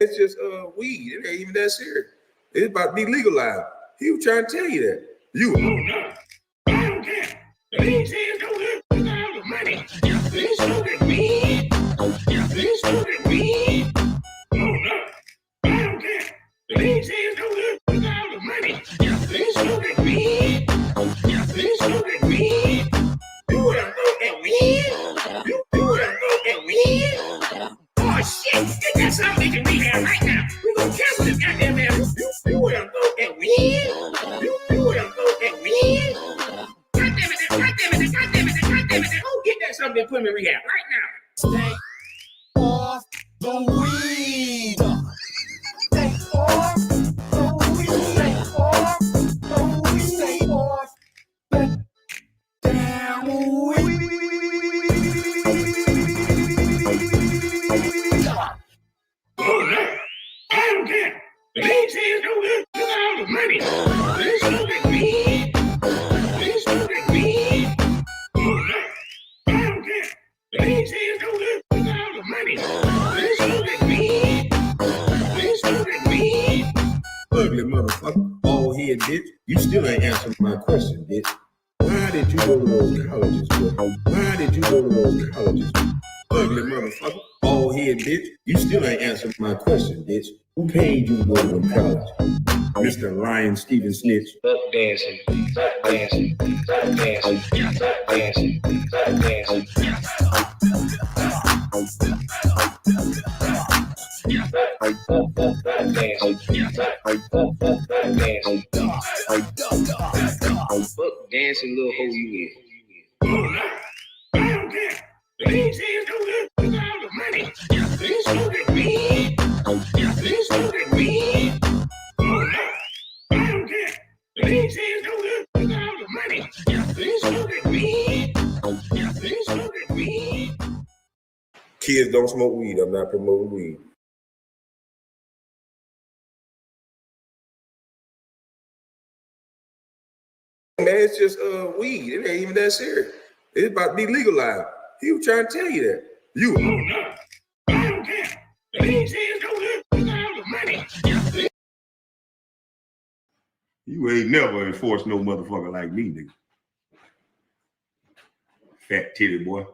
It's just weed. It ain't even that serious. It's about to be legalized. He was trying to tell you that. You. Oh, no. I don't care. The league says go look for all the money. This stupid weed. This stupid weed. Oh, no. I don't care. The league says go look for all the money. This stupid weed. This stupid weed. You would have thought that weed. You would have thought that weed. Oh, shit. They got something they can rehab right now. We're going to cancel this goddamn man. You would have thought that weed. You would have thought that weed. God damn it. God damn it. God damn it. God damn it. Go get that something and put him in rehab right now. Stay off the weed. Stay off the weed. Stay off the weed. Stay off the damn weed. Oh, no. I don't care. The league says go look for all the money. This stupid weed. This stupid weed. Oh, no. I don't care. The league says go look for all the money. This stupid weed. This stupid weed. Ugly motherfucker. Bald head bitch. You still ain't answering my question, bitch. Why did you go to those colleges, bro? Why did you go to those colleges? Ugly motherfucker. Bald head bitch. You still ain't answering my question, bitch. Who paid you to go to them colleges? Mr. Ryan Steven Snitch. Up dancing, up dancing, up dancing, up dancing, up dancing. Dancing, little hoe you is. Oh, no. I don't care. The league says go look for all the money. This stupid weed. This stupid weed. Oh, no. I don't care. The league says go look for all the money. This stupid weed. This stupid weed. Kids don't smoke weed. I'm not promoting weed. Man, it's just weed. It ain't even that serious. It's about to be legalized. He was trying to tell you that. You. Oh, no. I don't care. The league says go look for all the money. You ain't never enforced no motherfucker like me, nigga. Fat titty boy.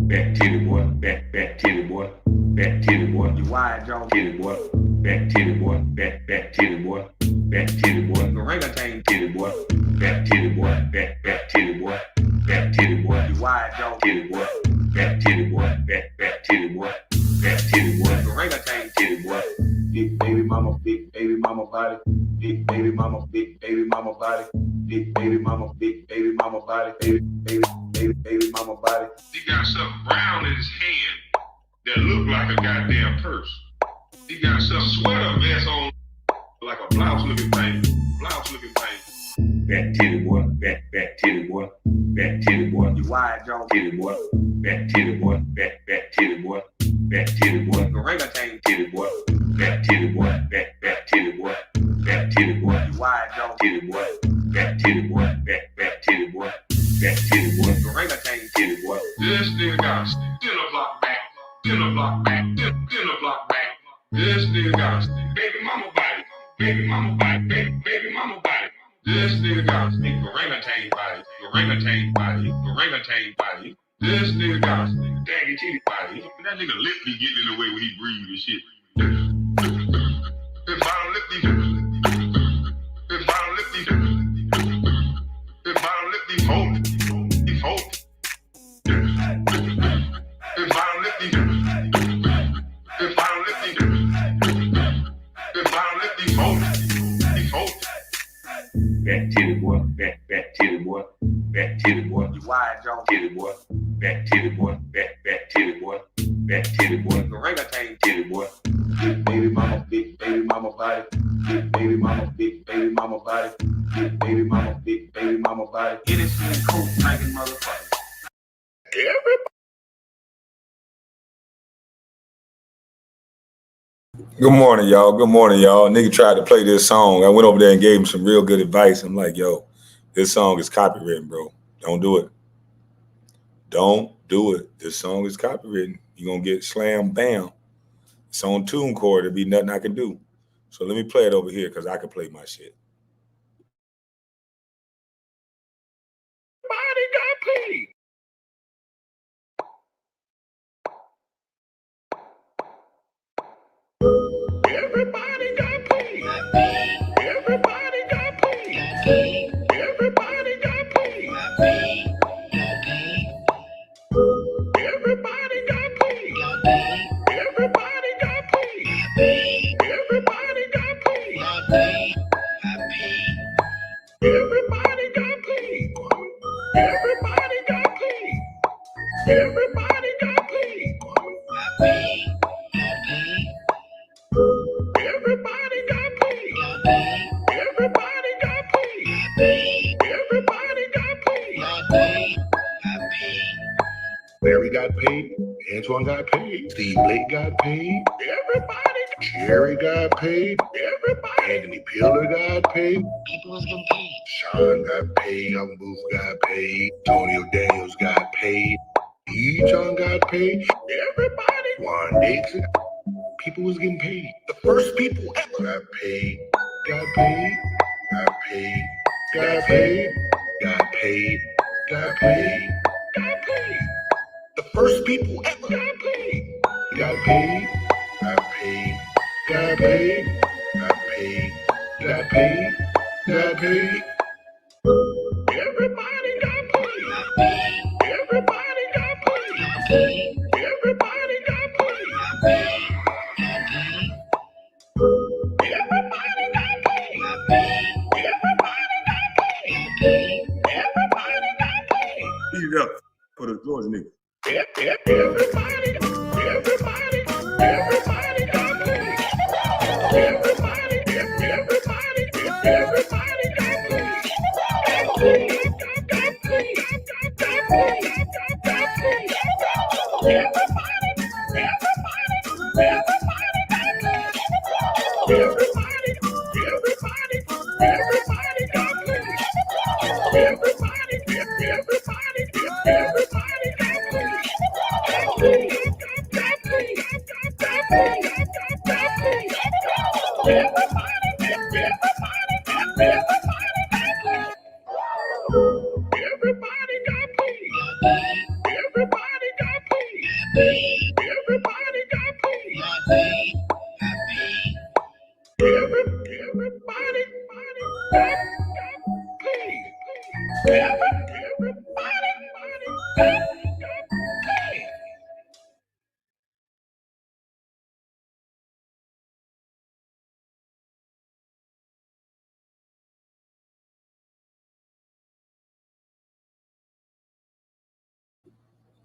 Fat titty boy, fat titty boy, fat titty boy. You wide jaw titty boy, fat titty boy, fat titty boy, fat titty boy. The orangutan titty boy, fat titty boy, fat titty boy, fat titty boy. You wide jaw titty boy, fat titty boy, fat titty boy, fat titty boy. The orangutan titty boy. Big baby mama body, big baby mama body, big baby mama body, baby mama body. He got something brown in his hand that look like a goddamn purse. He got some sweater vest on like a blouse looking thing. Fat titty boy, fat titty boy, fat titty boy. You wide jaw titty boy, fat titty boy, fat titty boy, fat titty boy. The orangutan titty boy, fat titty boy, fat titty boy, fat titty boy. You wide jaw titty boy, fat titty boy, fat titty boy, fat titty boy. The orangutan titty boy. This nigga got dinner block back, dinner block back, dinner block back. This nigga got baby mama body, baby mama body, baby mama body. This nigga got orangutan body, orangutan body, orangutan body. This nigga got daggy titty body. That nigga lip be getting in the way when he breathe and shit. His bottom lip be, his bottom lip be, his bottom lip be folded. He folded. His bottom lip be, his bottom lip be, his bottom lip be folded. He folded. Fat titty boy, fat titty boy, fat titty boy. You wide jaw titty boy, fat titty boy, fat titty boy, fat titty boy. The orangutan titty boy. Big baby mama body, big baby mama body, big baby mama body. Innocent coat drinking motherfucker. Good morning, y'all. Good morning, y'all. Nigga tried to play this song. I went over there and gave him some real good advice. I'm like, yo, This song is copywritten, bro. Don't do it. Don't do it. This song is copywritten. You're going to get slam bam. It's on TuneCore. There'll be nothing I can do. So let me play it over here because I can play my shit. Everybody got paid. Everybody got paid. Everybody got paid. Everybody got paid. Everybody got paid. Everybody got paid. Everybody got paid. Everybody got paid. Everybody got paid. Everybody got paid. Everybody got paid. Everybody got paid. Everybody got paid. Larry got paid. Antoine got paid. Steve Blake got paid. Everybody. Jerry got paid. Everybody. Anthony Pillar got paid. People was getting paid. Sean got paid. Young Booth got paid. Antonio Daniels got paid. E-John got paid. Everybody. Juan Dixon. People was getting paid. The first people ever got paid. Got paid. Got paid. Got paid. Got paid. Got paid. Got paid. The first people ever Got paid. got paid. Got paid. Got paid. Got paid. Got paid. Got paid. Everybody got paid. Everybody got paid. Everybody got paid. Everybody got paid. Everybody got paid. Everybody got paid. Beat it up for the Georgia nigga. Everybody got paid. Everybody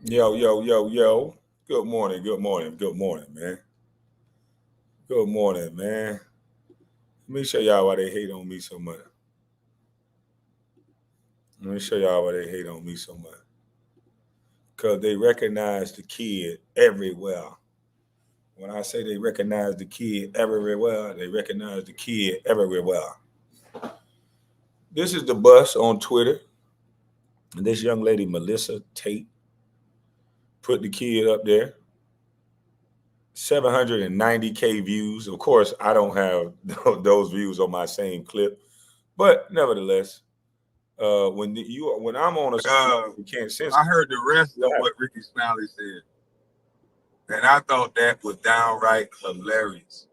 Yo, yo, yo, yo. Good morning, good morning, good morning, man. Good morning, man. Let me show y'all why they hate on me so much. Let me show y'all why they hate on me so much. Because they recognize the kid everywhere. When I say they recognize the kid everywhere, they recognize the kid everywhere. This is the bus on Twitter. And this young lady, Melissa Tate, put the kid up there. 790K views. Of course, I don't have those views on my same clip, but nevertheless, when I'm on a you can't censor. I heard the rest of what Ricky Smiley said, and I thought that was downright hilarious.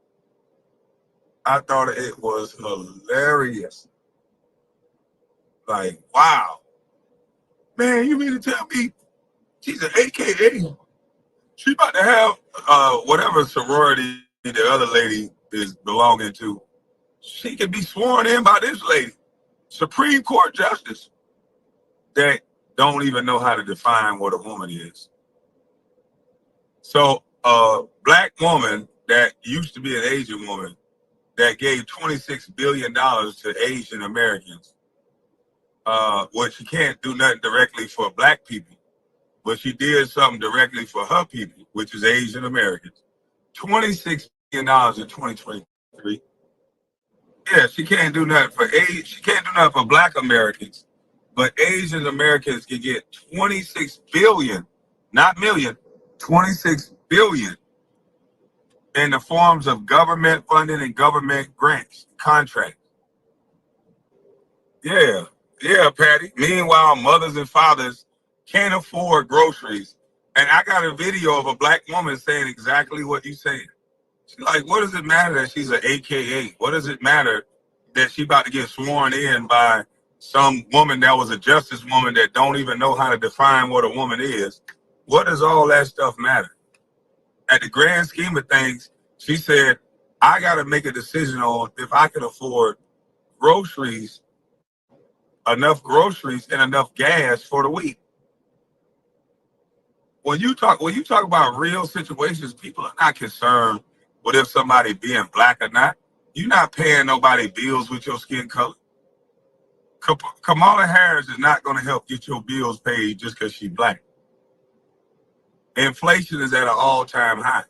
I thought it was hilarious. Like, wow, man, you mean to tell me she's an AKA? She about to have whatever sorority the other lady is belonging to. She can be sworn in by this lady, Supreme Court Justice, that don't even know how to define what a woman is. So a black woman that used to be an Asian woman that gave $26 billion to Asian Americans, well, she can't do nothing directly for black people, but she did something directly for her people, which is Asian Americans. $26 billion in 2023. Yeah, she can't do nothing for she can't do nothing for black Americans, but Asian Americans can get 26 billion, not million, 26 billion in the forms of government funding and government grants, contracts. Yeah, yeah, Patty. Meanwhile, mothers and fathers can't afford groceries. And I got a video of a black woman saying exactly what you saying. She's like, what does it matter that she's an AKA? What does it matter that she about to get sworn in by some woman that was a justice woman that don't even know how to define what a woman is? What does all that stuff matter? At the grand scheme of things, she said, I got to make a decision on if I can afford groceries, enough groceries and enough gas for the week. When you talk about real situations, people are not concerned with if somebody being black or not. You're not paying nobody bills with your skin color. Kamala Harris is not going to help get your bills paid just because she's black. Inflation is at an all-time high.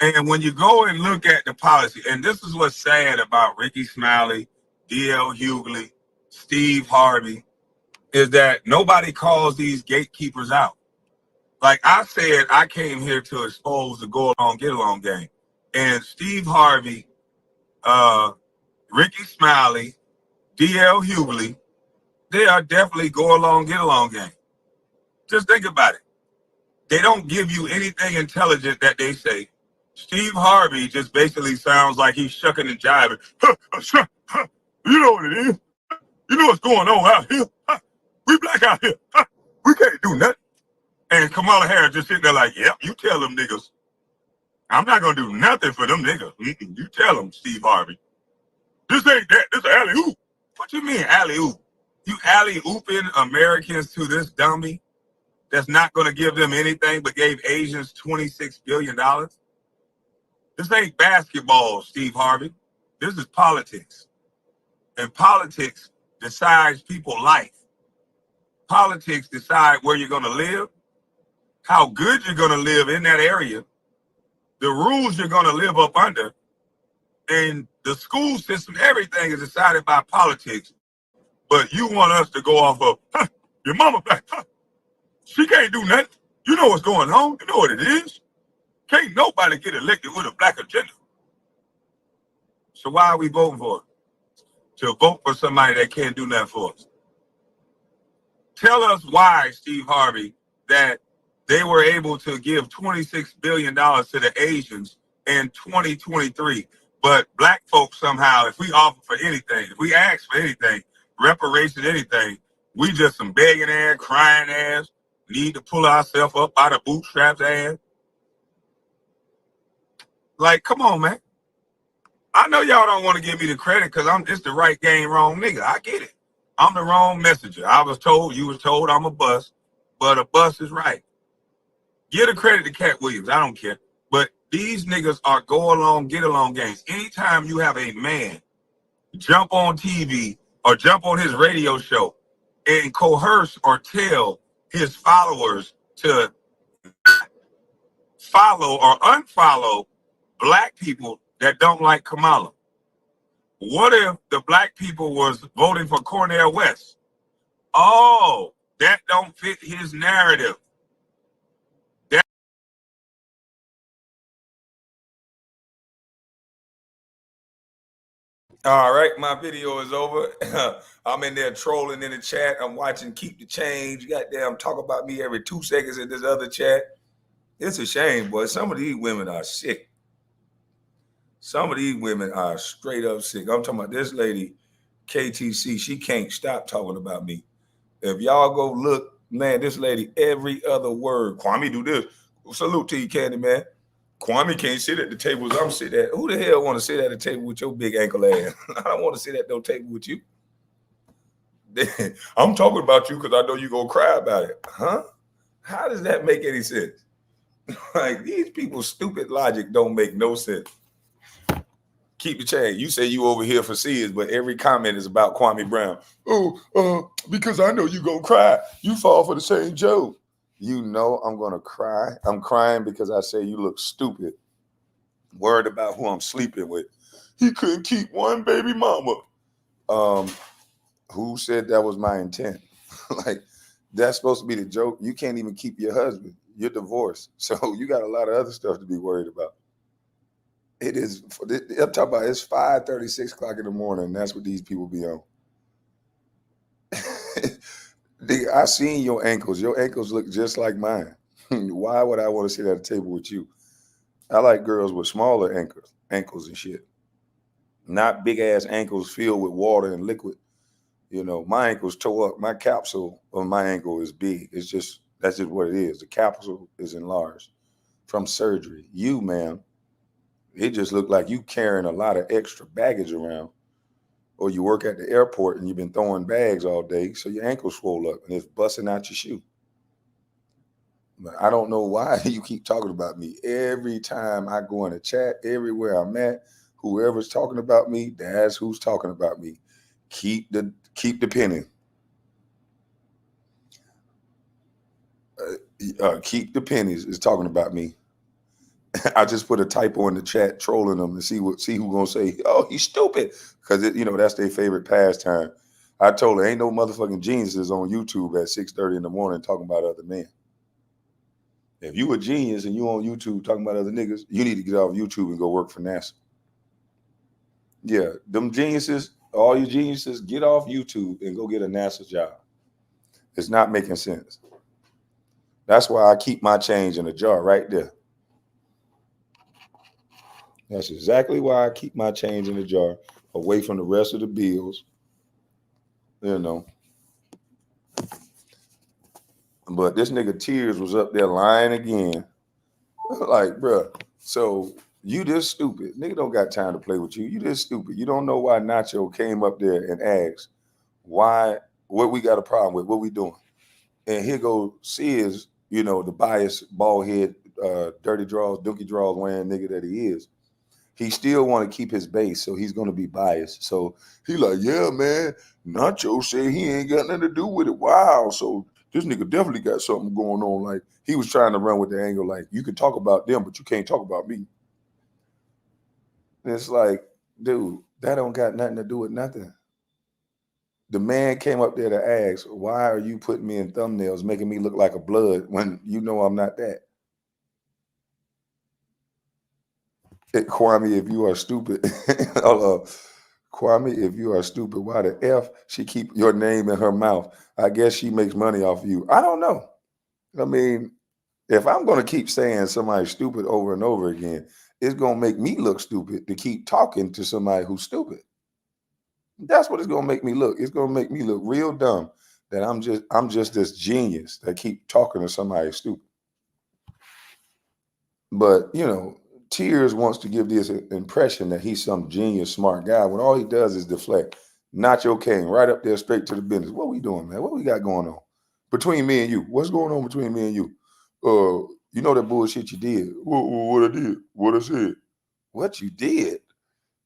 And when you go and look at the policy, and this is what's sad about Ricky Smiley, D.L. Hughley, Steve Harvey, is that nobody calls these gatekeepers out. Like I said, I came here to expose the go along, get along game. And Steve Harvey, Ricky Smiley, D.L. Hughley, they are definitely go along, get along game. Just think about it. They don't give you anything intelligent that they say. Steve Harvey just basically sounds like he's shucking and jiving. You know what it is. You know what's going on out here. We black out here. We can't do nothing. And Kamala Harris just sitting there like, yep, you tell them niggas. I'm not going to do nothing for them niggas. You tell them, Steve Harvey. This ain't that. This is alley-oop. What you mean alley-oop? You alley-ooping Americans to this dummy that's not going to give them anything but gave Asians $26 billion? This ain't basketball, Steve Harvey. This is politics. And politics decides people's life. Politics decide where you're going to live, how good you're going to live in that area, the rules you're going to live up under, and the school system. Everything is decided by politics. But you want us to go off of, your mama black, she can't do nothing. You know what's going on. You know what it is. Can't nobody get elected with a black agenda. So why are we voting for it? To vote for somebody that can't do nothing for us. Tell us why, Steve Harvey, that they were able to give $26 billion to the Asians in 2023. But black folks somehow, if we offer for anything, if we ask for anything, reparations, anything, we just some begging ass, crying ass, need to pull ourselves up by the bootstraps ass. Like, come on, man. I know y'all don't want to give me the credit because I'm just the right game, wrong nigga. I get it. I'm the wrong messenger. I was told, you was told I'm a bus, but a bus is right. Give the credit to Cat Williams. I don't care. But these niggas are go along, get along games. Anytime you have a man jump on TV or jump on his radio show and coerce or tell his followers to follow or unfollow black people that don't like Kamala. What if the black people was voting for Cornel West? Oh, that don't fit his narrative. All right, my video is over. I'm in there trolling in the chat. I'm watching Keep the Change. Goddamn, talk about me every 2 seconds in this other chat. It's a shame, boy. Some of these women are sick. Some of these women are straight up sick. I'm talking about this lady, KTC. She can't stop talking about me. If y'all go look, man, this lady, every other word. Kwame do this. Salute to you, Candy, man. Kwame can't sit at the tables I'm sitting at. Who the hell want to sit at the table with your big ankle ass? I don't want to sit at no table with you. I'm talking about you because I know you're going to cry about it. Huh? How does that make any sense? Like, these people's stupid logic don't make no sense. Keep the change. You say you over here for Sears, but every comment is about Kwame Brown. Oh, because I know you're going to cry. You fall for the same joke. You know I'm going to cry. I'm crying because I say you look stupid. Worried about who I'm sleeping with. He couldn't keep one baby mama. Who said that was my intent? Like, that's supposed to be the joke. You can't even keep your husband. You're divorced. So you got a lot of other stuff to be worried about. It is, I'm talking about it's 5:30, 6 o'clock in the morning. And that's what these people be on. I seen your ankles. Your ankles look just like mine. Why would I want to sit at a table with you? I like girls with smaller ankles and shit. Not big ass ankles filled with water and liquid. You know, my ankles tore up. My capsule on my ankle is big. It's just that's just what it is. The capsule is enlarged from surgery. You, ma'am, it just looked like you carrying a lot of extra baggage around. Or you work at the airport and you've been throwing bags all day, so your ankle swole up and it's busting out your shoe. But I don't know why you keep talking about me. Every time I go in a chat, everywhere I'm at, whoever's talking about me, that's who's talking about me. Keep the penny. Keep the pennies is talking about me. I just put a typo in the chat, trolling them to see who gonna say, "Oh, he's stupid," because that's their favorite pastime. I told her, ain't no motherfucking geniuses on YouTube at 6:30 in the morning talking about other men. If you a genius and you on YouTube talking about other niggas, you need to get off YouTube and go work for NASA. Yeah, them geniuses, all you geniuses, get off YouTube and go get a NASA job. It's not making sense. That's why I keep my change in a jar right there. That's exactly why I keep my change in a jar, away from the rest of the bills. You know. But this nigga Tears was up there lying again. Like, bruh, so you this stupid. Nigga don't got time to play with you. You this stupid. You don't know why Nacho came up there and asked what we got a problem with, what we doing. And here goes Sears, the biased, bald head, dirty draws, dookie draws wearing nigga that he is. He still want to keep his base, so he's gonna be biased. So he like, yeah, man, Nacho said he ain't got nothing to do with it. Wow, so this nigga definitely got something going on. Like he was trying to run with the angle, like you can talk about them, but you can't talk about me. And it's like, dude, that don't got nothing to do with nothing. The man came up there to ask, why are you putting me in thumbnails, making me look like a blood when you know I'm not that? Kwame, if you are stupid, Kwame, if you are stupid, why the F she keep your name in her mouth? I guess she makes money off of you. I don't know. I mean, if I'm going to keep saying somebody's stupid over and over again, it's going to make me look stupid to keep talking to somebody who's stupid. That's what it's going to make me look. It's going to make me look real dumb that I'm just this genius that keep talking to somebody stupid. But Tears wants to give this impression that he's some genius, smart guy when all he does is deflect. Nacho came right up there straight to the business. What we doing, man? What we got going on between me and you? What's going on between me and you? You know that bullshit you did. What I did? What I said? What you did?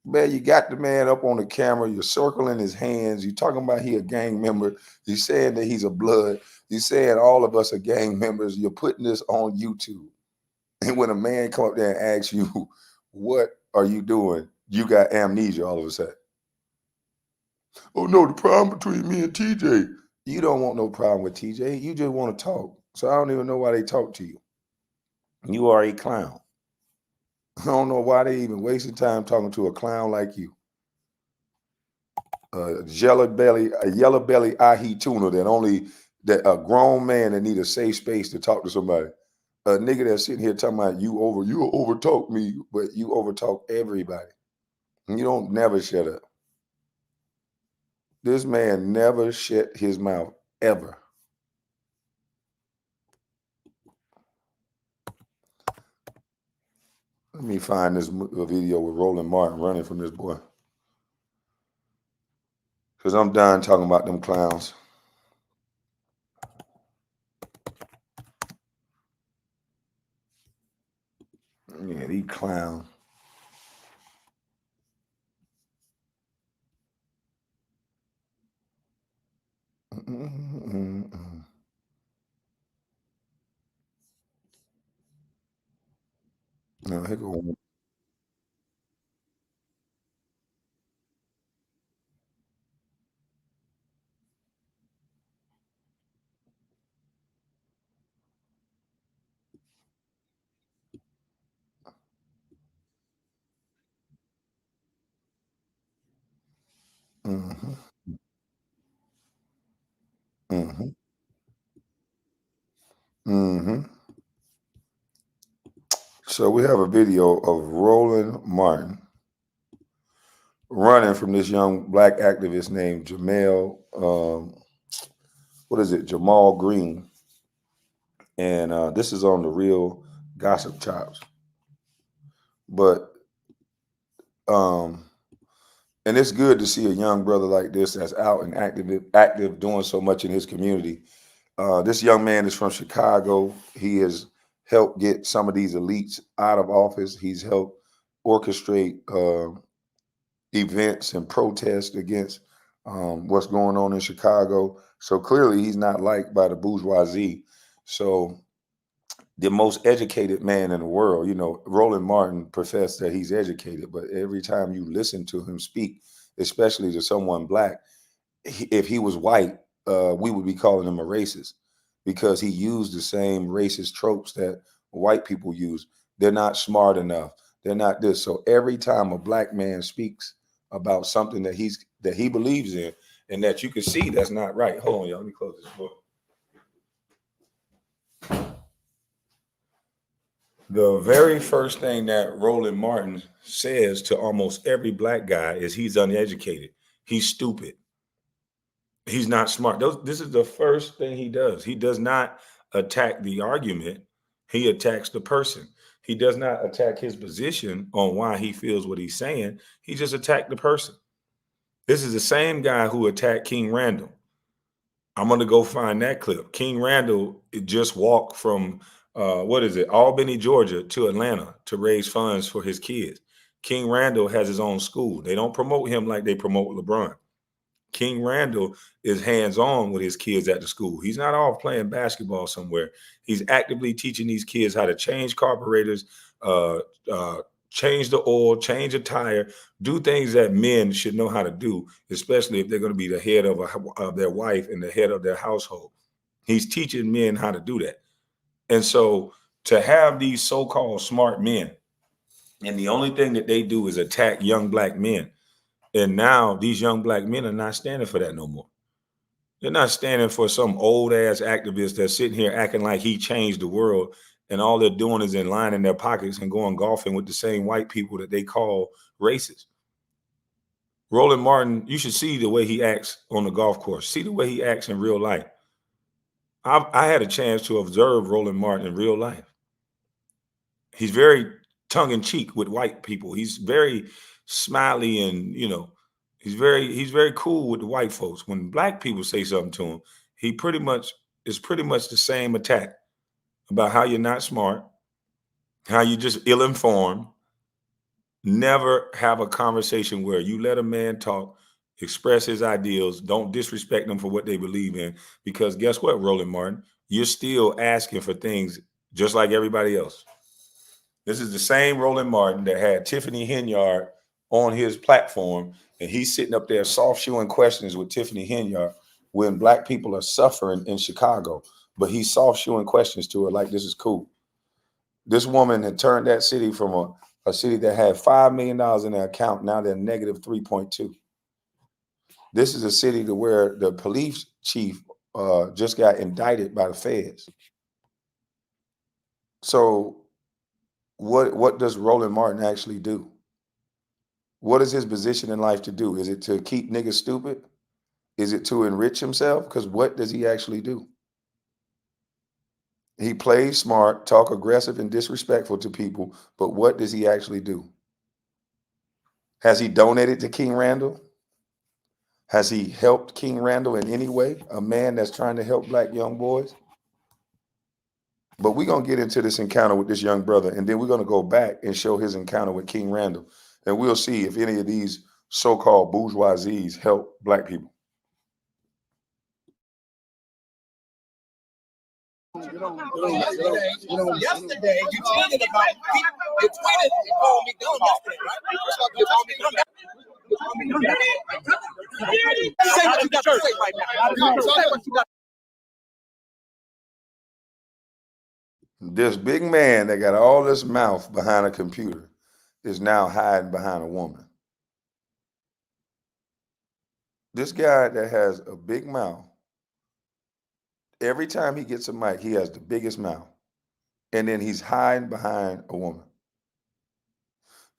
Man, you got the man up on the camera. You're circling his hands. You're talking about he a gang member. You're saying that he's a blood. You're saying all of us are gang members. You're putting this on YouTube. And when a man come up there and asks you, what are you doing? You got amnesia all of a sudden. Oh no, the problem between me and TJ. You don't want no problem with TJ. You just want to talk. So I don't even know why they talk to you. You are a clown. I don't know why they even wasting time talking to a clown like you. A yellow belly ahi tuna that a grown man that need a safe space to talk to somebody. A nigga that's sitting here talking about you overtalk me, but you overtalk everybody. You don't never shut up. This man never shut his mouth ever. Let me find this video with Roland Martin running from this boy. Because I'm done talking about them clowns. Yeah, these clowns. No, here go one. So we have a video of Roland Martin running from this young black activist named Jamal. What is it? Jamal Green, and this is on the Real Gossip Chops. But um, and it's good to see a young brother like this that's out and active, doing so much in his community. This young man is from Chicago. He has helped get some of these elites out of office. He's helped orchestrate events and protests against what's going on in Chicago. So clearly, he's not liked by the bourgeoisie. So the most educated man in the world, Roland Martin professed that he's educated, but every time you listen to him speak, especially to someone black, if he was white, we would be calling him a racist because he used the same racist tropes that white people use. They're not smart enough. They're not this. So every time a black man speaks about something that he believes in and that you can see that's not right. Hold on, y'all. Let me close this book. The very first thing that Roland Martin says to almost every black guy is he's uneducated. He's stupid. He's not smart. This is the first thing he does. He does not attack the argument. He attacks the person. He does not attack his position on why he feels what he's saying. He just attacked the person. This is the same guy who attacked King Randall. I'm going to go find that clip. King Randall just walked from, Albany, Georgia to Atlanta to raise funds for his kids. King Randall has his own school. They don't promote him like they promote LeBron. King Randall is hands-on with his kids at the school. He's not off playing basketball somewhere. He's actively teaching these kids how to change carburetors, uh, change the oil, change a tire, do things that men should know how to do, especially if they're going to be the head of their wife and the head of their household. He's teaching men how to do that. And so to have these so-called smart men, and the only thing that they do is attack young black men. And now these young black men are not standing for that no more. They're not standing for some old ass activist that's sitting here acting like he changed the world, and all they're doing is lining their pockets and going golfing with the same white people that they call racist. Roland Martin, you should see the way he acts on the golf course. See the way he acts in real life. I had a chance to observe Roland Martin in real life. He's very tongue in cheek with white people. He's very smiley, and he's very cool with the white folks. When black people say something to him, he pretty much the same attack about how you're not smart, how you're just ill-informed. Never have a conversation where you let a man talk, express his ideals, don't disrespect them for what they believe in. Because guess what, Roland Martin? You're still asking for things just like everybody else. This is the same Roland Martin that had Tiffany Henyard on his platform, and he's sitting up there soft shoeing questions with Tiffany Henyard when black people are suffering in Chicago. But he's soft shoeing questions to her like this is cool. This woman had turned that city from a city that had $5 million in their account. Now they're negative 3.2. This is a city to where the police chief just got indicted by the feds. So what does Roland Martin actually do? What is his position in life to do? Is it to keep niggas stupid? Is it to enrich himself? Because what does he actually do? He plays smart, talk aggressive and disrespectful to people, but what does he actually do? Has he donated to King Randall? Has he helped King Randall in any way? A man that's trying to help black young boys? But we're going to get into this encounter with this young brother, and then we're going to go back and show his encounter with King Randall. And we'll see if any of these so-called bourgeoisies help black people. Yesterday, you tweeted about me. You tweeted and called me dumb yesterday, right? You called me dumb. Say what you got to say right now. Say what you got. This big man that got all this mouth behind a computer is now hiding behind a woman. This guy that has a big mouth, every time he gets a mic, he has the biggest mouth. and then he's hiding behind a woman.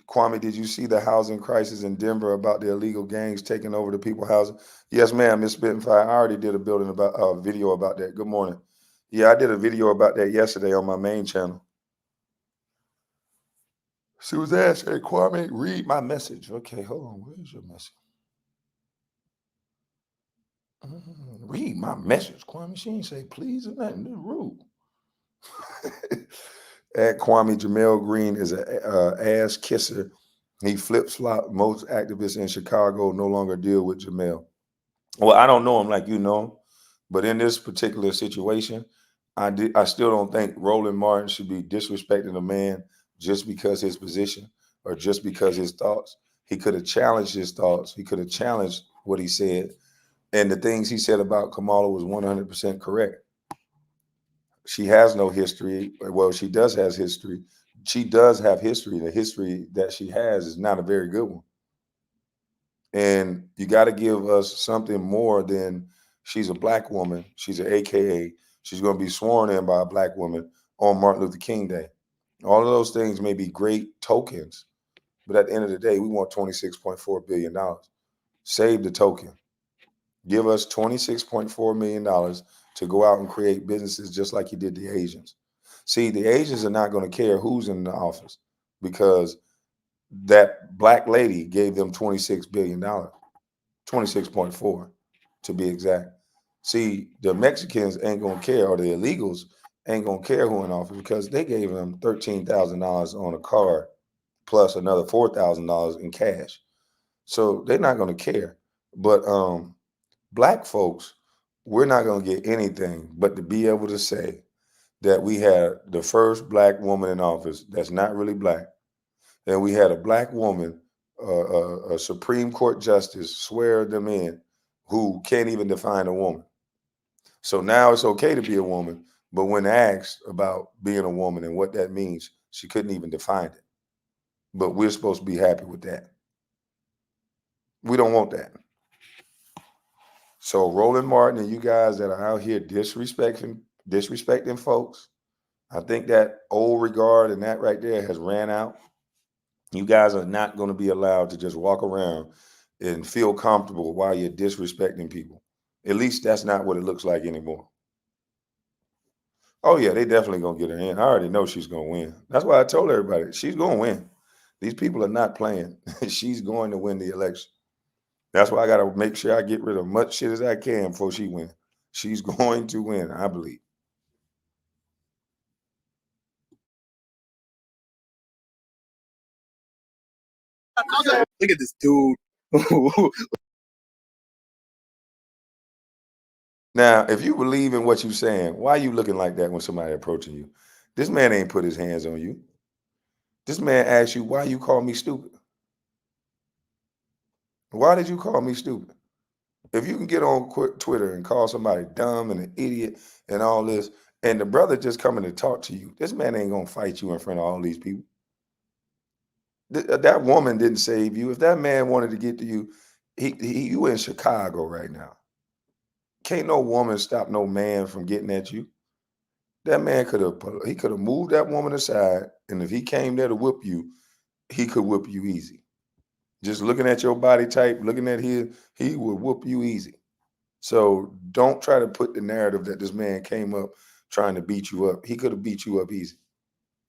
Kwame, did you see the housing crisis in Denver about the illegal gangs taking over the people's housing? Yes, ma'am, Miss Spitfire. I already did a video about that. Good morning. Yeah, I did a video about that yesterday on my main channel. She was asking, hey, Kwame, read my message. Okay, hold on. Where's your message? Read my message, Kwame. She ain't say please or nothing. This rude. At Kwame, Jamal Green is an ass kisser. He flip-flop. Most activists in Chicago no longer deal with Jamal. Well, I don't know him like you know him, but in this particular situation, I still don't think Roland Martin should be disrespecting a man just because his position or just because his thoughts. He could have challenged his thoughts. He could have challenged what he said. And the things he said about Kamala was 100% correct. She has no history. Well, she does have history. She does have history. The history that she has is not a very good one. And you got to give us something more than she's a black woman. She's an AKA. She's going to be sworn in by a black woman on Martin Luther King Day. All of those things may be great tokens, but at the end of the day, we want $26.4 billion. Save the token. Give us $26.4 million to go out and create businesses just like you did the Asians. See, the Asians are not going to care who's in the office because that black lady gave them $26 billion, 26.4 to be exact. See, the Mexicans ain't going to care, or the illegals ain't going to care who in office because they gave them $13,000 on a card plus another $4,000 in cash. So they're not going to care. But black folks, we're not going to get anything but to be able to say that we had the first black woman in office that's not really black. And we had a black woman, a Supreme Court justice, swear them in who can't even define a woman. So now it's okay to be a woman, but when asked about being a woman and what that means, she couldn't even define it. But we're supposed to be happy with that. We don't want that. So Roland Martin and you guys that are out here disrespecting folks, I think that old regard and that right there has ran out. You guys are not going to be allowed to just walk around and feel comfortable while you're disrespecting people. At least that's not what it looks like anymore. Oh, yeah, they definitely going to get her in. I already know she's going to win. That's why I told everybody, she's going to win. These people are not playing. She's going to win the election. That's why I got to make sure I get rid of much shit as I can before she wins. She's going to win, I believe. Look at this dude. Now, if you believe in what you're saying, why are you looking like that when somebody approaching you? This man ain't put his hands on you. This man asked you, why you call me stupid? Why did you call me stupid? If you can get on Twitter and call somebody dumb and an idiot and all this, and the brother just coming to talk to you, this man ain't going to fight you in front of all these people. That woman didn't save you. If that man wanted to get to you, you in Chicago right now. Can't no woman stop no man from getting at you. That man could have moved that woman aside, and if he came there to whip you, he could whip you easy. Just looking at your body type, looking at his, he would whoop you easy. So don't try to put the narrative that this man came up trying to beat you up. He could have beat you up easy.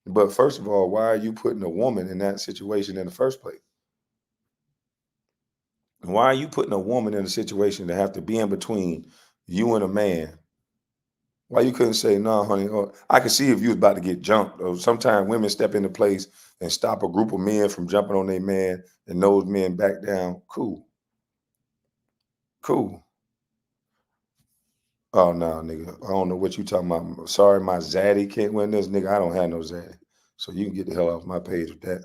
But first of all, why are you putting a woman in that situation in the first place? Why are you putting a woman in a situation to have to be in between you and a man? Why you couldn't say, no, honey, or I could see if you was about to get jumped. Or sometimes women step into place and stop a group of men from jumping on their man and those men back down. Cool. Cool. Oh, no, nigga. I don't know what you talking about. Sorry, my zaddy can't win this. Nigga, I don't have no zaddy. So you can get the hell off my page with that.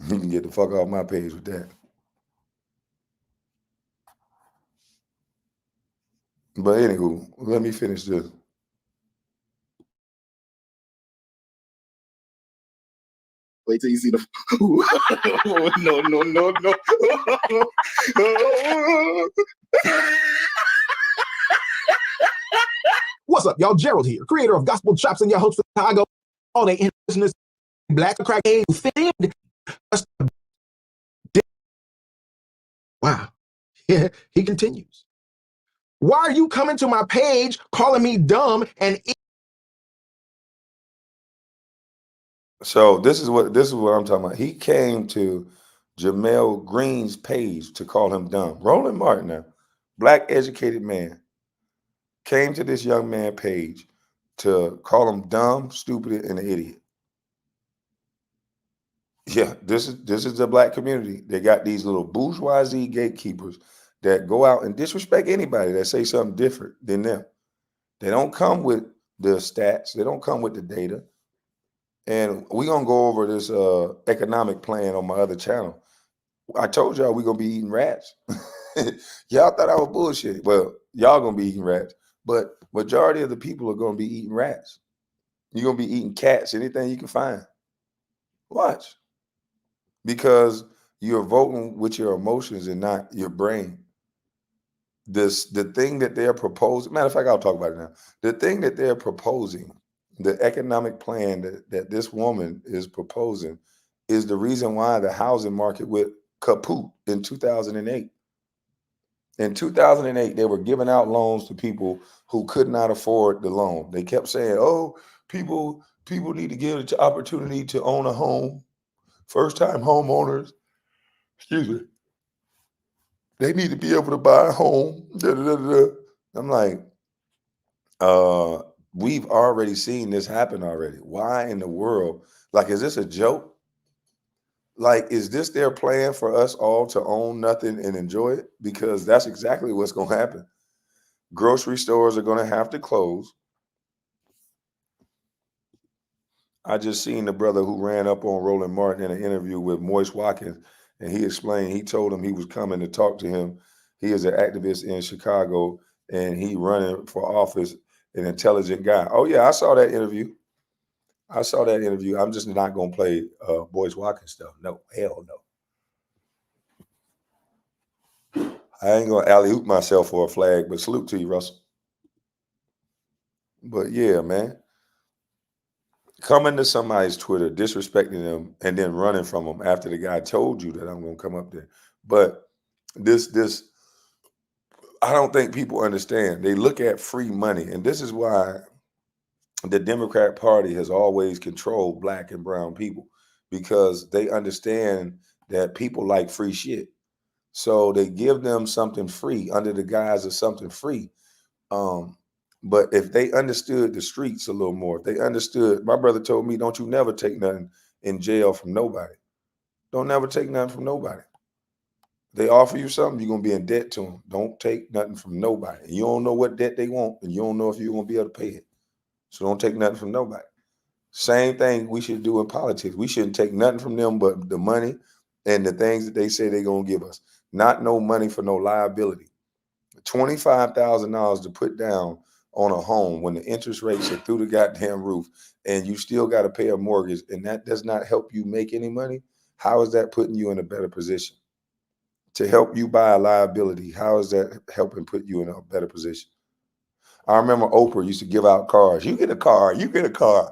You can get the fuck off my page with that. But anywho, let me finish this. Wait till you see the. No, no, no, no. What? What's up, y'all? Gerald here, creator of Gospel Chops and your host for Chicago. All day indigenous black crack who thinned us. Wow. Yeah, he continues. Why are you coming to my page calling me dumb and So this is what I'm talking about. He came to Jamal Green's page to call him dumb. Roland Martin, now, black educated man, came to this young man page to call him dumb, stupid, and an idiot. Yeah, this is the black community. They got these little bourgeoisie gatekeepers that go out and disrespect anybody that say something different than them. They don't come with the stats. They don't come with the data. And we're going to go over this economic plan on my other channel. I told y'all we're going to be eating rats. Y'all thought I was bullshit. Well, y'all going to be eating rats. But majority of the people are going to be eating rats. You're going to be eating cats, anything you can find. Watch. Because you're voting with your emotions and not your brain. The thing that they're proposing, matter of fact, I'll talk about it now. The thing that they're proposing, the economic plan that this woman is proposing, is the reason why the housing market went kaput in 2008. In 2008, they were giving out loans to people who could not afford the loan. They kept saying, "Oh, people need to give the opportunity to own a home. First-time homeowners, excuse me, they need to be able to buy a home." Da, da, da, da. I'm like, we've already seen this happen already. Why in the world? Like, is this a joke? Like, is this their plan for us all to own nothing and enjoy it? Because that's exactly what's going to happen. Grocery stores are going to have to close. I just seen the brother who ran up on Roland Martin in an interview with Moise Watkins, and he explained, he told him he was coming to talk to him. He is an activist in Chicago, and he running for office, an intelligent guy. Oh, yeah, I saw that interview. I'm just not going to play Moise Watkins stuff. No, hell no. I ain't going to alley-oop myself for a flag, but salute to you, Russell. But, yeah, man. Coming to somebody's Twitter, disrespecting them, and then running from them after the guy told you that I'm going to come up there. But this, I don't think people understand. They look at free money, and this is why the Democrat Party has always controlled black and brown people, because they understand that people like free shit. So they give them something free under the guise of something free. But if they understood the streets a little more, if they understood, my brother told me, don't you never take nothing in jail from nobody. Don't never take nothing from nobody. They offer you something, you're going to be in debt to them. Don't take nothing from nobody. You don't know what debt they want, and you don't know if you're going to be able to pay it. So don't take nothing from nobody. Same thing we should do in politics. We shouldn't take nothing from them but the money and the things that they say they're going to give us. Not no money for no liability. $25,000 to put down on a home when the interest rates are through the goddamn roof, and you still got to pay a mortgage, and that does not help you make any money. How is that putting you in a better position? To help you buy a liability, how is that helping put you in a better position? I remember Oprah used to give out cars. You get a car, you get a car.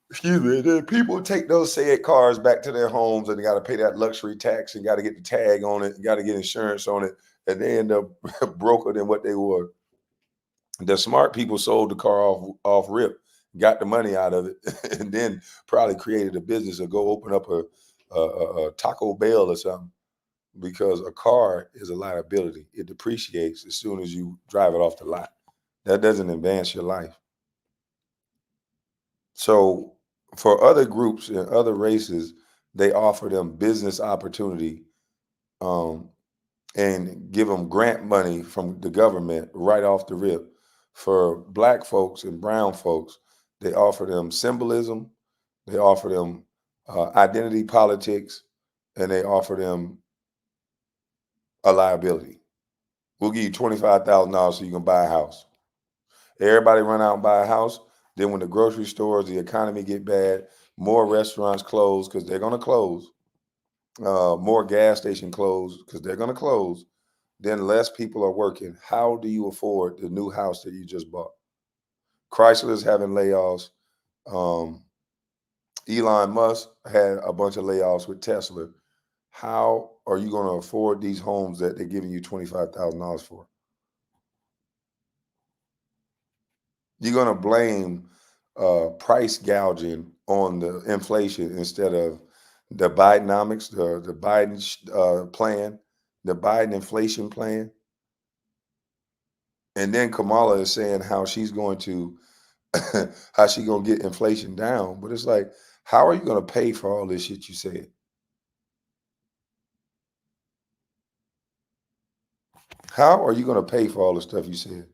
Excuse me. Then people take those said cars back to their homes, and they got to pay that luxury tax and got to get the tag on it, and got to get insurance on it, and they end up broker than what they were. The smart people sold the car off rip, got the money out of it, and then probably created a business or go open up a Taco Bell or something, because a car is a liability. It depreciates as soon as you drive it off the lot. That doesn't advance your life. So for other groups and other races, they offer them business opportunity, and give them grant money from the government right off the rip. For black folks and brown folks, they offer them symbolism, they offer them identity politics, and they offer them a liability. We'll give you $25,000 so you can buy a house. Everybody run out and buy a house. Then when the grocery stores, the economy get bad, more restaurants close because they're going to close. More gas station close because they're going to close. Then less people are working. How do you afford the new house that you just bought? Chrysler's having layoffs. Elon Musk had a bunch of layoffs with Tesla. How are you going to afford these homes that they're giving you $25,000 for? You're going to blame price gouging on the inflation instead of the Bidenomics, the Biden plan, the Biden inflation plan. And then Kamala is saying how she's going to get inflation down. But it's like, how are you going to pay for all this shit you said? How are you going to pay for all the stuff you said?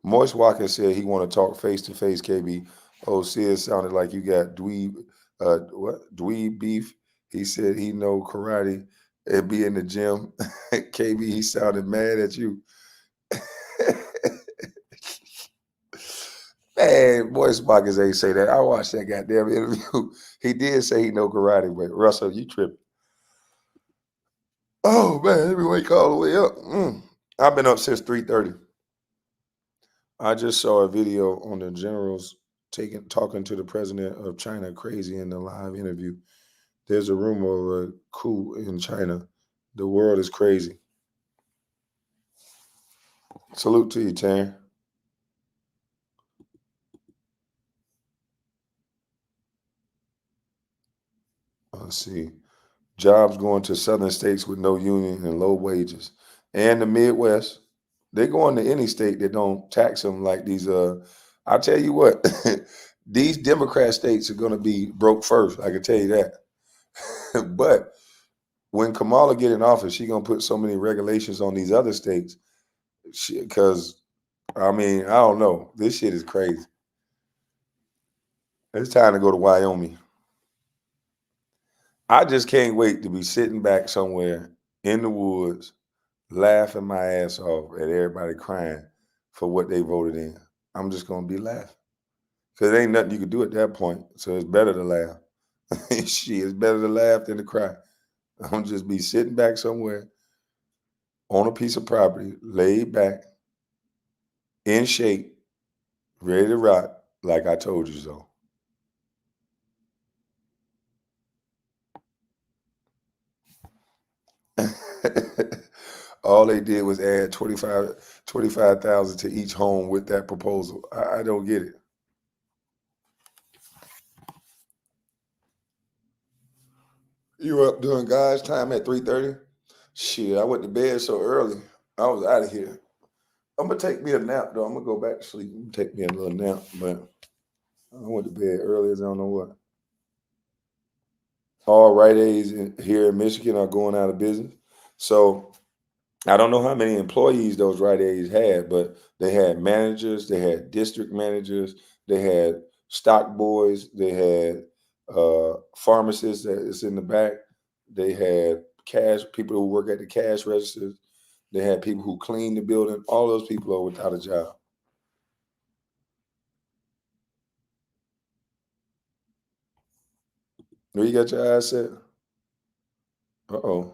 Moist Walker said he want to talk face to face, KB. Oh, Sid sounded like you got dweeb, dweeb beef. He said he know karate and be in the gym. KB, he sounded mad at you. Man, Moist Walker ain't say that. I watched that goddamn interview. He did say he know karate, but Russell, you tripping. Oh man, let me wake all the way up. I've been up since 3:30. I just saw a video on the generals talking to the president of China crazy in the live interview. There's a rumor of a coup in China. The world is crazy. Salute to you, Tan. Let's see. Jobs going to southern states with no union and low wages. And the Midwest. They going to any state that don't tax them like these. I'll tell you what, these Democrat states are going to be broke first. I can tell you that. But when Kamala get in office, she going to put so many regulations on these other states. Because, I mean, I don't know. This shit is crazy. It's time to go to Wyoming. I just can't wait to be sitting back somewhere in the woods, laughing my ass off at everybody crying for what they voted in. I'm just going to be laughing. Because there ain't nothing you can do at that point. So it's better to laugh. Shit, it's better to laugh than to cry. I'm just be sitting back somewhere on a piece of property, laid back, in shape, ready to rock, like I told you so. All they did was add 25,000 to each home with that proposal. I don't get it. You were up doing God's time at 3:30? Shit, I went to bed so early. I was out of here. I'm gonna take me a nap though. I'm gonna go back to sleep. I'm gonna take me a little nap, but I went to bed early as I don't know what. All Rite Aids here in Michigan are going out of business. So I don't know how many employees those Rite Aids had, but they had managers, they had district managers, they had stock boys, they had pharmacists that is in the back, they had people who work at the cash registers, they had people who clean the building. All those people are without a job. Where you got your eyes set? Uh-oh.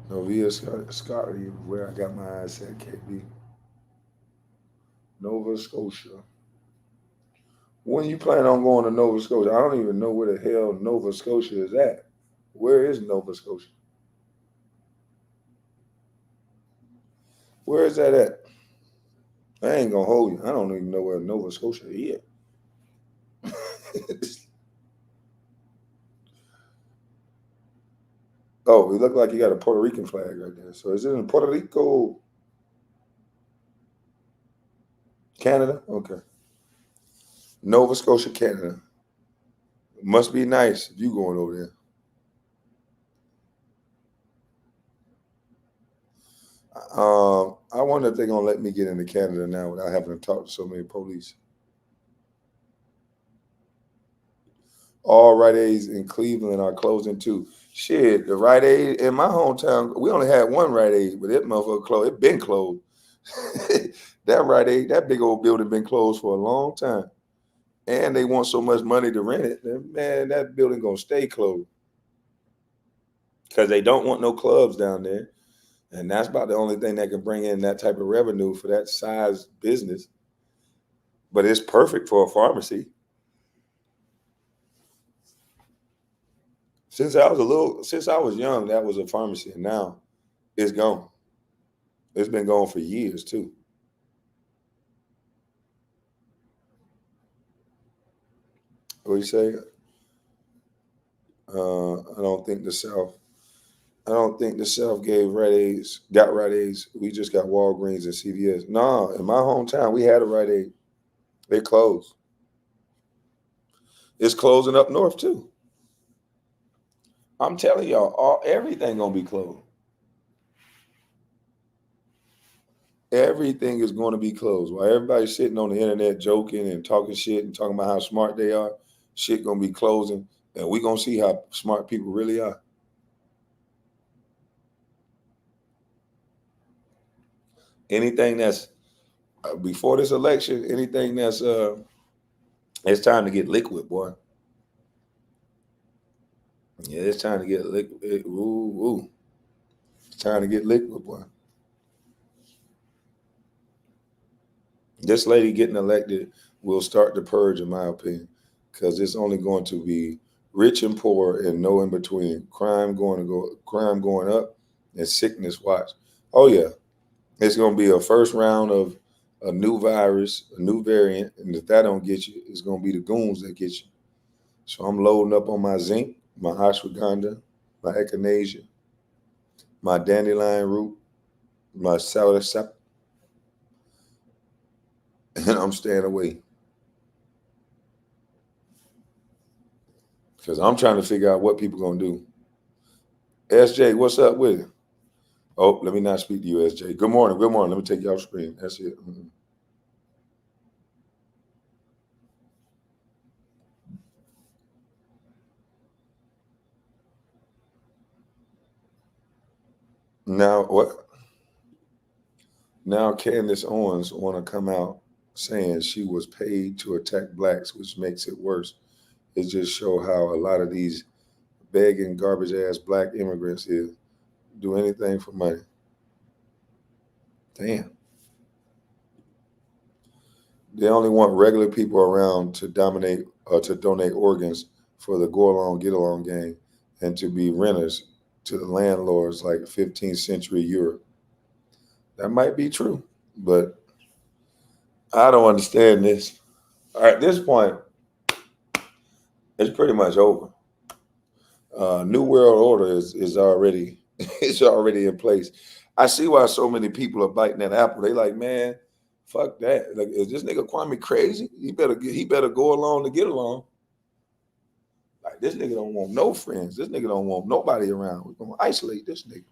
Novia Scotia, where I got my eyes set, KB. Nova Scotia. When you plan on going to Nova Scotia? I don't even know where the hell Nova Scotia is at. Where is Nova Scotia? Where is that at? I ain't gonna hold you. I don't even know where Nova Scotia is. Oh, it looked like you got a Puerto Rican flag right there. So is it in Puerto Rico? Canada? Okay. Nova Scotia, Canada. Must be nice if you going over there. I wonder if they're gonna let me get into Canada now without having to talk to so many police. All Rite Aids in Cleveland are closing too. Shit, the Rite Aid in my hometown, we only had one Rite Aid, but that motherfucker closed. It been closed. That Rite Aid, that big old building been closed for a long time. And they want so much money to rent it. Man, that building gonna stay closed. Because they don't want no clubs down there. And that's about the only thing that can bring in that type of revenue for that size business. but it's perfect for a pharmacy. Since I was young, that was a pharmacy, and now it's gone. It's been gone for years too. What do you say? I don't think the South. I don't think the South got Rite Aids. We just got Walgreens and CVS. No, in my hometown, we had a Rite Aid. They closed. It's closing up north too. I'm telling y'all, everything gonna be closed. Everything is going to be closed. While everybody's sitting on the internet joking and talking shit and talking about how smart they are, shit gonna be closing, and we gonna see how smart people really are. Anything that's before this election, anything that's it's time to get liquid, boy. Yeah, it's time to get liquid. Ooh. It's time to get liquid, boy. This lady getting elected will start the purge, in my opinion, because it's only going to be rich and poor and no in between. Crime going up, and sickness watch. Oh yeah, it's going to be a first round of a new virus, a new variant, and if that don't get you, it's going to be the goons that get you. So I'm loading up on my zinc, my ashwagandha, my echinacea, my dandelion root, my soursop, and I'm staying away because I'm trying to figure out what people gonna do. SJ, what's up with it? Oh, let me not speak to you, SJ. Good morning. Good morning. Let me take you off screen. That's it. Now what? Now Candace Owens want to come out saying she was paid to attack blacks, which makes it worse. It just show how a lot of these begging garbage ass black immigrants here do anything for money. Damn. They only want regular people around to dominate or to donate organs for the go along, get along game and to be renters to the landlords like 15th century Europe. That might be true, but I don't understand this. At this point, it's pretty much over. New World Order is already it's already in place. I see why so many people are biting that apple. They like, man, fuck that. Like, is this nigga Kwame crazy? He better go along to get along. Like this nigga don't want no friends. This nigga don't want nobody around. We're gonna isolate this nigga.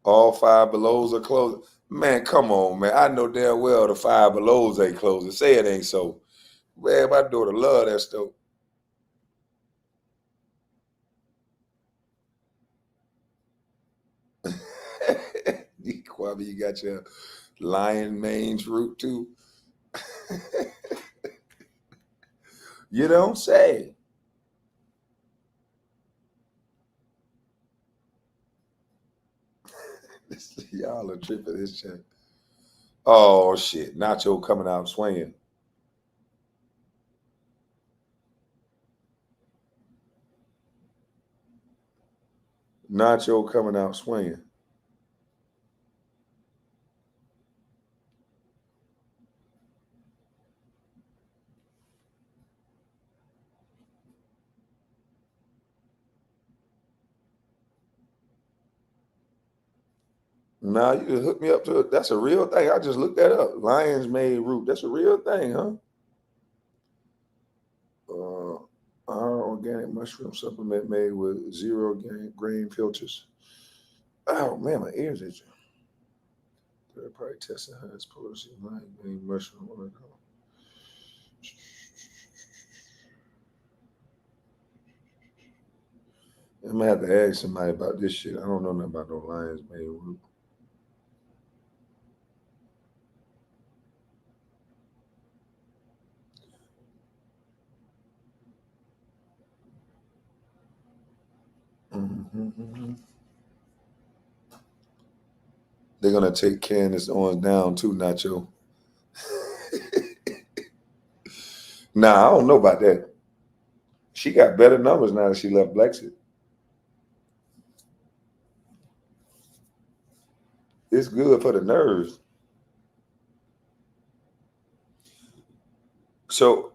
All Five Belows are closing. Man, come on, man. I know damn well the Five Belows ain't closing. Say it ain't so. Man, my daughter love that stuff. Kwame, you got your lion mange root too. You don't say. Y'all are tripping this shit. Oh shit! Nacho coming out swinging. Nacho coming out swinging. Now you just hook me up to it. That's a real thing. I just looked that up. Lion's mane root. That's a real thing, huh? Our organic mushroom supplement made with zero grain filters. Oh man, my ears itching. Third party testing has potency lion mane mushroom oil. I'm gonna have to ask somebody about this shit. I don't know nothing about no lion's mane root. Mm-hmm. They're gonna take Candace Owens down too, Nacho. Nah, I don't know about that. She got better numbers now that she left Brexit. It's good for the nerves. So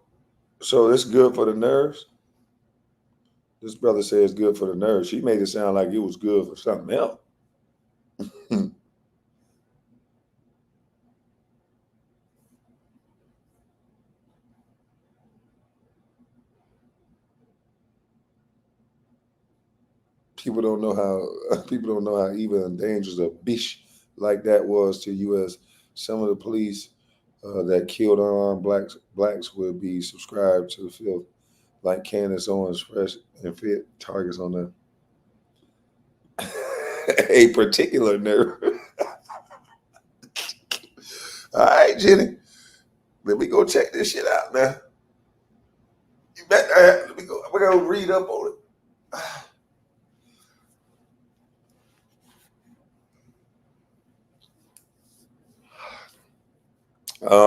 it's good for the nerves. This brother says it's good for the nerves. She made it sound like it was good for something else. People don't know how evil and dangerous a bitch like that was to U.S. Some of the police that killed unarmed blacks would be subscribed to the field like Candace Owens, fresh and fit targets on the a particular nerve. All right, Jenny, let me go check this shit out now. You bet. Let me go. We're gonna read up on it.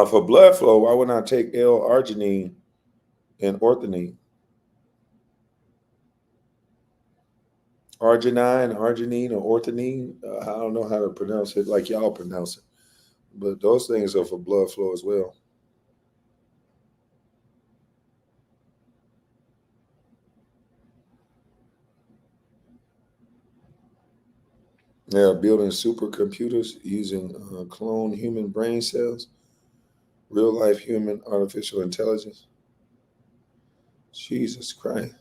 For blood flow, why would I take L-arginine and orthogonine? Arginine, or orthogonine. I don't know how to pronounce it like y'all pronounce it, but those things are for blood flow as well. They are building supercomputers using cloned human brain cells, real life human artificial intelligence. Jesus Christ.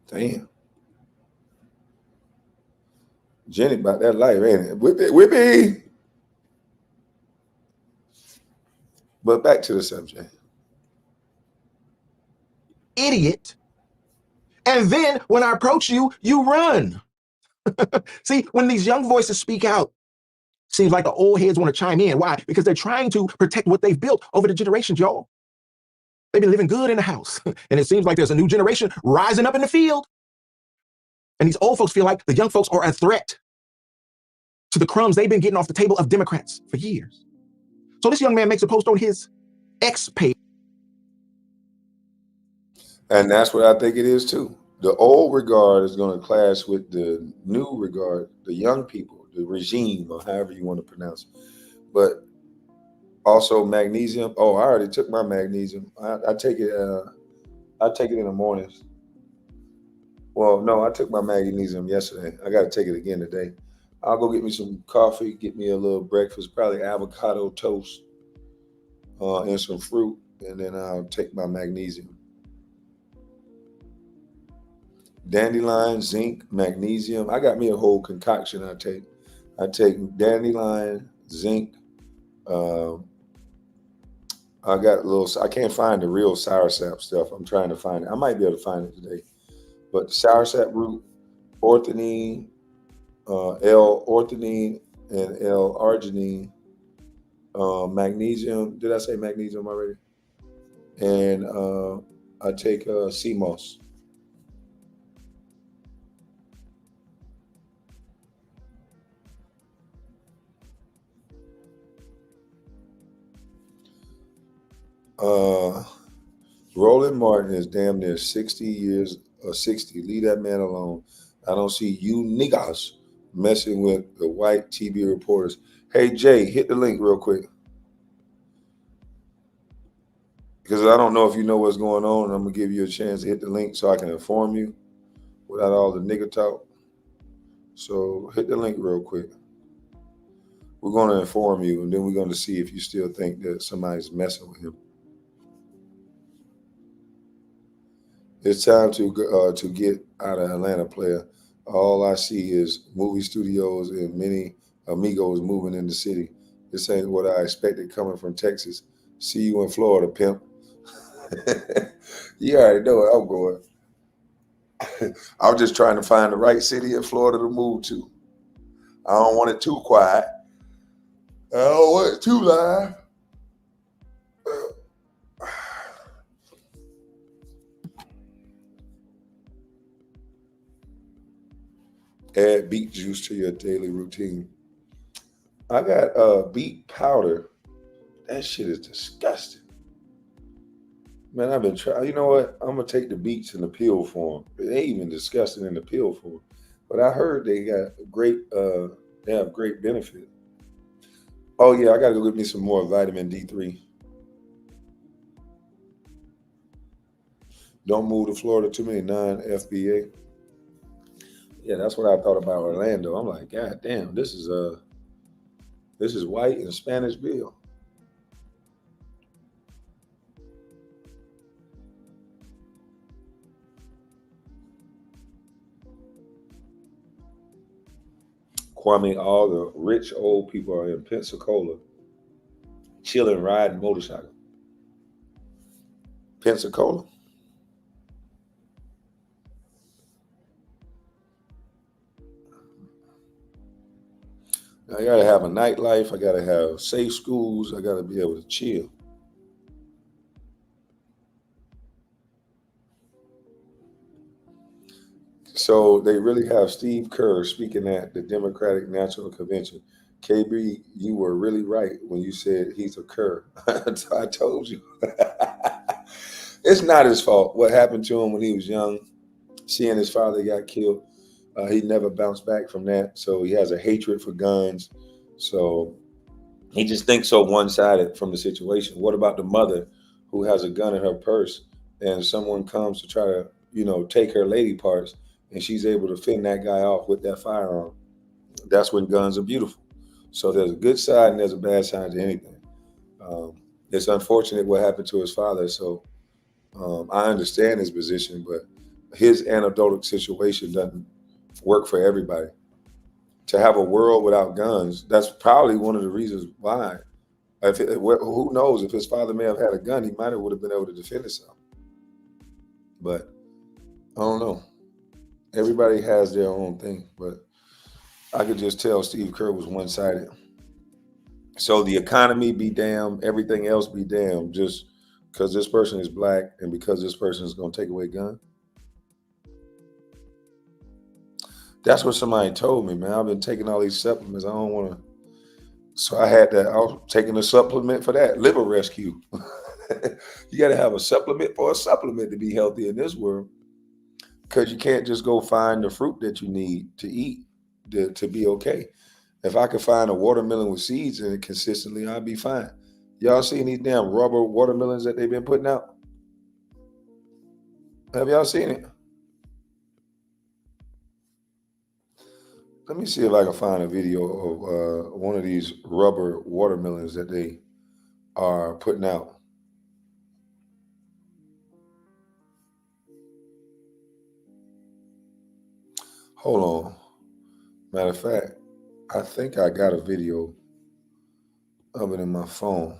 Damn. Jenny about that life, ain't it? Whippy. But back to the subject. Idiot. And then when I approach you, you run. See, when these young voices speak out, seems like the old heads want to chime in. Why? Because they're trying to protect what they've built over the generations, y'all. They've been living good in the house. And it seems like there's a new generation rising up in the field. And these old folks feel like the young folks are a threat to the crumbs they've been getting off the table of Democrats for years. So this young man makes a post on his X page. And that's what I think it is too. The old regard is going to clash with the new regard, the young people, the regime, or however you want to pronounce it. But also magnesium. Oh, I already took my magnesium. I take it. I take it in the mornings. Well, no, I took my magnesium yesterday. I got to take it again today. I'll go get me some coffee, get me a little breakfast, probably avocado toast, and some fruit, and then I'll take my magnesium. Dandelion, zinc, magnesium. I got me a whole concoction I take. I take dandelion, zinc. I got a little, I can't find the real soursap stuff. I'm trying to find it. I might be able to find it today. But soursap root, orthogonine, L-orthogonine, and L-arginine, magnesium. Did I say magnesium already? And I take sea moss. Roland Martin is damn near 60 years or 60. Leave that man alone. I don't see you niggas messing with the white TV reporters. Hey, Jay, hit the link real quick. Because I don't know if you know what's going on, and I'm going to give you a chance to hit the link so I can inform you without all the nigga talk. So hit the link real quick. We're going to inform you, and then we're going to see if you still think that somebody's messing with him. It's time to get out of Atlanta, player. All I see is movie studios and many amigos moving in the city. This ain't what I expected coming from Texas. See you in Florida, pimp. You already know where I'm going. I was just trying to find the right city in Florida to move to. I don't want it too quiet. I don't want it too live. Add beet juice to your daily routine. I got beet powder. That shit is disgusting. Man, I've been trying. You know what? I'm gonna take the beets in the peel form. It ain't even disgusting in the peel form. But I heard they got great. They have great benefit. Oh yeah, I gotta go get me some more vitamin D3. Don't move to Florida too many non-FBA. Yeah, that's what I thought about Orlando. I'm like, God damn, this is white and Spanish Bill. Kwame, all the rich old people are in Pensacola, chilling, riding motorcycle. Pensacola. I gotta have a nightlife. I gotta have safe schools. I gotta be able to chill. So they really have Steve Kerr speaking at the Democratic National Convention. KB, you were really right when you said he's a Kerr. I told you. It's not his fault. What happened to him when he was young, seeing his father got killed, he never bounced back from that. So he has a hatred for guns. So he just thinks so one-sided from the situation. What about the mother who has a gun in her purse and someone comes to try to, take her lady parts and she's able to fend that guy off with that firearm? That's when guns are beautiful. So there's a good side and there's a bad side to anything. Um, it's unfortunate what happened to his father. So I understand his position, but his anecdotal situation doesn't work for everybody. To have a world without guns, that's probably one of the reasons why. Who knows, if his father may have had a gun, he might have would have been able to defend himself. But I don't know. Everybody has their own thing, but I could just tell Steve Kerr was one-sided. So the economy be damned, everything else be damned, just because this person is black and because this person is going to take away gun. That's what somebody told me, man. I've been taking all these supplements. I don't want to. So I was taking a supplement for that, liver rescue. You got to have a supplement for a supplement to be healthy in this world, because you can't just go find the fruit that you need to eat to be okay. If I could find a watermelon with seeds in it consistently, I'd be fine. Y'all seen these damn rubber watermelons that they've been putting out? Have y'all seen it? Let me see if I can find a video of one of these rubber watermelons that they are putting out. Hold on. Matter of fact, I think I got a video of it in my phone.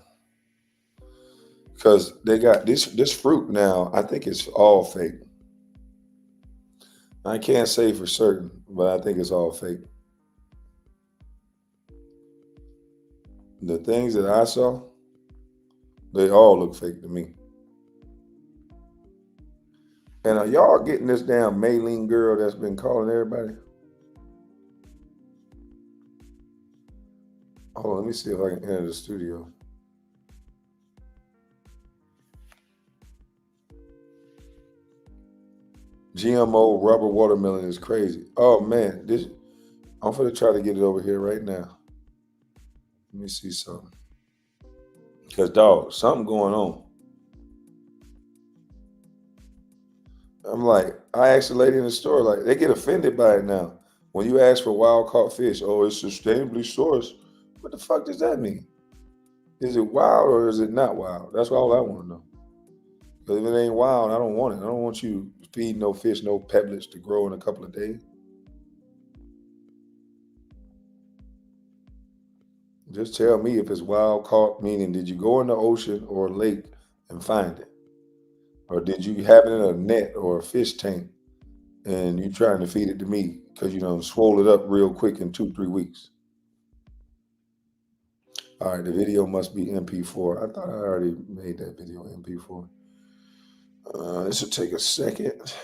Because they got this fruit now, I think it's all fake. I can't say for certain, but I think it's all fake. The things that I saw, they all look fake to me. And are y'all getting this damn Maylene girl that's been calling everybody? Hold on, let me see if I can enter the studio. GMO rubber watermelon is crazy. Oh man, I'm gonna try to get it over here right now. Let me see something. Cause dog, something going on. I'm like, I asked the lady in the store, like, they get offended by it now. When you ask for wild caught fish, oh, it's sustainably sourced. What the fuck does that mean? Is it wild or is it not wild? That's all I want to know. Because if it ain't wild, I don't want it. I don't want you feeding no fish, no pebblets to grow in a couple of days. Just tell me if it's wild caught, meaning did you go in the ocean or lake and find it? Or did you have it in a net or a fish tank and you trying to feed it to me because you done swole it up real quick in 2-3 weeks? All right, the video must be MP4. I thought I already made that video MP4. This will take a second.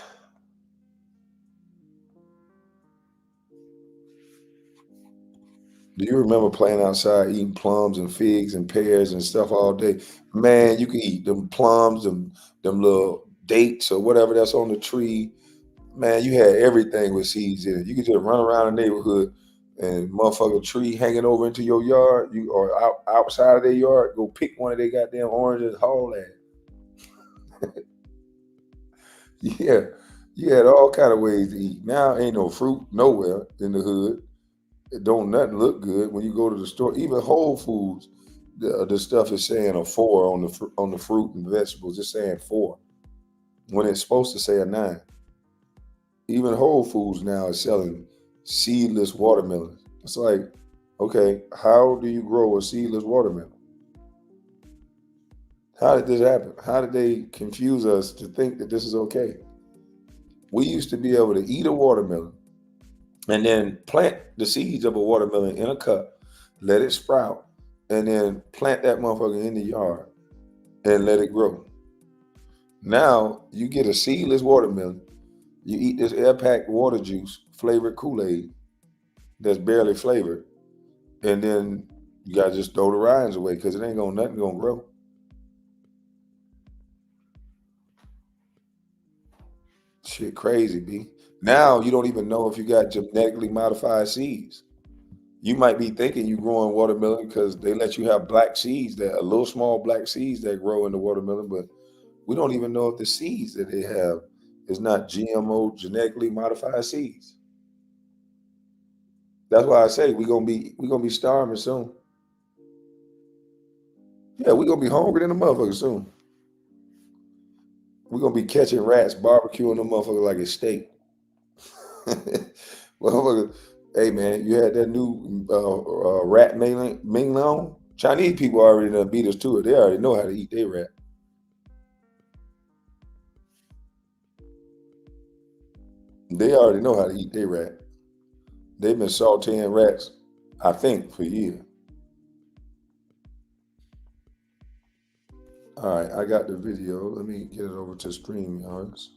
Do you remember playing outside, eating plums and figs and pears and stuff all day? Man, you can eat them plums, them little dates or whatever that's on the tree. Man, you had everything with seeds in it. You could just run around the neighborhood and motherfucker tree hanging over into your yard, you or outside of their yard, go pick one of their goddamn oranges, haul that. Yeah, you had all kind of ways to eat. Now ain't no fruit nowhere in the hood. It don't nothing look good when you go to the store. Even Whole Foods, the stuff is saying a 4 on the fruit and vegetables. It's saying 4 when it's supposed to say a 9. Even Whole Foods now is selling seedless watermelons. It's like, okay, how do you grow a seedless watermelon? How did this happen? How did they confuse us to think that this is okay? We used to be able to eat a watermelon and then plant the seeds of a watermelon in a cup, let it sprout, and then plant that motherfucker in the yard and let it grow. Now you get a seedless watermelon, you eat this air-packed water juice, flavored Kool-Aid that's barely flavored, and then you gotta just throw the rinds away because it ain't nothing gonna grow. Shit crazy, B. Now you don't even know if you got genetically modified seeds. You might be thinking you growing watermelon because they let you have black seeds, that a little small black seeds that grow in the watermelon, but we don't even know if the seeds that they have is not GMO, genetically modified seeds. That's why I say we're gonna be starving soon. Yeah, we're gonna be hungry than a motherfucker soon. We're gonna be catching rats, barbecuing them motherfucker like it's steak. Motherfucker, hey man, you had that new rat mignon. Chinese people already done beat us to it. They already know how to eat their rat. They already know how to eat their rat. They've been sauteing rats, I think, for years. All right, I got the video. Let me get it over to StreamYards.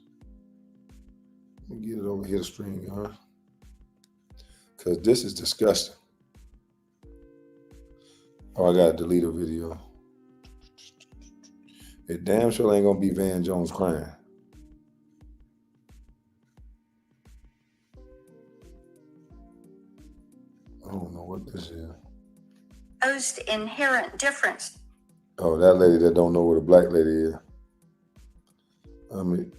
Let me get it over here to StreamYards. Because this is disgusting. Oh, I got to delete a video. It damn sure ain't going to be Van Jones crying. I don't know what this is. Most inherent difference. Oh, that lady that don't know what a black lady is. I mean,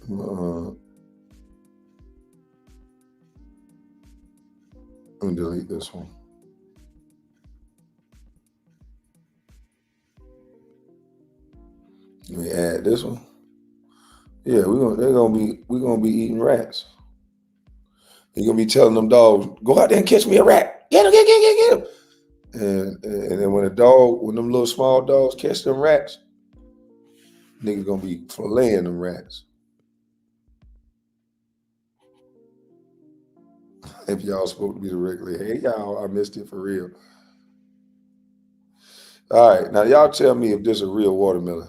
let me delete this one. Let me add this one. Yeah, we're gonna be eating rats. You're gonna be telling them dogs, go out there and catch me a rat. Get him, get him. And then when them little small dogs catch them rats, niggas gonna be filleting them rats. If y'all supposed to be directly, hey y'all, I missed it for real. All right, now y'all tell me if this is a real watermelon.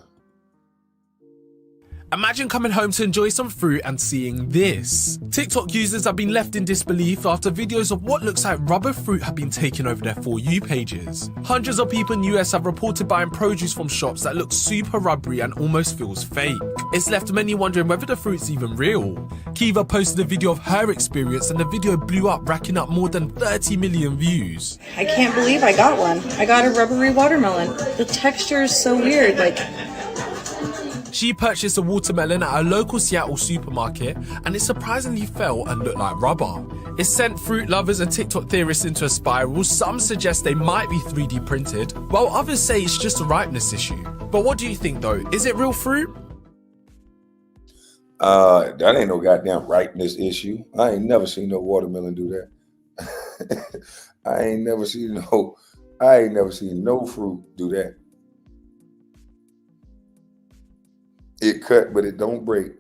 Imagine coming home to enjoy some fruit and seeing this. TikTok users have been left in disbelief after videos of what looks like rubber fruit have been taking over their For You pages. Hundreds of people in the US have reported buying produce from shops that look super rubbery and almost feels fake. It's left many wondering whether the fruit's even real. Kiva posted a video of her experience and the video blew up, racking up more than 30 million views. I can't believe I got one. I got a rubbery watermelon. The texture is so weird, She purchased a watermelon at a local Seattle supermarket and it surprisingly felt and looked like rubber. It sent fruit lovers and TikTok theorists into a spiral. Some suggest they might be 3D printed, while others say it's just a ripeness issue. But what do you think though? Is it real fruit? That ain't no goddamn ripeness issue. I ain't never seen no watermelon do that. I ain't never seen no fruit do that. It cut, but it don't break.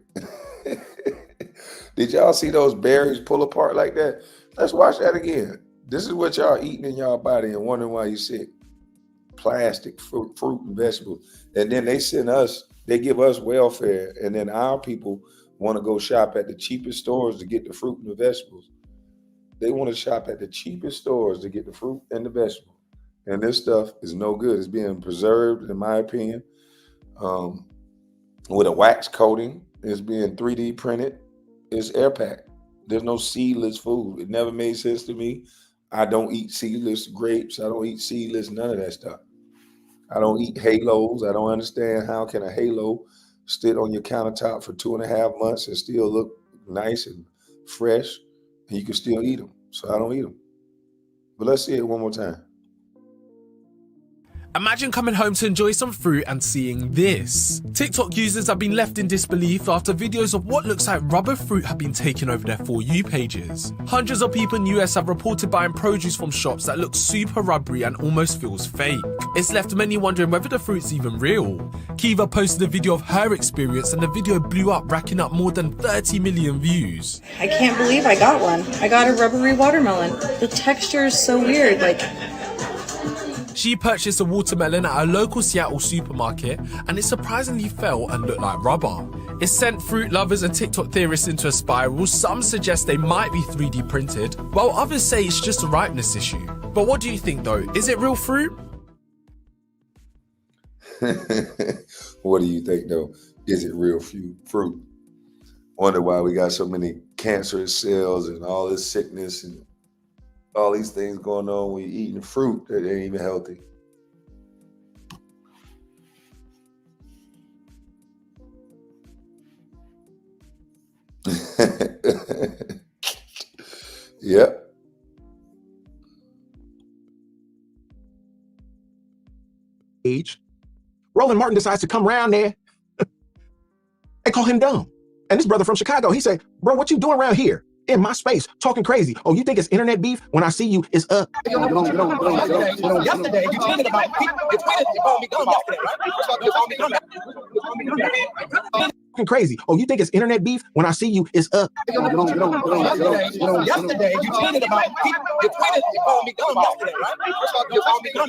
Did y'all see those berries pull apart like that? Let's watch that again. This is what y'all eating in y'all body and wondering why you sick. Plastic, fruit and vegetables. And then they give us welfare, and then our people want to go shop at the cheapest stores to get the fruit and the vegetables. they want to shop at the cheapest stores to get the fruit and the vegetable. And this stuff is no good. It's being preserved, in my opinion, with a wax coating. It's being 3D printed. It's air packed. There's no seedless food. It never made sense to me. I don't eat seedless grapes. I don't eat seedless, none of that stuff. I don't eat halos. I don't understand how can a halo sit on your countertop for 2.5 months and still look nice and fresh, and you can still eat them. So I don't eat them. But let's see it one more time. Imagine coming home to enjoy some fruit and seeing this. TikTok users have been left in disbelief after videos of what looks like rubber fruit have been taken over their For You pages. Hundreds of people in the US have reported buying produce from shops that look super rubbery and almost feels fake. It's left many wondering whether the fruit's even real. Kiva posted a video of her experience and the video blew up, racking up more than 30 million views. I can't believe I got one. I got a rubbery watermelon. The texture is so weird, like... She purchased a watermelon at a local Seattle supermarket and it surprisingly felt and looked like rubber. It sent fruit lovers and TikTok theorists into a spiral. Some suggest they might be 3D printed, while others say it's just a ripeness issue. But what do you think though? Is it real fruit? What do you think though? Is it real fruit? Wonder why we got so many cancerous cells and all this sickness and all these things going on when you're eating fruit that ain't even healthy. Yep. Roland Martin decides to come around there. They call him dumb. And this brother from Chicago, he said, bro, what you doing around here? In my space, talking crazy. Oh, you think it's internet beef? When I see you, it's up. Yesterday, you tweeted about people. You called me dumb yesterday, right? You called me dumb. Talking crazy. Oh, you think it's internet beef? When I see you, it's up. Yesterday, you tweeted about people. You called me dumb yesterday, right? You called me dumb.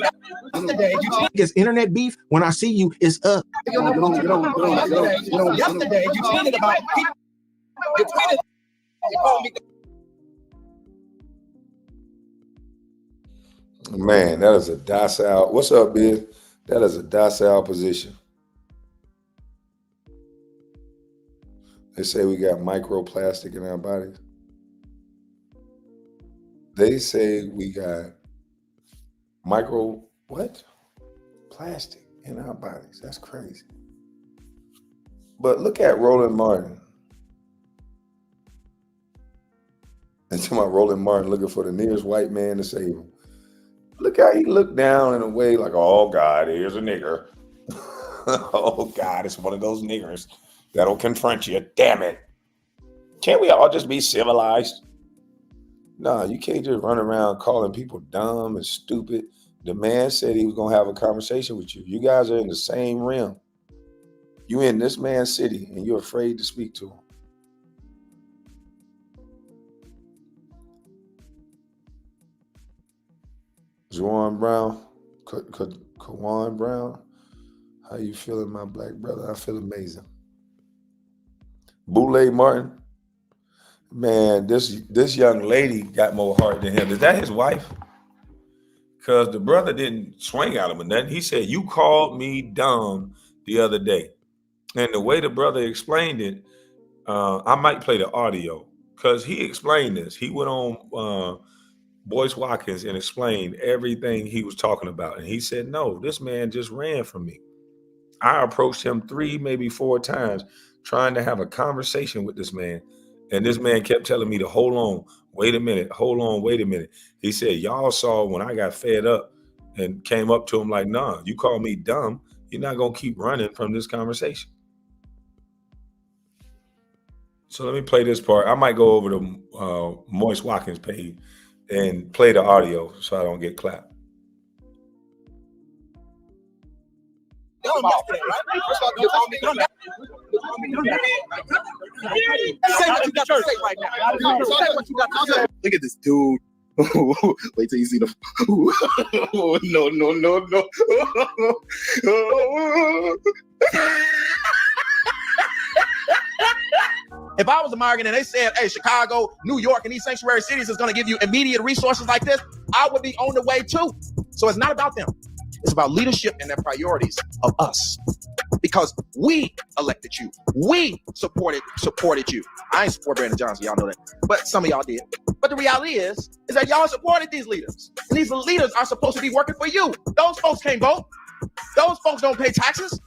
Yesterday, you tweeted. It's internet beef. When I see you, it's up. Yesterday, you tweeted about people. You tweeted. Man, that is a docile. What's up, Biz? That is a docile position. They say we got microplastic in our bodies. They say we got plastic in our bodies. That's crazy. But look at Roland Martin. And to my Roland Martin looking for the nearest white man to save him. Look how he looked down in a way like, oh God, here's a nigger. Oh God, it's one of those niggers that'll confront you. Damn it. Can't we all just be civilized? No, you can't just run around calling people dumb and stupid. The man said he was going to have a conversation with you. You guys are in the same realm. You in this man's city and you're afraid to speak to him. Juwan Brown, Kawan Brown, how you feeling, my black brother? I feel amazing. Boule Martin, man, this young lady got more heart than him. Is that his wife? Because the brother didn't swing at him and nothing. He said, you called me dumb the other day. And the way the brother explained it, I might play the audio because he explained this. He went on Boyce Watkins and explained everything he was talking about. And he said, no, this man just ran from me. I approached him 3, maybe 4 times trying to have a conversation with this man. And this man kept telling me to hold on, wait a minute, hold on, wait a minute. He said, y'all saw when I got fed up and came up to him like, nah, you call me dumb. You're not going to keep running from this conversation. So let me play this part. I might go over to Boyce Watkins' page and play the audio so I don't get clapped. Dumb yesterday, right? You called me dumb. Say what you got to say right now. Say what you got to say. Look at this dude. Wait till you see the. No. If I was American and they said, hey, Chicago, New York, and these sanctuary cities is going to give you immediate resources like this, I would be on the way too. So it's not about them. It's about leadership and their priorities of us. Because we elected you. We supported you. I ain't support Brandon Johnson, y'all know that. But some of y'all did. But the reality is that y'all supported these leaders. And these leaders are supposed to be working for you. Those folks can't vote. Those folks don't pay taxes.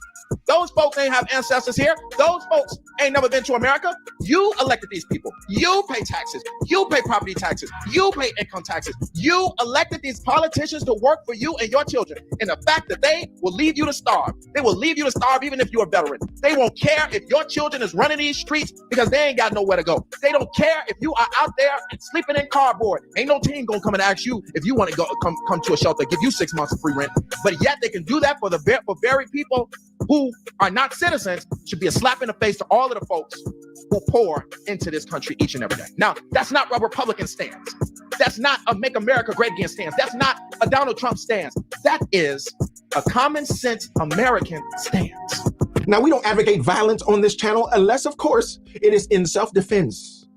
Those folks ain't have ancestors here. Those folks ain't never been to America. You elected these people. You pay taxes. You pay property taxes. You pay income taxes. You elected these politicians to work for you and your children. And the fact that they will leave you to starve. They will leave you to starve even if you're a veteran. They won't care if your children is running these streets because they ain't got nowhere to go. They don't care if you are out there and sleeping in cardboard. Ain't no team gonna come and ask you if you want to go come to a shelter, give you 6 months of free rent. But yet they can do that for very people who are not citizens. Should be a slap in the face to all of the folks who pour into this country each and every day. Now, that's not a Republican stance. That's not a Make America Great Again stance. That's not a Donald Trump stance. That is a common sense American stance. Now, we don't advocate violence on this channel unless, of course, it is in self-defense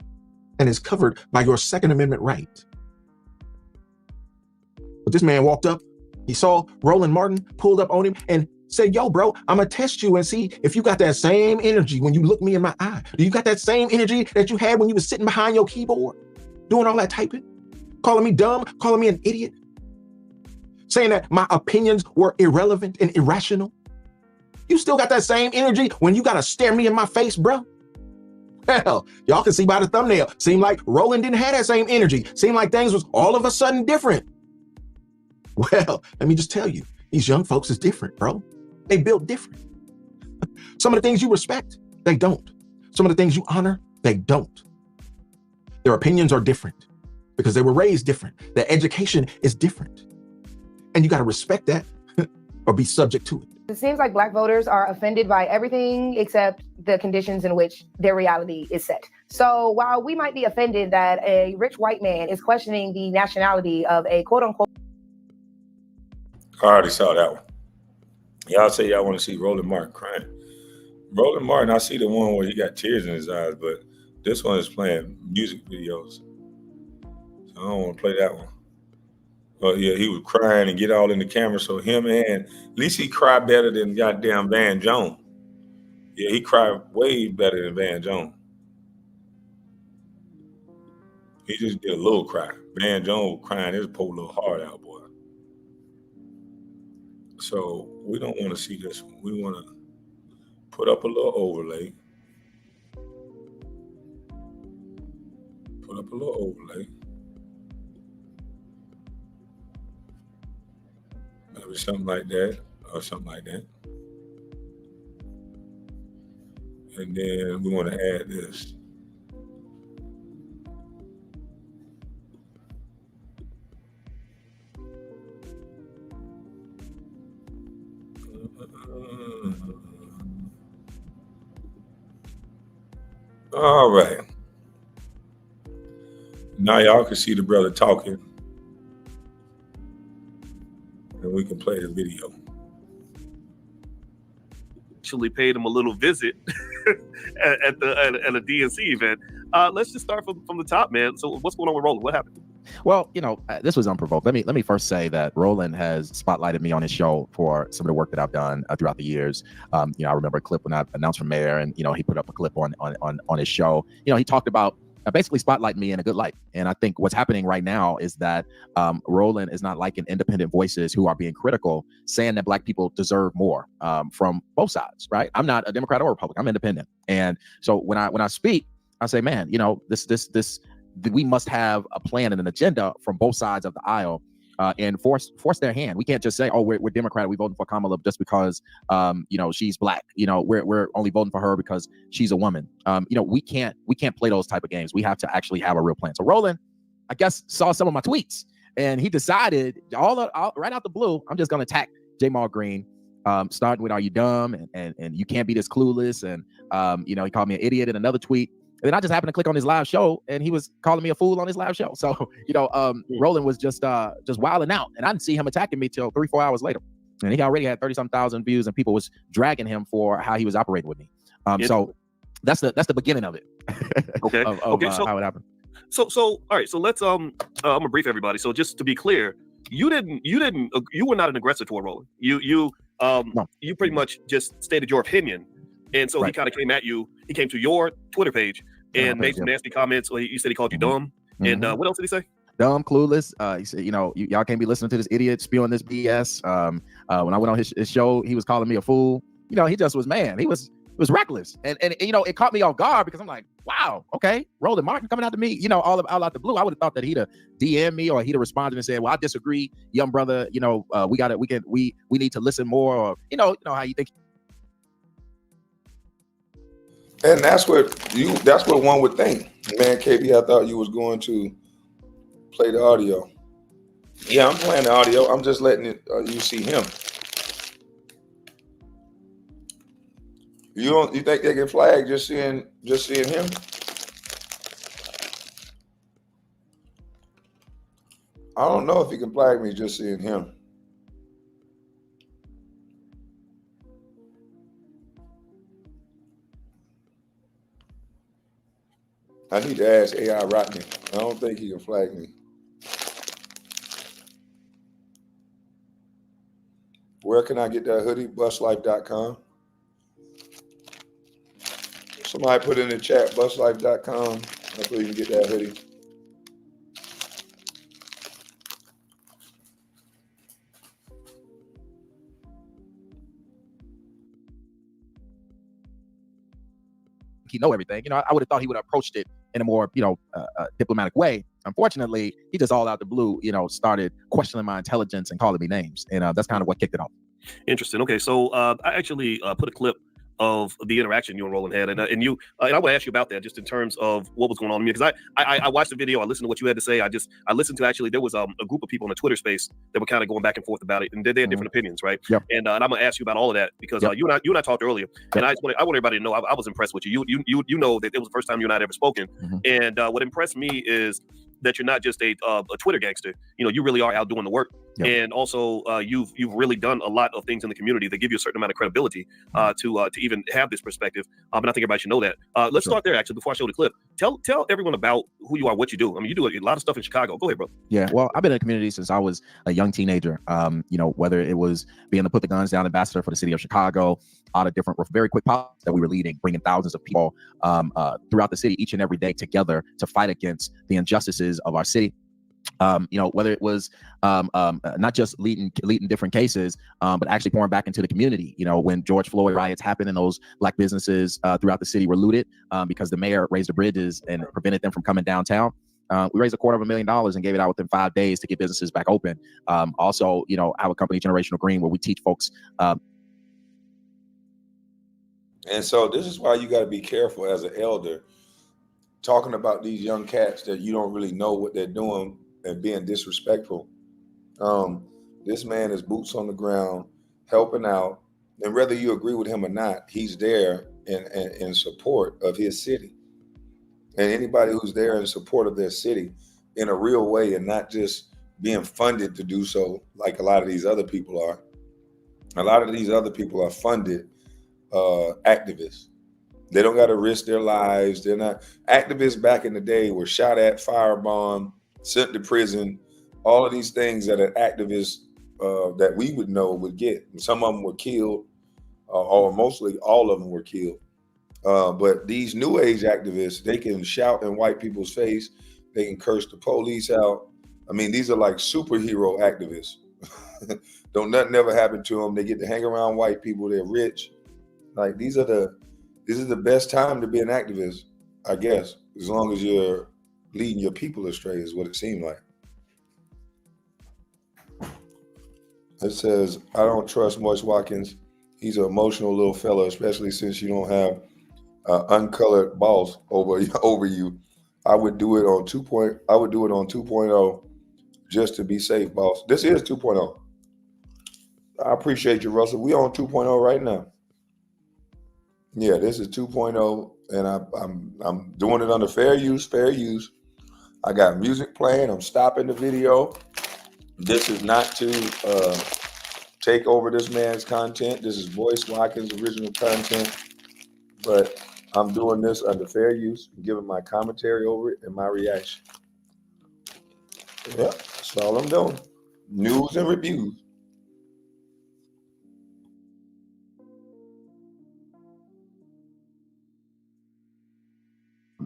and is covered by your Second Amendment right. But this man walked up, he saw Roland Martin, pulled up on him and said, yo, bro, I'm gonna test you and see if you got that same energy when you look me in my eye. Do you got that same energy that you had when you was sitting behind your keyboard, doing all that typing, calling me dumb, calling me an idiot, saying that my opinions were irrelevant and irrational? You still got that same energy when you gotta stare me in my face, bro? Well, y'all can see by the thumbnail. Seemed like Roland didn't have that same energy. Seemed like things was all of a sudden different. Well, let me just tell you, these young folks is different, bro. They built different. Some of the things you respect, they don't. Some of the things you honor, they don't. Their opinions are different because they were raised different. Their education is different. And you got to respect that or be subject to it. It seems like Black voters are offended by everything except the conditions in which their reality is set. So while we might be offended that a rich white man is questioning the nationality of a quote unquote. I already saw that one. Y'all say y'all want to see Roland Martin crying. Roland Martin, I see the one where he got tears in his eyes, but this one is playing music videos. So I don't want to play that one. But yeah, he was crying and get all in the camera. So him and at least he cried better than goddamn Van Jones. Yeah, he cried way better than Van Jones. He just did a little cry. Van Jones was crying his poor little heart out, boy. So we don't want to see this one. We want to put up a little overlay. Put up a little overlay. Maybe something like that or something like that. And then we want to add this. All right. Now y'all can see the brother talking. And we can play the video. Actually paid him a little visit at a DNC event. Let's just start from the top, man. So what's going on with Roland? What happened? Well, this was unprovoked. Let me first say that Roland has spotlighted me on his show for some of the work that I've done throughout the years. I remember a clip when I announced for mayor, and he put up a clip on his show. He talked about basically spotlighting me in a good light. And I think what's happening right now is that Roland is not liking independent voices who are being critical, saying that Black people deserve more from both sides. Right? I'm not a Democrat or Republican. I'm independent, and so when I speak, I say, man, this. We must have a plan and an agenda from both sides of the aisle and force their hand. We can't just say, oh, we're Democrat, we voting for Kamala just because she's Black. We're only voting for her because she's a woman. We can't play those type of games. We have to actually have a real plan. So Roland, I guess, saw some of my tweets and he decided right out the blue, I'm just gonna attack Jamal Green, starting with, are you dumb? And you can't be this clueless. And he called me an idiot in another tweet. And then I just happened to click on his live show, and he was calling me a fool on his live show. So, Roland was just wilding out, and I didn't see him attacking me till 3-4 hours later. And he already had 30-some thousand views, and people was dragging him for how he was operating with me. So that's the beginning of it. Okay. of So how it happened. So all right. So let's I'm gonna brief everybody. So just to be clear, you were not an aggressor toward Roland. You pretty much just stated your opinion, and so he kind of came at you. He came to your Twitter page and made some nasty comments. Or you said he called you dumb. And what else did he say? Dumb, clueless. He said, y'all can't be listening to this idiot spewing this BS. When I went on his show, he was calling me a fool. He just was, man. He was reckless, and it caught me off guard because I'm like, wow, okay, Roland Martin coming out to me, all out the blue. I would have thought that he'd have DM me or he'd have responded and said, well, I disagree, young brother. We need to listen more, or how you think. And that's what one would think. Man, KB, I thought you was going to play the audio. Yeah, I'm playing the audio. I'm just letting you see him. You think they can flag just seeing him? I don't know if he can flag me just seeing him. I need to ask AI Rodney. I don't think he can flag me. Where can I get that hoodie? Bustlife.com. Somebody put in the chat, bustlife.com. That's where you can get that hoodie. He know everything. I would have thought he would have approached it in a more, diplomatic way. Unfortunately, he just all out the blue, started questioning my intelligence and calling me names. And that's kind of what kicked it off. Interesting. Okay, so I actually put a clip of the interaction you and Roland had, and I want to ask you about that, just in terms of what was going on with me, because I watched the video, I listened to what you had to say, I listened to, actually there was a group of people in the Twitter space that were kind of going back and forth about it, and they had different opinions, right? Yep. And I'm gonna ask you about all of that because you and I talked earlier, and I want everybody to know I was impressed with you. You know that it was the first time you and I had ever spoken, and what impressed me is that you're not just a Twitter gangster. You really are out doing the work. Yep. And also you've really done a lot of things in the community that give you a certain amount of credibility to even have this perspective. And I think everybody should know that. Let's start there, actually, before I show the clip. Tell everyone about who you are, what you do. I mean, you do a lot of stuff in Chicago. Go ahead, bro. Yeah, well, I've been in the community since I was a young teenager. Whether it was being the Put the Guns Down ambassador for the city of Chicago, all the different very quick policies that we were leading, bringing thousands of people throughout the city each and every day together to fight against the injustices of our city. Whether it was not just leading different cases, but actually pouring back into the community. When George Floyd riots happened and those Black businesses throughout the city were looted because the mayor raised the bridges and prevented them from coming downtown. We raised $250,000 and gave it out within 5 days to get businesses back open. Also, our company, Generational Green, where we teach folks. And so this is why you got to be careful as an elder, talking about these young cats that you don't really know what they're doing and being disrespectful. This man is boots on the ground, helping out. And whether you agree with him or not, he's there in support of his city. And anybody who's there in support of their city in a real way and not just being funded to do so like a lot of these other people are. A lot of these other people are funded activists. They don't got to risk their lives. They're not activists. Back in the day were shot at, firebombed, sent to prison, all of these things that an activist that we would know would get. Some of them were killed, or mostly all of them were killed. But these new age activists, they can shout in white people's face. They can curse the police out. I mean, these are like superhero activists. Don't nothing ever happen to them. They get to hang around white people. They're rich. Like this is the best time to be an activist, I guess, as long as you're leading your people astray, is what it seemed like. It says, I don't trust Moise Watkins. He's an emotional little fella, especially since you don't have uncolored boss over you. I would do it on 2.0 just to be safe, boss. This is 2.0. I appreciate you, Russell. We on 2.0 right now. Yeah, this is 2.0, and I'm doing it under fair use. I got music playing. I'm stopping the video. This is not to take over this man's content. This is Moise Watkins' original content. But I'm doing this under fair use, giving my commentary over it and my reaction. Yep, that's all I'm doing. News and reviews.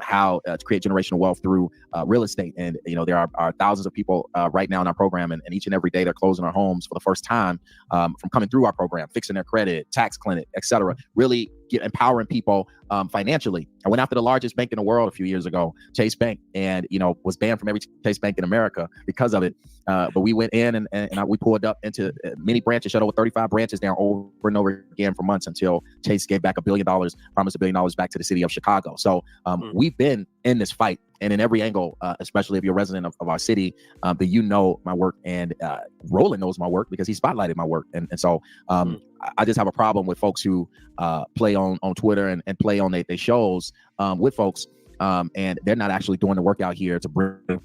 How to create generational wealth through real estate. And, there are thousands of people right now in our program, and each and every day they're closing our homes for the first time from coming through our program, fixing their credit, tax clinic, etc. Really empowering people financially. I went after the largest bank in the world a few years ago, Chase Bank, and, was banned from every Chase Bank in America because of it. But we went in and we pulled up into many branches, shut over 35 branches down over and over again for months until Chase gave back $1 billion, promised $1 billion back to the city of Chicago. So we've been in this fight, and in every angle, especially if you're a resident of our city, that my work, and Roland knows my work because he spotlighted my work. And so I just have a problem with folks who play on Twitter and play on their shows with folks, and they're not actually doing the work out here to bring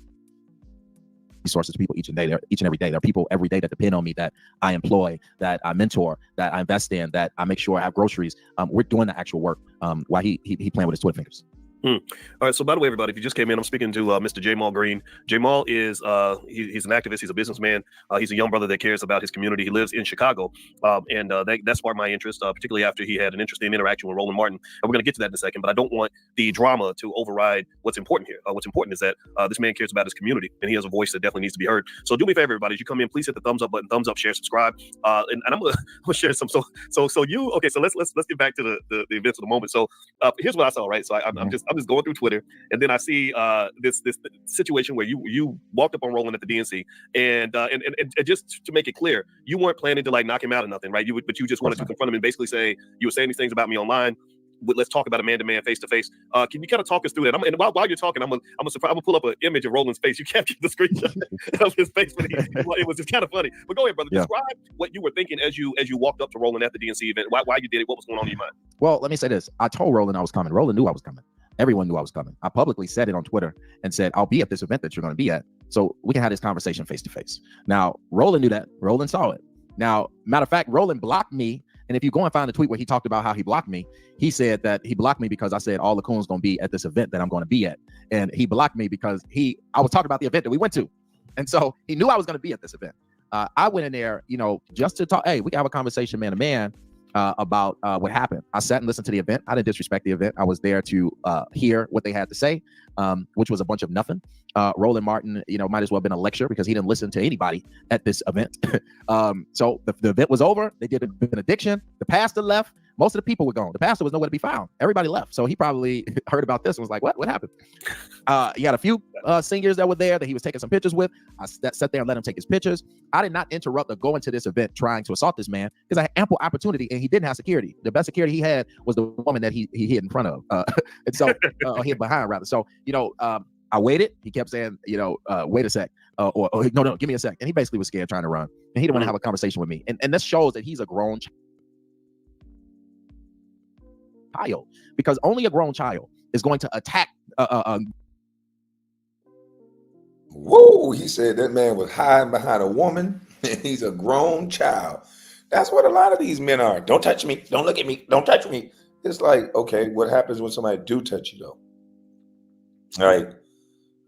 resources to people each and every day. There are people every day that depend on me, that I employ, that I mentor, that I invest in, that I make sure I have groceries. We're doing the actual work while he playing with his Twitter fingers. All right. So by the way, everybody, if you just came in, I'm speaking to Mr. Jamal Green. Jamal is he's an activist. He's a businessman. He's a young brother that cares about his community. He lives in Chicago, and that sparked my interest, particularly after he had an interesting interaction with Roland Martin. And we're going to get to that in a second, but I don't want the drama to override what's important here. What's important is that this man cares about his community, and he has a voice that definitely needs to be heard. So do me a favor, everybody. As you come in, please hit the thumbs up button, thumbs up, share, subscribe, and I'm gonna share some. So let's get back to the events of the moment. So here's what I saw. Right. So I'm just going through Twitter, and then I see this situation where you walked up on Roland at the DNC, and just to make it clear, you weren't planning to like knock him out or nothing, right? But you just wanted to confront him and basically say, you were saying these things about me online. Let's talk about a man-to-man, face-to-face. Can you kind of talk us through that? And while you're talking, I'm gonna pull up an image of Roland's face. You captured the screenshot of his face, but it was just kind of funny. But go ahead, brother. Yeah. Describe what you were thinking as you walked up to Roland at the DNC event. Why you did it? What was going on in your mind? Well, let me say this. I told Roland I was coming. Roland knew I was coming. Everyone knew I was coming. I publicly said it on Twitter and said, I'll be at this event that you're going to be at, so we can have this conversation face to face. Now, Roland knew that. Roland saw it. Now, matter of fact, Roland blocked me. And if you go and find the tweet where he talked about how he blocked me, he said that he blocked me because I said all the coons going to be at this event that I'm going to be at. And he blocked me because I was talking about the event that we went to. And so he knew I was going to be at this event. I went in there, just to talk. Hey, we can have a conversation man to man about what happened. I sat and listened to the event. I didn't disrespect the event. I was there to hear what they had to say, which was a bunch of nothing. Roland Martin, might as well have been a lecture because he didn't listen to anybody at this event. So the event was over. They did a benediction. The pastor left. Most of the people were gone. The pastor was nowhere to be found. Everybody left. So he probably heard about this and was like, what happened? He had a few singers that were there that he was taking some pictures with. I sat there and let him take his pictures. I did not interrupt or go into this event trying to assault this man because I had ample opportunity, and he didn't have security. The best security he had was the woman that he hid in front of. And so he hid behind rather. So, I waited. He kept saying, wait a sec, or no, give me a sec. And he basically was scared trying to run. And he didn't want to have a conversation with me. And this shows that he's a grown child, because only a grown child is going to attack. Whoa, he said that man was hiding behind a woman, and he's a grown child. That's what a lot of these men are. Don't touch me. Don't look at me. Don't touch me. It's like, okay, what happens when somebody do touch you, though? All right.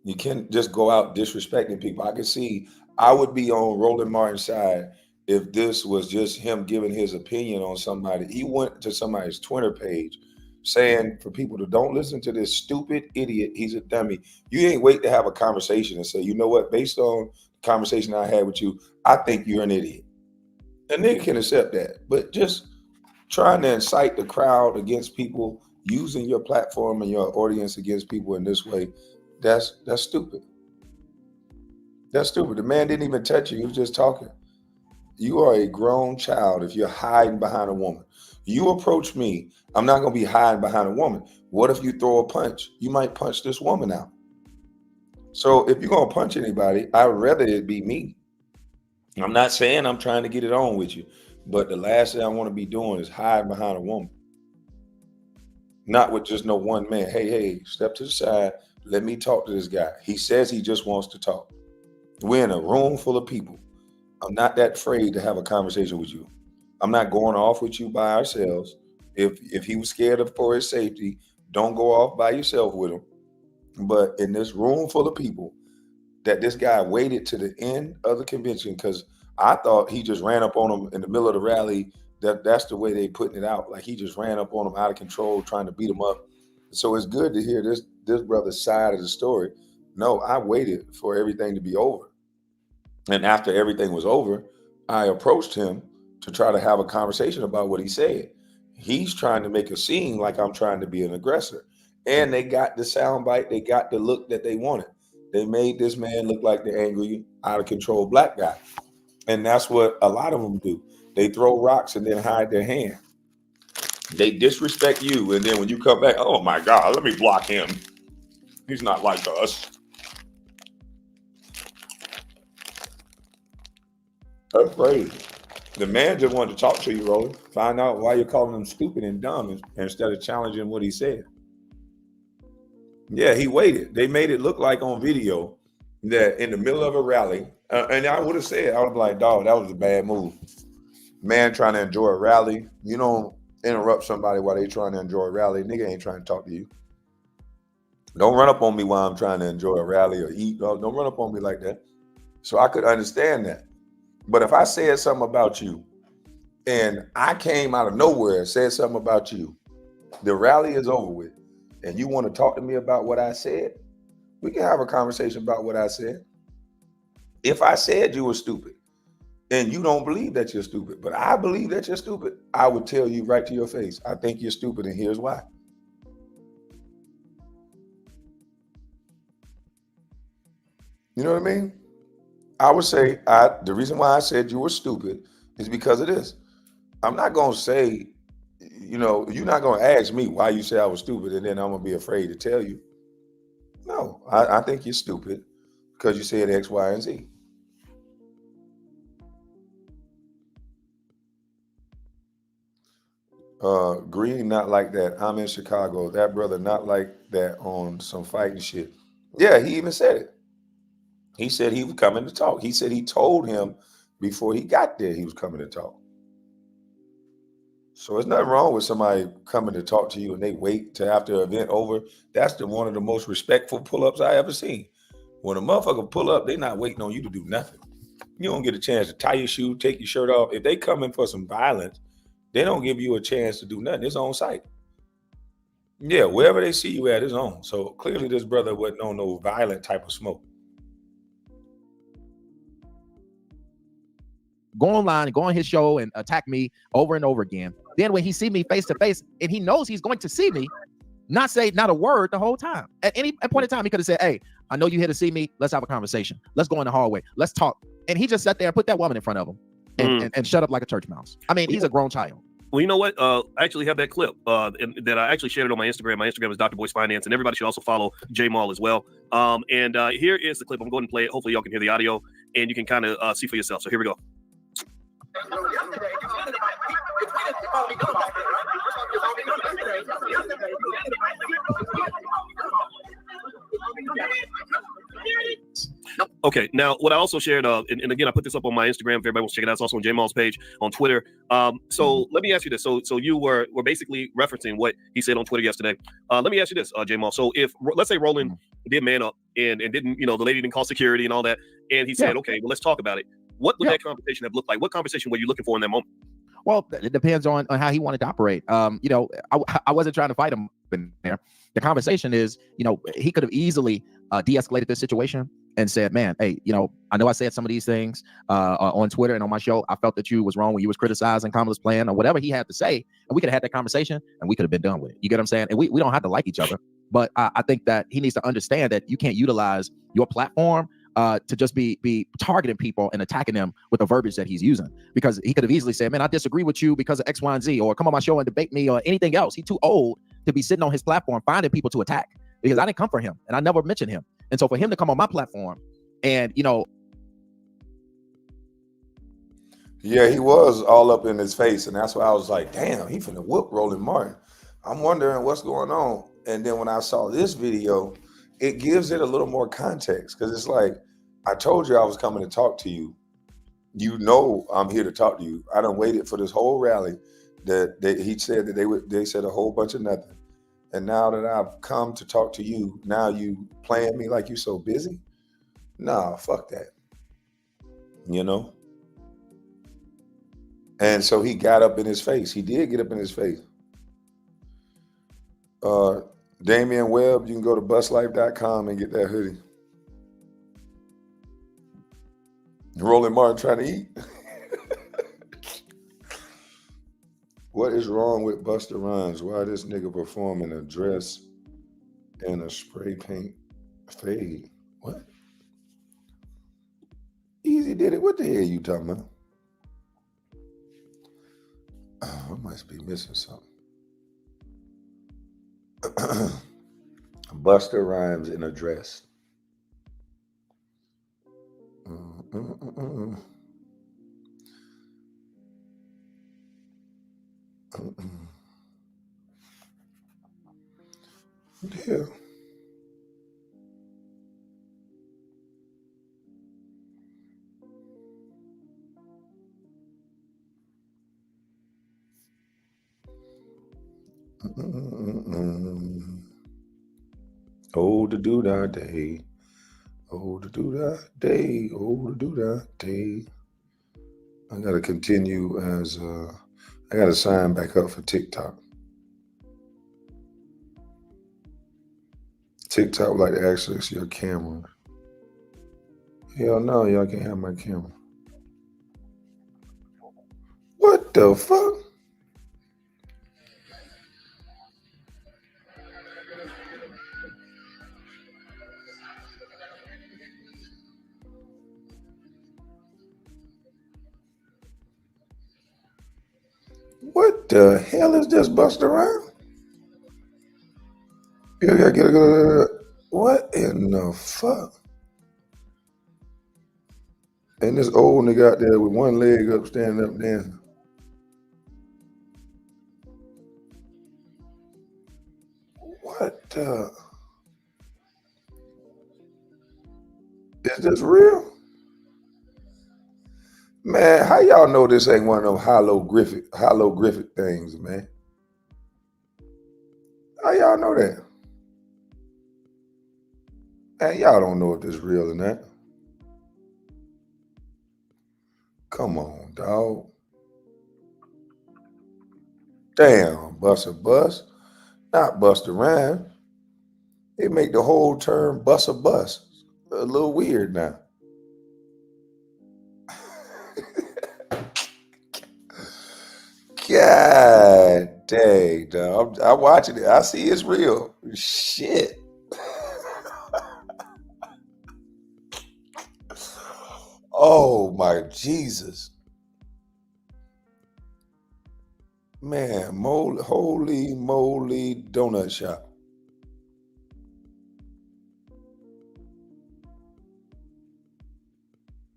You can't just go out disrespecting people. I can see I would be on Roland Martin's side if this was just him giving his opinion on somebody. He went to somebody's Twitter page saying for people to don't listen to this stupid idiot. He's a dummy. You ain't wait to have a conversation and say, you know what, based on the conversation I had with you, I think you're an idiot. A nigga can accept that. But just trying to incite the crowd against people, using your platform and your audience against people in this way, that's stupid. That's stupid. The man didn't even touch you. He was just talking. You are a grown child if you're hiding behind a woman. You approach me, I'm not going to be hiding behind a woman. What if you throw a punch? You might punch this woman out. So if you're going to punch anybody, I'd rather it be me. I'm not saying I'm trying to get it on with you, but the last thing I want to be doing is hiding behind a woman. Not with just no one man. Hey, step to the side. Let me talk to this guy. He says he just wants to talk. We're in a room full of people. I'm not that afraid to have a conversation with you. I'm not going off with you by ourselves. If he was scared for his safety, Don't go off by yourself with him. But in this room full of people, that this guy waited to the end of the convention, because I thought he just ran up on him in the middle of the rally. That's the way they putting it out. Like he just ran up on him out of control, trying to beat him up. So it's good to hear this brother's side of the story. No, I waited for everything to be over. And after everything was over, I approached him to try to have a conversation about what he said. He's trying to make a scene like I'm trying to be an aggressor. And they got the soundbite, they got the look that they wanted. They made this man look like the angry, out of control black guy. And that's what a lot of them do. They throw rocks and then hide their hand. They disrespect you. And then when you come back, oh my God, let me block him. He's not like us. That's crazy. The man just wanted to talk to you, Roland. Find out why you're calling him stupid and dumb instead of challenging what he said. Yeah, he waited. They made it look like on video that in the middle of a rally, and I would have said, I would be like, dog, that was a bad move. Man trying to enjoy a rally. You don't interrupt somebody while they trying to enjoy a rally. Nigga ain't trying to talk to you. Don't run up on me while I'm trying to enjoy a rally or eat. Don't run up on me like that. So I could understand that. But if I said something about you and I came out of nowhere and said something about you, the rally is over with, and you want to talk to me about what I said, we can have a conversation about what I said. If I said you were stupid and you don't believe that you're stupid, but I believe that you're stupid, I would tell you right to your face, I think you're stupid and here's why. You know what I mean? I would say the reason why I said you were stupid is because of this. I'm not going to say, you're not going to ask me why you say I was stupid and then I'm going to be afraid to tell you. No, I think you're stupid because you said X, Y, and Z. Green, not like that. I'm in Chicago. That brother not like that on some fighting shit. Yeah, he even said it. He said he was coming to talk. He said he told him before he got there he was coming to talk. So there's nothing wrong with somebody coming to talk to you and they wait till after the event over. That's one of the most respectful pull-ups I ever seen. When a motherfucker pull up, they're not waiting on you to do nothing. You don't get a chance to tie your shoe, take your shirt off. If they come in for some violence, they don't give you a chance to do nothing. It's on site. Yeah, wherever they see you at is on. So clearly this brother wasn't on no violent type of smoke. Go online, go on his show and attack me over and over again. Then when he see me face to face and he knows he's going to see me, not say not a word the whole time. At any point in time, he could have said, hey, I know you're here to see me. Let's have a conversation. Let's go in the hallway. Let's talk. And he just sat there and put that woman in front of him and shut up like a church mouse. I mean, he's a grown child. Well, you know what? I actually have that clip that I actually shared it on my Instagram. My Instagram is Dr. Boyce Finance, and everybody should also follow Jamal as well. And here is the clip. I'm going to play it. Hopefully y'all can hear the audio and you can kind of see for yourself. So here we go. Okay, now what I also shared, and again, I put this up on my Instagram. If everybody wants to check it out, it's also on Jamal's page on Twitter. So let me ask you this. So you were basically referencing what he said on Twitter yesterday. Let me ask you this, Jamal. So if, let's say Roland did man up and didn't, the lady didn't call security and all that, and he said, okay, well, let's talk about it. What would that conversation have looked like? What conversation were you looking for in that moment? Well, it depends on how he wanted to operate. I wasn't trying to fight him in there. The conversation is, he could have easily de-escalated this situation and said, man, hey, I know I said some of these things on Twitter and on my show. I felt that you was wrong when you was criticizing Kamala's plan or whatever he had to say. And we could have had that conversation and we could have been done with it. You get what I'm saying? And we don't have to like each other. But I think that he needs to understand that you can't utilize your platform to just be targeting people and attacking them with the verbiage that he's using, because he could have easily said, man, I disagree with you because of X, Y, and Z, or come on my show and debate me or anything else. He's too old to be sitting on his platform finding people to attack, because I didn't come for him and I never mentioned him. And so for him to come on my platform and, Yeah, he was all up in his face. And that's why I was like, damn, he finna whoop Roland Martin. I'm wondering what's going on. And then when I saw this video, it gives it a little more context, because it's like, I told you I was coming to talk to you. I'm here to talk to you. I done waited for this whole rally that he said that they said a whole bunch of nothing. And now that I've come to talk to you, now you playing me like you so busy? Nah, fuck that. You know? And so he got up in his face. He did get up in his face. Damian Webb, you can go to bustlife.com and get that hoodie. Roland Martin trying to eat. What is wrong with Busta Rhymes? Why this nigga performing a dress and a spray paint fade? What? Easy did it. What the hell you talking about? Oh, I must be missing something. Busta Rhymes in a dress. What the hell? Oh, the doo-dah day. Oh, the doo-dah day. Oh, the doo-dah day. I gotta continue as I gotta sign back up for TikTok. TikTok would like to access your camera. Hell no, y'all can't have my camera. What the fuck? What the hell is this, Busta Rhymes? What in the fuck? And this old nigga out there with one leg up, standing up dancing. What the? Is this real? Man, how y'all know this ain't one of them holographic things, man? How y'all know that? Man, y'all don't know if this real or not. Come on, dog. Damn, Busta Bus, not Busta Rhymes. It make the whole term bus a bus a little weird now. God dang, dog. I'm watching it. I see it's real. Shit. Oh my Jesus. Man, holy moly donut shop.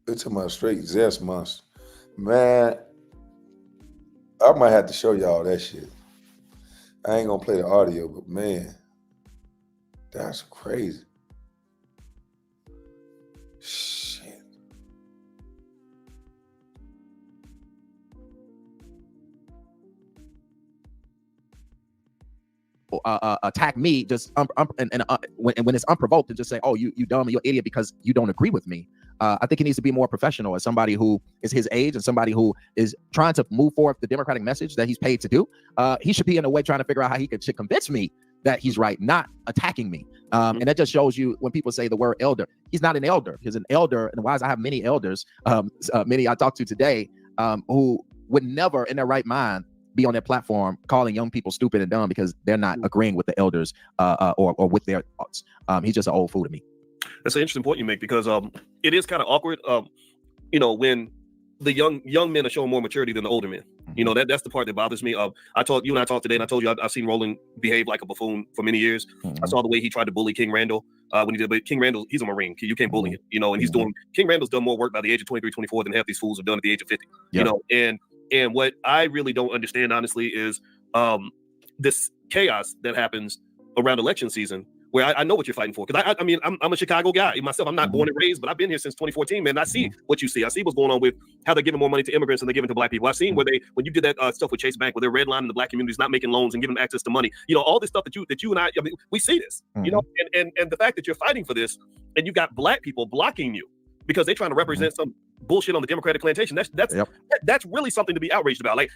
It's my straight zest monster. Man, I might have to show y'all that shit. I ain't gonna play the audio, but man, that's crazy. Shit. Attack me just when it's unprovoked and just say, oh, you dumb, you're an idiot because you don't agree with me. I think he needs to be more professional as somebody who is his age and somebody who is trying to move forward the democratic message that he's paid to do. He should be in a way trying to figure out how he should convince me that he's right, not attacking me. And that just shows you when people say the word elder, he's not an elder. He's an elder. And why I have many elders, many I talked to today, who would never in their right mind be on their platform calling young people stupid and dumb because they're not agreeing with the elders or with their thoughts. He's just an old fool to me. That's an interesting point you make because it is kind of awkward, when the young men are showing more maturity than the older men. That's the part that bothers me. You and I talked today, and I told you I've seen Roland behave like a buffoon for many years. I saw the way he tried to bully King Randall when he did. But King Randall, he's a Marine. You can't bully him. And he's doing. King Randall's done more work by the age of 23, 24 than half these fools have done at the age of 50. And what I really don't understand, honestly, is this chaos that happens around election season where I know what you're fighting for. Because I mean, I'm a Chicago guy myself. I'm not born and raised, but I've been here since 2014, man. I see what you see. I see what's going on with how they're giving more money to immigrants than they're giving to black people. I've seen where when you did that stuff with Chase Bank, where they're redlining the black communities, not making loans and giving them access to money. You know, all this stuff that you and I mean, we see this, you know, and the fact that you're fighting for this and you got black people blocking you because they're trying to represent some bullshit on the Democratic plantation. That's really something to be outraged about. Like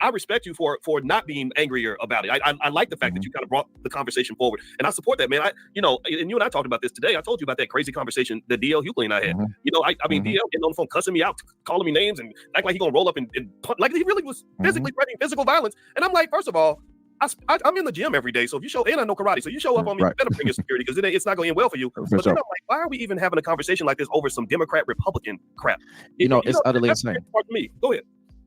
I respect you for not being angrier about it. I like the fact that you kind of brought the conversation forward, and I support that, man. You know, and you and I talked about this today. I told you about that crazy conversation that DL Hughley and I had. You know, I mean, DL getting on the phone, cussing me out, calling me names, and act like he gonna roll up and punch, like he really was physically threatening physical violence. And I'm like, first of all, I'm in the gym every day, so if you show, and I know karate, so you show up on me, you better bring your security because it's not going to end well for you. But then I'm like, why are we even having a conversation like this over some Democrat Republican crap? It's utterly insane. Go ahead.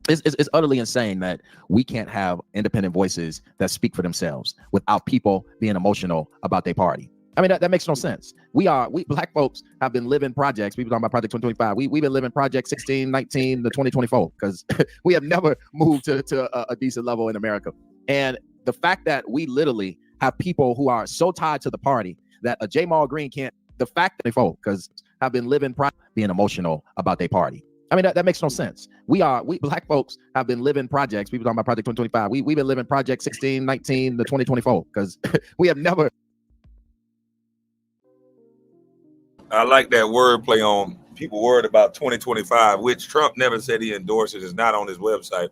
It's utterly insane that we can't have independent voices that speak for themselves without people being emotional about their party. I mean, that makes no sense. We black folks have been living projects. People talking about Project 2025. We've been living Project 16, 19 to 2024 because we have never moved to a decent level in America. And the fact that we literally have people who are so tied to the party that a Jamal Green can't, the fact that they vote because have been living being emotional about their party. I mean, that makes no sense. We black folks have been living projects. People talking about Project 2025. We've been living Project 16, 19 to 2024 because we have never. I like that wordplay on people worried about 2025, which Trump never said he endorses. It's not on his website.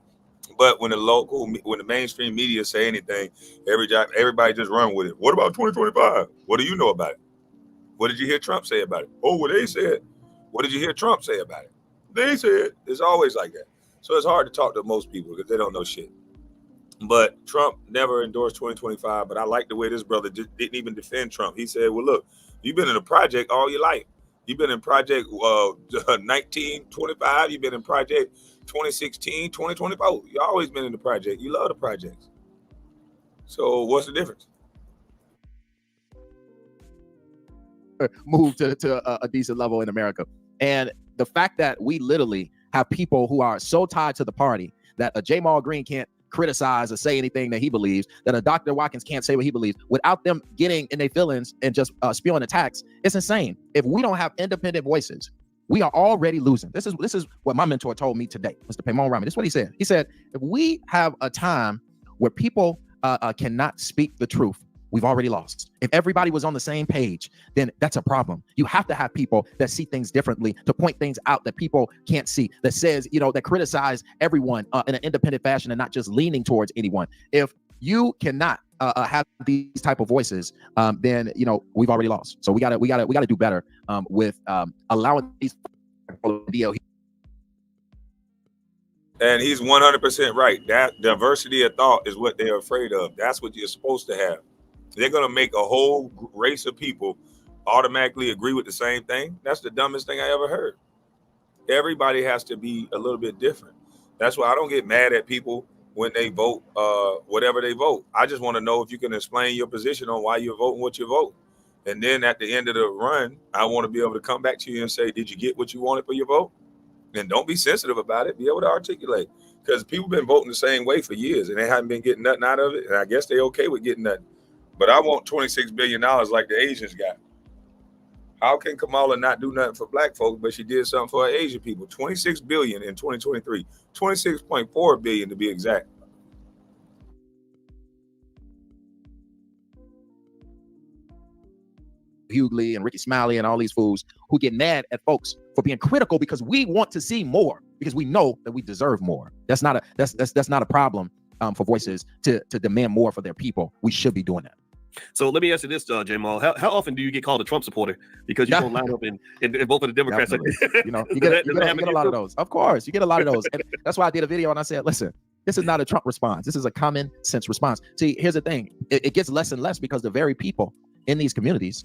But when the mainstream media say anything, everybody just run with it. What about 2025? What do you know about it? What did you hear Trump say about it? Oh, well, they said. What did you hear Trump say about it? They said. It's always like that. So it's hard to talk to most people because they don't know shit. But Trump never endorsed 2025. But I like the way this brother didn't even defend Trump. He said, well, look, you've been in a project all your life. You've been in Project 1925. You've been in Project 2016, 2024. You've always been in the project. You love the projects. So what's the difference? Move to a decent level in America. And the fact that we literally have people who are so tied to the party that a Jamal Green can't criticize or say anything that he believes, that a Dr. Watkins can't say what he believes without them getting in their feelings and just spewing attacks, it's insane. If we don't have independent voices, we are already losing. This is what my mentor told me today, Mr. Pamon Rami. This is what he said. He said, if we have a time where people cannot speak the truth, we've already lost. If everybody was on the same page, then that's a problem. You have to have people that see things differently, to point things out that people can't see, that says, that criticize everyone in an independent fashion and not just leaning towards anyone. If you cannot have these type of voices, then we've already lost. So we gotta do better with allowing these DL. And he's 100% right. That diversity of thought is what they're afraid of. That's what you're supposed to have. They're going to make a whole race of people automatically agree with the same thing. That's the dumbest thing I ever heard. Everybody has to be a little bit different. That's why I don't get mad at people when they vote, whatever they vote. I just want to know if you can explain your position on why you're voting what you vote. And then at the end of the run, I want to be able to come back to you and say, did you get what you wanted for your vote? And don't be sensitive about it. Be able to articulate. Because people been voting the same way for years and they haven't been getting nothing out of it. And I guess they're okay with getting nothing. But I want $26 billion like the Asians got. How can Kamala not do nothing for black folks, but she did something for Asian people? $26 billion in 2023, $26.4 billion to be exact. Hughley and Ricky Smiley and all these fools who get mad at folks for being critical because we want to see more, because we know that we deserve more. That's not a problem for voices to demand more for their people. We should be doing that. So let me ask you this, Jamal. How often do you get called a Trump supporter because you don't line up and vote for the Democrats? You get a lot of those. Of course, you get a lot of those. And that's why I did a video and I said, listen, this is not a Trump response. This is a common sense response. See, here's the thing. It gets less and less because the very people in these communities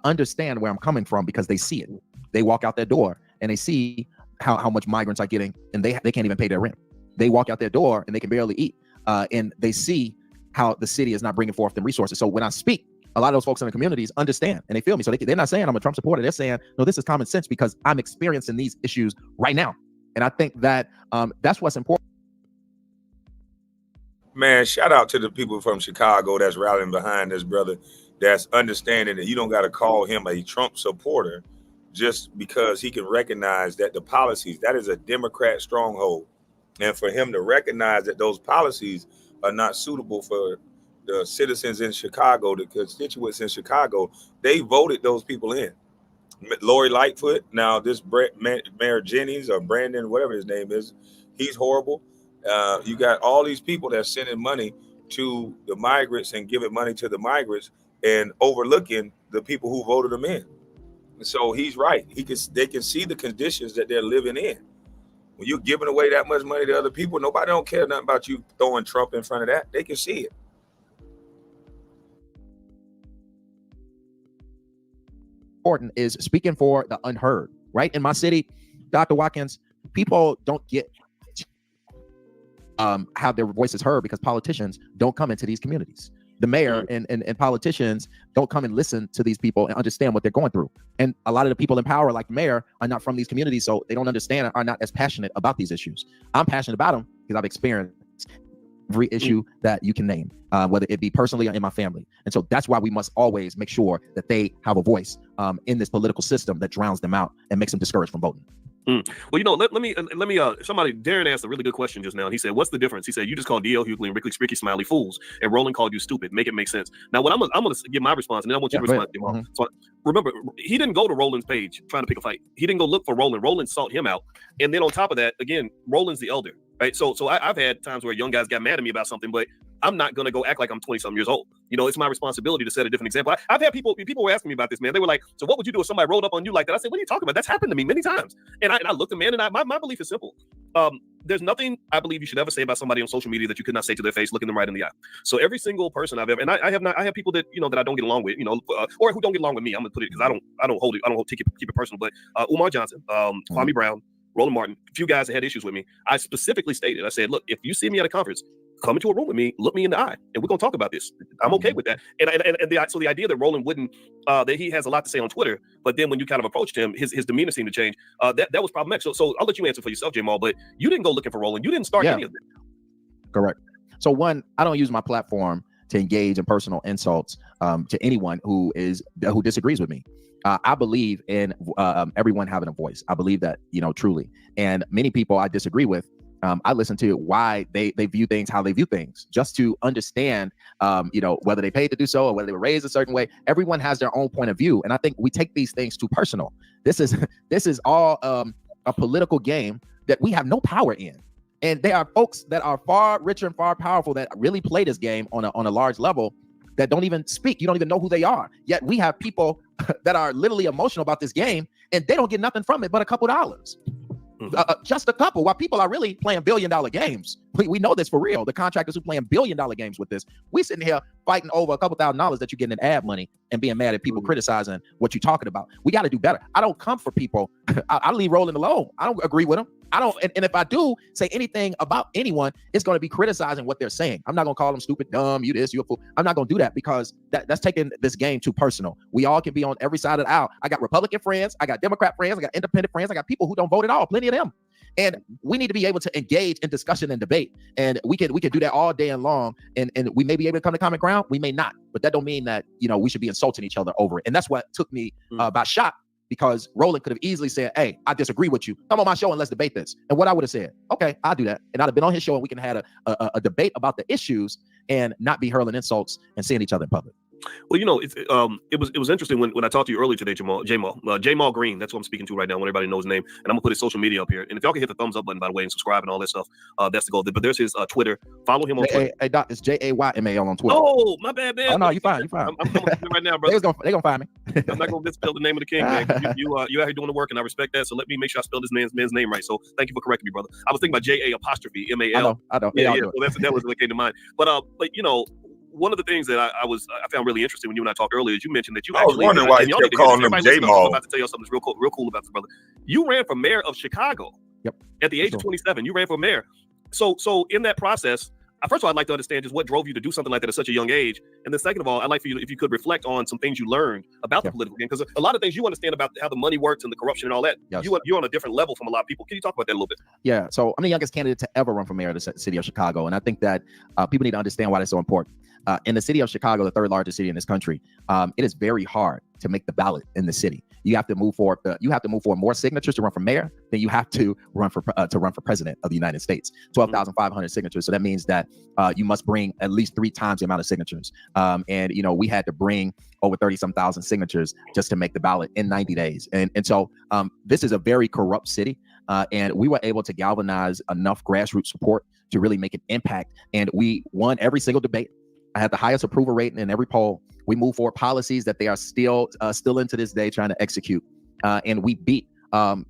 understand where I'm coming from because they see it. They walk out their door and they see how much migrants are getting, and they can't even pay their rent. They walk out their door and they can barely eat. And they see how the city is not bringing forth them resources. So when I speak, a lot of those folks in the communities understand and they feel me. So they're not saying I'm a Trump supporter. They're saying, no, this is common sense because I'm experiencing these issues right now. And I think that that's what's important. Man, shout out to the people from Chicago that's rallying behind this brother, that's understanding that you don't got to call him a Trump supporter just because he can recognize that the policies, that is a Democrat stronghold. And for him to recognize that those policies are not suitable for the citizens in Chicago, the constituents in Chicago, they voted those people in. Lori Lightfoot, now this Mayor Jennings or Brandon, whatever his name is, he's horrible. You got all these people that are sending money to the migrants and giving money to the migrants and overlooking the people who voted them in. So he's right. They can see the conditions that they're living in. When you're giving away that much money to other people, nobody don't care nothing about you throwing Trump in front of that. They can see it. Important is speaking for the unheard, right? In my city, Dr. Watkins, people don't get have their voices heard because politicians don't come into these communities. The mayor and politicians don't come and listen to these people and understand what they're going through. And a lot of the people in power, like the mayor, are not from these communities, so they don't understand, are not as passionate about these issues. I'm passionate about them because I've experienced every issue that you can name, whether it be personally or in my family. And so that's why we must always make sure that they have a voice in this political system that drowns them out and makes them discouraged from voting. Well, you know, let me somebody, Darren asked a really good question just now. He said, what's the difference? He said, you just called D.L. Hughley and Ricky Smiley fools, and Roland called you stupid. Make it make sense. Now, what I'm gonna give my response, and then I want you to respond, Jamal. So remember, he didn't go to Roland's page trying to pick a fight. He didn't go look for Roland. Roland sought him out. And then on top of that, again, Roland's the elder, right? So I've had times where young guys got mad at me about something, but I'm not going to go act like I'm 20-something years old. You know, it's my responsibility to set a different example. I've had people were asking me about this, man. They were like, so what would you do if somebody rolled up on you like that? I said, what are you talking about? That's happened to me many times. And I looked at man, and my belief is simple. There's nothing I believe you should ever say about somebody on social media that you could not say to their face, looking them right in the eye. So every single person I've ever, and I have people that, you know, that I don't get along with, you know, or who don't get along with me. I'm gonna put it because I don't keep it personal. But Umar Johnson, Kwame Brown, Roland Martin, a few guys that had issues with me. I specifically stated, I said, look, if you see me at a conference, come into a room with me, look me in the eye, and we're gonna talk about this. I'm okay with that. So the idea that Roland wouldn't, that he has a lot to say on Twitter, but then when you kind of approached him, his demeanor seemed to change. That was problematic. So I'll let you answer for yourself, Jamal. But you didn't go looking for Roland. You didn't start any of it. Correct. So one, I don't use my platform to engage in personal insults to anyone who disagrees with me. I believe in everyone having a voice. I believe that, you know, truly. And many people I disagree with, I listen to why they view things how they view things, just to understand, you know, whether they paid to do so or whether they were raised a certain way. Everyone has their own point of view, and I think we take these things too personal. This is all a political game that we have no power in, and there are folks that are far richer and far powerful that really play this game on a large level that don't even speak. You don't even know who they are. Yet we have people that are literally emotional about this game, and they don't get nothing from it but a couple dollars. Just a couple, while people are really playing billion-dollar games. We know this for real. The contractors who playing billion-dollar games with this, we sitting here fighting over a couple $1,000s that you're getting in ad money and being mad at people criticizing what you're talking about. We got to do better. I don't come for people. I leave Roland alone. I don't agree with him. I don't, and if I do say anything about anyone, it's going to be criticizing what they're saying. I'm not going to call them stupid, dumb, you this, you a fool. I'm not going to do that because that's taking this game too personal. We all can be on every side of the aisle. I got Republican friends, I got Democrat friends, I got independent friends, I got people who don't vote at all, plenty of them. And we need to be able to engage in discussion and debate. And we can do that all day and long. And we may be able to come to common ground. We may not. But that don't mean that, you know, we should be insulting each other over it. And that's what took me by shock, because Roland could have easily said, hey, I disagree with you. Come on my show and let's debate this. And what I would have said, okay, I'll do that. And I'd have been on his show and we can have a debate about the issues and not be hurling insults and seeing each other in public. Well, you know, it was interesting when I talked to you earlier today, Jamal Green. That's what I'm speaking to right now. When everybody knows his name, and I'm gonna put his social media up here. And if y'all can hit the thumbs up button, by the way, and subscribe and all that stuff, that's the goal. But there's his Twitter. Follow him on Twitter. Hey, Doc, it's JAYMAL on Twitter. Oh, my bad, man. Oh no, you fine. I'm coming right now, brother. They're gonna find me. I'm not gonna misspell the name of the king, man. You out here doing the work, and I respect that. So let me make sure I spell this man's name right. So thank you for correcting me, brother. I was thinking about JA''MAL. I know. Yeah. So that was what came to mind. But you know, one of the things that I found really interesting when you and I talked earlier is you mentioned that you I was wondering why you kept calling him Jamal. I'm about to tell you something real cool about this, brother. You ran for mayor of Chicago. Yep. At the age of 27, you ran for mayor. So in that process, first of all, I'd like to understand just what drove you to do something like that at such a young age. And then second of all, I'd like for you, if you could reflect on some things you learned about the political game, because a lot of things you understand about how the money works and the corruption and all that, you're on a different level from a lot of people. Can you talk about that a little bit? Yeah, so I'm the youngest candidate to ever run for mayor of the city of Chicago. And I think that people need to understand why that's so important. In the city of Chicago, the third largest city in this country, it is very hard to make the ballot in the city. You have to move forward. More signatures to run for mayor than you have to run for president of the United States. 12,500 signatures. So that means that you must bring at least 3 times the amount of signatures. And we had to bring over 30-some thousand signatures just to make the ballot in 90 days. And so this is a very corrupt city. And we were able to galvanize enough grassroots support to really make an impact. And we won every single debate. I had the highest approval rating in every poll. We moved forward policies that they are still into this day trying to execute. And we beat 4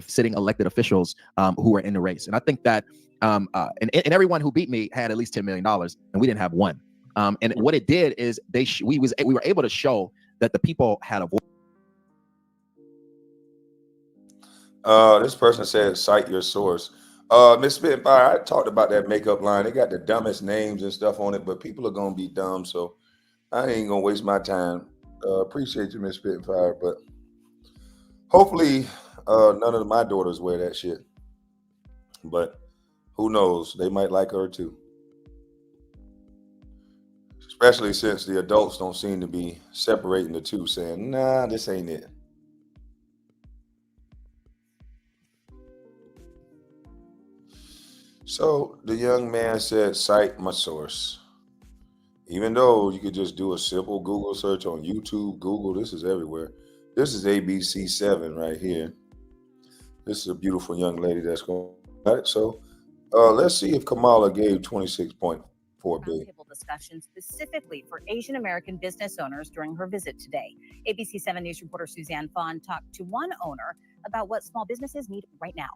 sitting elected officials who were in the race. And I think that and everyone who beat me had at least $10 million, and we didn't have one. And what it did is we were able to show that the people had a voice. This person said, cite your source. Miss Spitfire, I talked about that makeup line. They got the dumbest names and stuff on it, but people are gonna be dumb, so I ain't gonna waste my time. Appreciate you, Miss Spitfire, but hopefully none of my daughters wear that shit. But who knows? They might like her too. Especially since the adults don't seem to be separating the two, saying, nah, this ain't it. So the young man said, cite my source. Even though you could just do a simple Google search on YouTube, Google, this is everywhere. This is ABC7 right here. This is a beautiful young lady that's going at it. So let's see if Kamala gave $26.4 billion. Discussion specifically for Asian American business owners during her visit today. ABC7 News reporter Suzanne Vaughn talked to one owner about what small businesses need right now.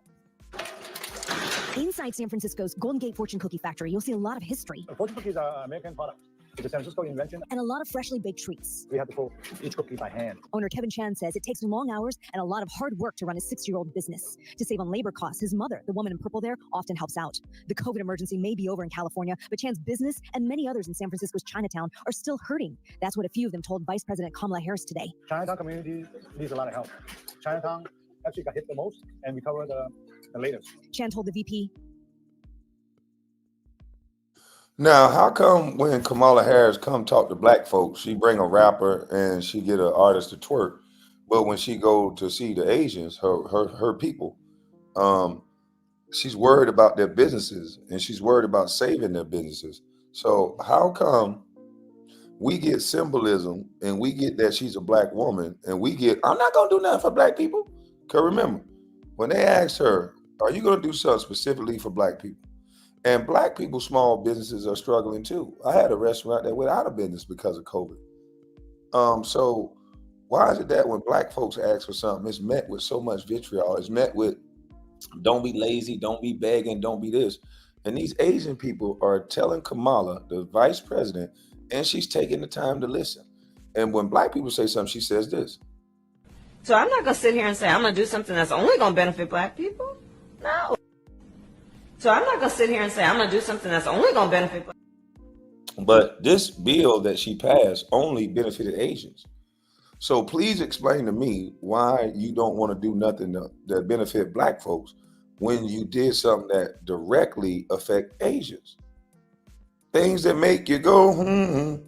Inside San Francisco's Golden Gate Fortune Cookie Factory, you'll see a lot of history. Fortune cookies are American product. It's a San Francisco invention. And a lot of freshly baked treats. We have to pull each cookie by hand. Owner Kevin Chan says it takes long hours and a lot of hard work to run a 6-year-old business. To save on labor costs, his mother, the woman in purple there, often helps out. The COVID emergency may be over in California, but Chan's business and many others in San Francisco's Chinatown are still hurting. That's what a few of them told Vice President Kamala Harris today. Chinatown community needs a lot of help. Chinatown actually got hit the most and recovered the latest. Chan told the VP. Now, how come when Kamala Harris come talk to black folks, she bring a rapper and she get an artist to twerk, but when she go to see the Asians, her people, she's worried about their businesses and she's worried about saving their businesses. So how come we get symbolism and we get that she's a black woman and we get, I'm not gonna do nothing for black people? Because remember, when they asked her, are you gonna do something specifically for black people? And black people, small businesses are struggling too. I had a restaurant that went out of business because of COVID. So why is it that when black folks ask for something, it's met with so much vitriol? It's met with, don't be lazy, don't be begging, don't be this. And these Asian people are telling Kamala, the vice president, and she's taking the time to listen. And when black people say something, she says this. So I'm not going to sit here and say I'm going to do something that's only going to benefit black people. No. So I'm not going to sit here and say I'm going to do something that's only going to benefit black people. But this bill that she passed only benefited Asians. So please explain to me why you don't want to do nothing that benefit black folks when you did something that directly affect Asians. Things that make you go,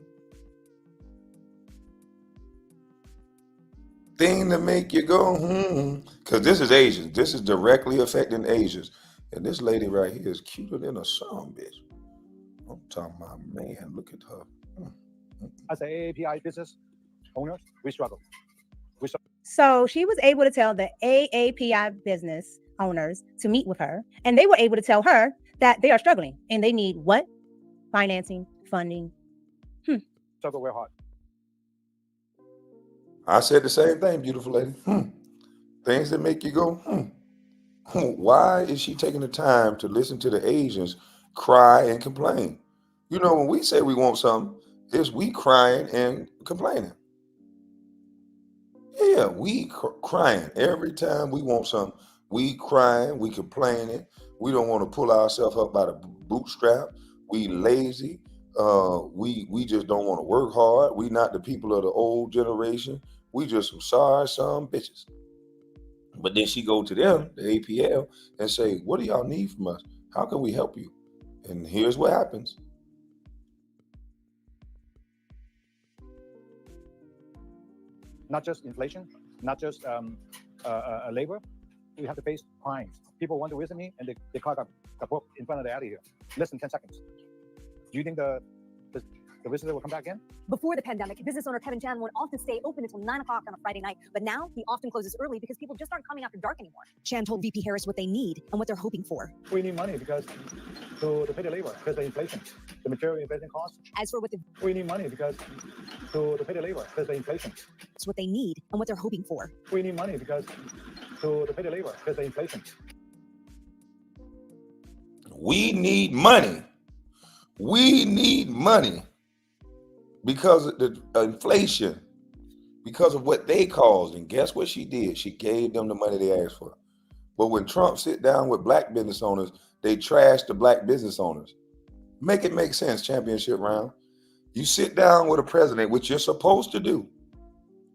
Thing to make you go, Because this is Asians. This is directly affecting Asians. And this lady right here is cuter than a son, bitch. I'm talking about, man, look at her. As an AAPI business owners, we struggle. So she was able to tell the AAPI business owners to meet with her, and they were able to tell her that they are struggling and they need what? Financing, funding. Struggle real hard. I said the same thing, beautiful lady. Things that make you go, Why is she taking the time to listen to the Asians cry and complain? You know, when we say we want something, it's we crying and complaining. Yeah, we crying every time we want something. We crying, we complaining. We don't want to pull ourselves up by the bootstrap. We lazy. We just don't want to work hard. We not the people of the old generation. We just some sorry some bitches. But then she go to them, the APL, and say, what do y'all need from us? How can we help you? And here's what happens. Not just inflation, not just labor. We have to face crimes. People want to visit me, and they caught up book in front of the alley here. Less than 10 seconds. Do you think the visitor will come back in? Before the pandemic, business owner Kevin Chan would often stay open until 9 o'clock on a Friday night, but now he often closes early because people just aren't coming after dark anymore. Chan told VP Harris what they need and what they're hoping for. We need money because to pay the labor, because the inflation, the material inflation costs. As for what we need money because to pay the labor, because the inflation. It's what they need and what they're hoping for. We need money because to pay the labor, because the inflation. We need money. We need money because of the inflation, because of what they caused. And guess what she did? She gave them the money they asked for. But when Trump sit down with black business owners, they trash the black business owners. Make it make sense, championship round. You sit down with a president, which you're supposed to do,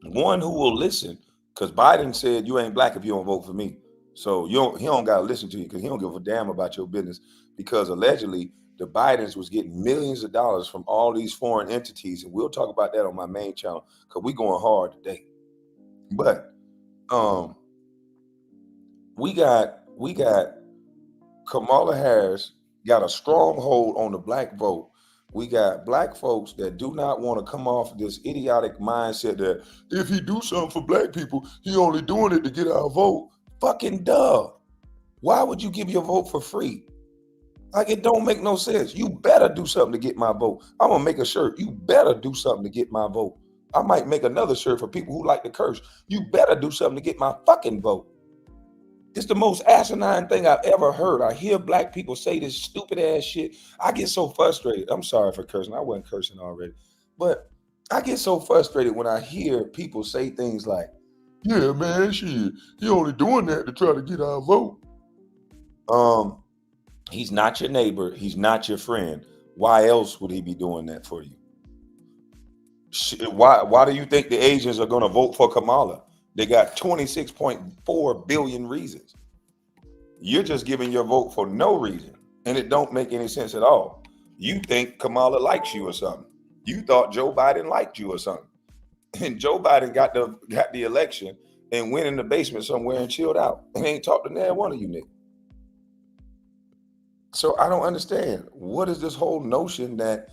one who will listen, because Biden said you ain't black if you don't vote for me. So he don't got to listen to you because he don't give a damn about your business, because allegedly the Bidens was getting millions of dollars from all these foreign entities. And we'll talk about that on my main channel because we're going hard today. But we got Kamala Harris got a stronghold on the black vote. We got black folks that do not want to come off this idiotic mindset that if he do something for black people, he only doing it to get our vote. Fucking duh. Why would you give your vote for free? Like, it don't make no sense. You better do something to get my vote. I'm gonna make a shirt. You better do something to get my vote. I might make another shirt for people who like to curse. You better do something to get my fucking vote. It's the most asinine thing I've ever heard. I hear black people say this stupid ass shit. I get so frustrated. I'm sorry for cursing. I wasn't cursing already. But I get so frustrated when I hear people say things like, yeah, man, shit, he only doing that to try to get our vote. He's not your neighbor. He's not your friend. Why else would he be doing that for you? Why do you think the Asians are going to vote for Kamala? They got 26.4 billion reasons. You're just giving your vote for no reason, and it don't make any sense at all. You think Kamala likes you or something. You thought Joe Biden liked you or something. And Joe Biden got the election and went in the basement somewhere and chilled out and ain't talked to neither one of you niggas. So I don't understand. What is this whole notion that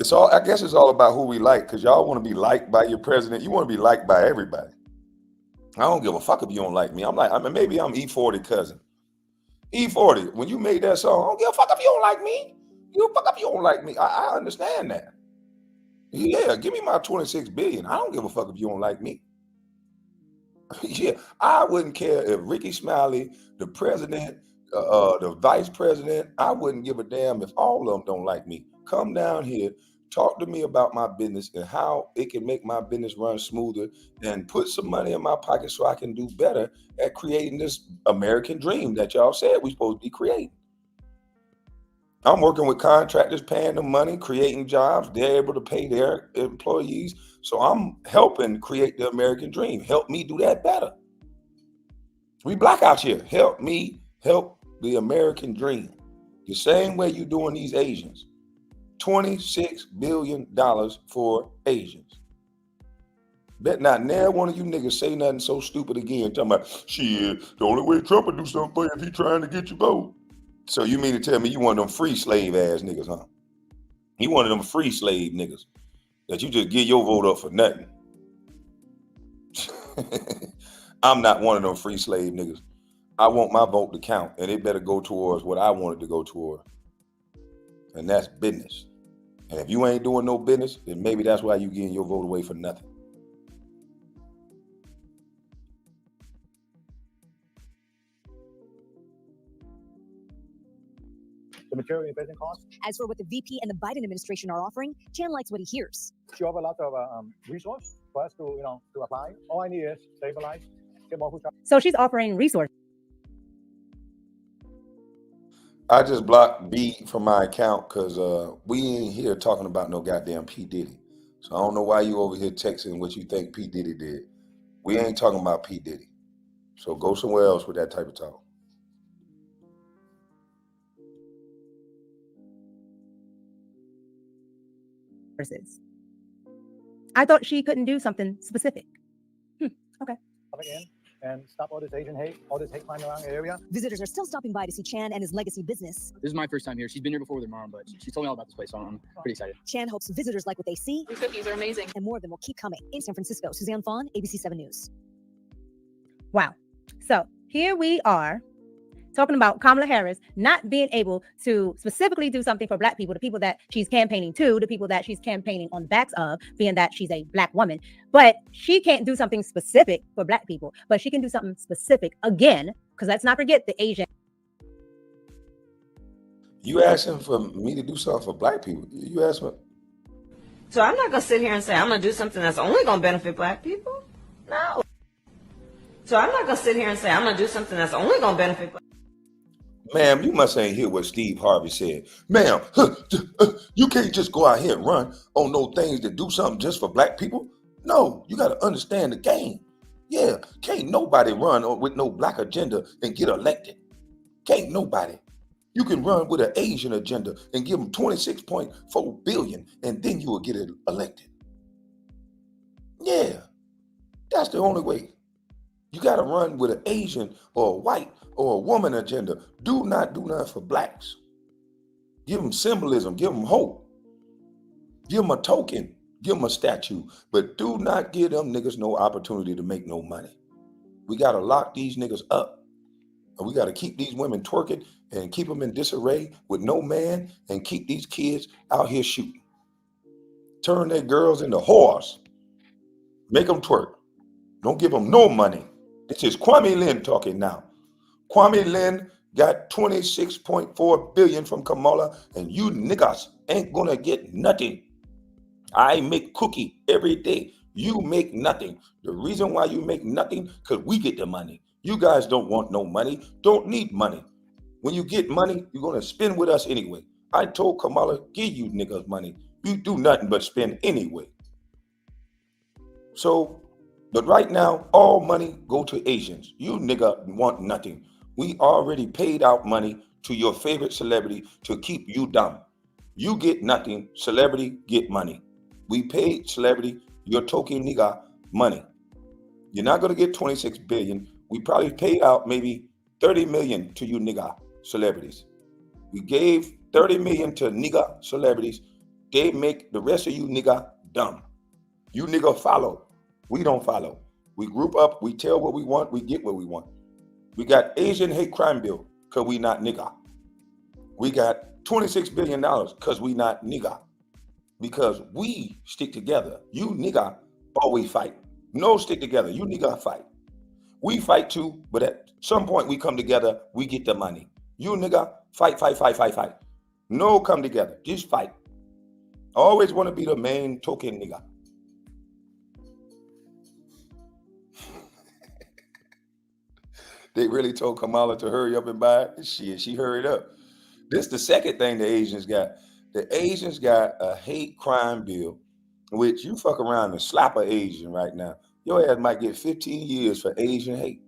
it's all, I guess it's all about who we like, because y'all want to be liked by your president. You want to be liked by everybody. I don't give a fuck if you don't like me. Maybe I'm E40 cousin. E40, when you made that song, I don't give a fuck if you don't like me. You fuck if you don't like me. I understand that. Yeah, give me my 26 billion. I don't give a fuck if you don't like me. Yeah, I wouldn't care if Ricky Smiley, the president, the vice president, I wouldn't give a damn if all of them don't like me. Come down here, talk to me about my business and how it can make my business run smoother, and put some money in my pocket so I can do better at creating this American dream that y'all said we're supposed to be creating. I'm working with contractors, paying them money, creating jobs. They're able to pay their employees. So I'm helping create the American dream. Help me do that better. We black out here. Help me help the American dream. The same way you doing these Asians. $26 billion for Asians. Bet not never one of you niggas say nothing so stupid again. Talking about, shit, the only way Trump would do something for you if he trying to get you vote. So you mean to tell me you one of them free slave ass niggas, huh? You one of them free slave niggas that you just give your vote up for nothing. I'm not one of them free slave niggas. I want my vote to count, and it better go towards what I want it to go toward. And that's business. And if you ain't doing no business, then maybe that's why you getting your vote away for nothing. The material inflation costs. As for what the VP and the Biden administration are offering, Chan likes what he hears. She offers a lot of resources for us to apply. All I need is stabilize, get more food. So she's offering resources. I just blocked B from my account because we ain't here talking about no goddamn P. Diddy. So I don't know why you over here texting what you think P. Diddy did. We ain't talking about P. Diddy. So go somewhere else with that type of talk. I thought she couldn't do something specific. Okay. In and stop all this Asian hate, all this hate crime around the area. Visitors are still stopping by to see Chan and his legacy business. This is my first time here. She's been here before with her mom, but she told me all about this place, so I'm pretty excited. Chan hopes visitors like what they see. These cookies are amazing. And more of them will keep coming. In San Francisco, Suzanne Fawn, ABC 7 News. Wow. So here we are talking about Kamala Harris not being able to specifically do something for Black people, the people that she's campaigning to, the people that she's campaigning on the backs of, being that she's a Black woman. But she can't do something specific for Black people, but she can do something specific again, because let's not forget the Asian. You asking for me to do something for Black people? You asking me? So I'm not gonna sit here and say I'm gonna do something that's only gonna benefit Black people. No. So I'm not gonna sit here and say I'm gonna do something that's only gonna benefit Black. Ma'am, you must ain't hear what Steve Harvey said. Ma'am, you can't just go out here and run on no things that do something just for Black people. No, you got to understand the game. Yeah, can't nobody run with no Black agenda and get elected. Can't nobody. You can run with an Asian agenda and give them 26.4 billion and then you will get elected. Yeah, that's the only way. You got to run with an Asian or a white or a woman agenda. Do not do nothing for Blacks. Give them symbolism. Give them hope. Give them a token. Give them a statue. But do not give them niggas no opportunity to make no money. We got to lock these niggas up. And we got to keep these women twerking and keep them in disarray with no man and keep these kids out here shooting. Turn their girls into whores. Make them twerk. Don't give them no money. This is Kwame Lynn talking now. Kwame Lynn got 26.4 billion from Kamala, and you niggas ain't gonna get nothing. I make cookie every day. You make nothing. The reason why you make nothing, because we get the money. You guys don't want no money, don't need money. When you get money, you're gonna spend with us anyway. I told Kamala, give you niggas money. You do nothing but spend anyway. So, but right now, all money go to Asians. You nigga want nothing. We already paid out money to your favorite celebrity to keep you dumb. You get nothing, celebrity get money. We paid celebrity, your token nigga, money. You're not gonna get 26 billion. We probably paid out maybe 30 million to you nigga celebrities. We gave 30 million to nigga celebrities. They make the rest of you nigga dumb. You nigga follow. We don't follow. We group up, we tell what we want, we get what we want. We got Asian hate crime bill because we not nigga. We got $26 billion because we not nigga. Because we stick together. You nigga always fight. No stick together. You nigga fight. We fight too, but at some point we come together, we get the money. You nigga fight. No come together, just fight. Always want to be the main token nigga. They really told Kamala to hurry up and buy it. She hurried up. This is the second thing the Asians got. The Asians got a hate crime bill, which you fuck around and slap an Asian right now. Your ass might get 15 years for Asian hate.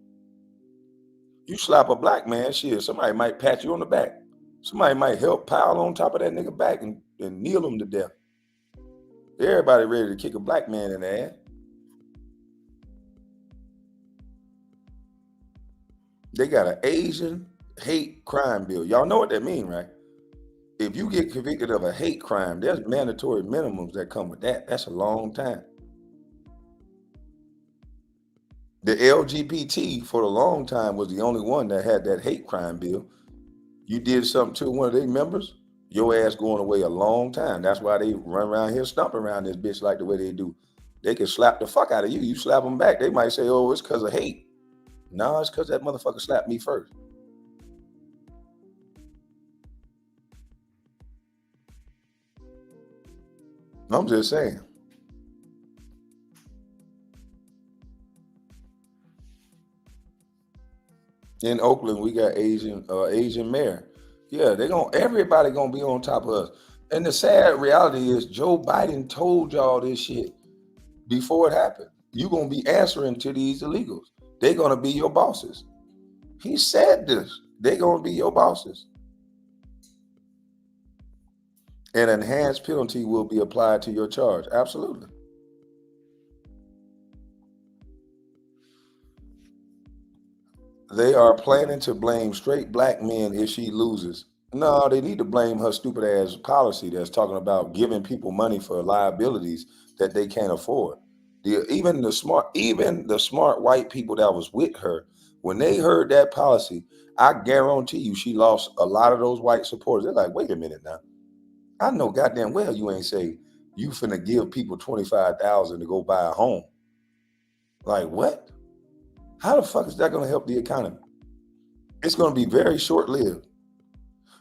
You slap a Black man, somebody might pat you on the back. Somebody might help pile on top of that nigga back and kneel him to death. Everybody ready to kick a Black man in the ass. They got an Asian hate crime bill. Y'all know what that means, right? If you get convicted of a hate crime, there's mandatory minimums that come with that. That's a long time. The LGBT for a long time was the only one that had that hate crime bill. You did something to one of their members, your ass going away a long time. That's why they run around here stomping around this bitch like the way they do. They can slap the fuck out of you. You slap them back. They might say, oh, it's because of hate. No, it's because that motherfucker slapped me first. I'm just saying. In Oakland, we got Asian mayor. Yeah, everybody gonna be on top of us. And the sad reality is Joe Biden told y'all this shit before it happened. You're gonna be answering to these illegals. They're gonna be your bosses. He said this. They're gonna be your bosses. An enhanced penalty will be applied to your charge. Absolutely. They are planning to blame straight black men if she loses. No, they need to blame her stupid ass policy that's talking about giving people money for liabilities that they can't afford. Even the smart white people that was with her, when they heard that policy, I guarantee you she lost a lot of those white supporters. They're like, wait a minute now. I know goddamn well you ain't say you finna give people $25,000 to go buy a home. Like what? How the fuck is that gonna help the economy? It's gonna be very short-lived.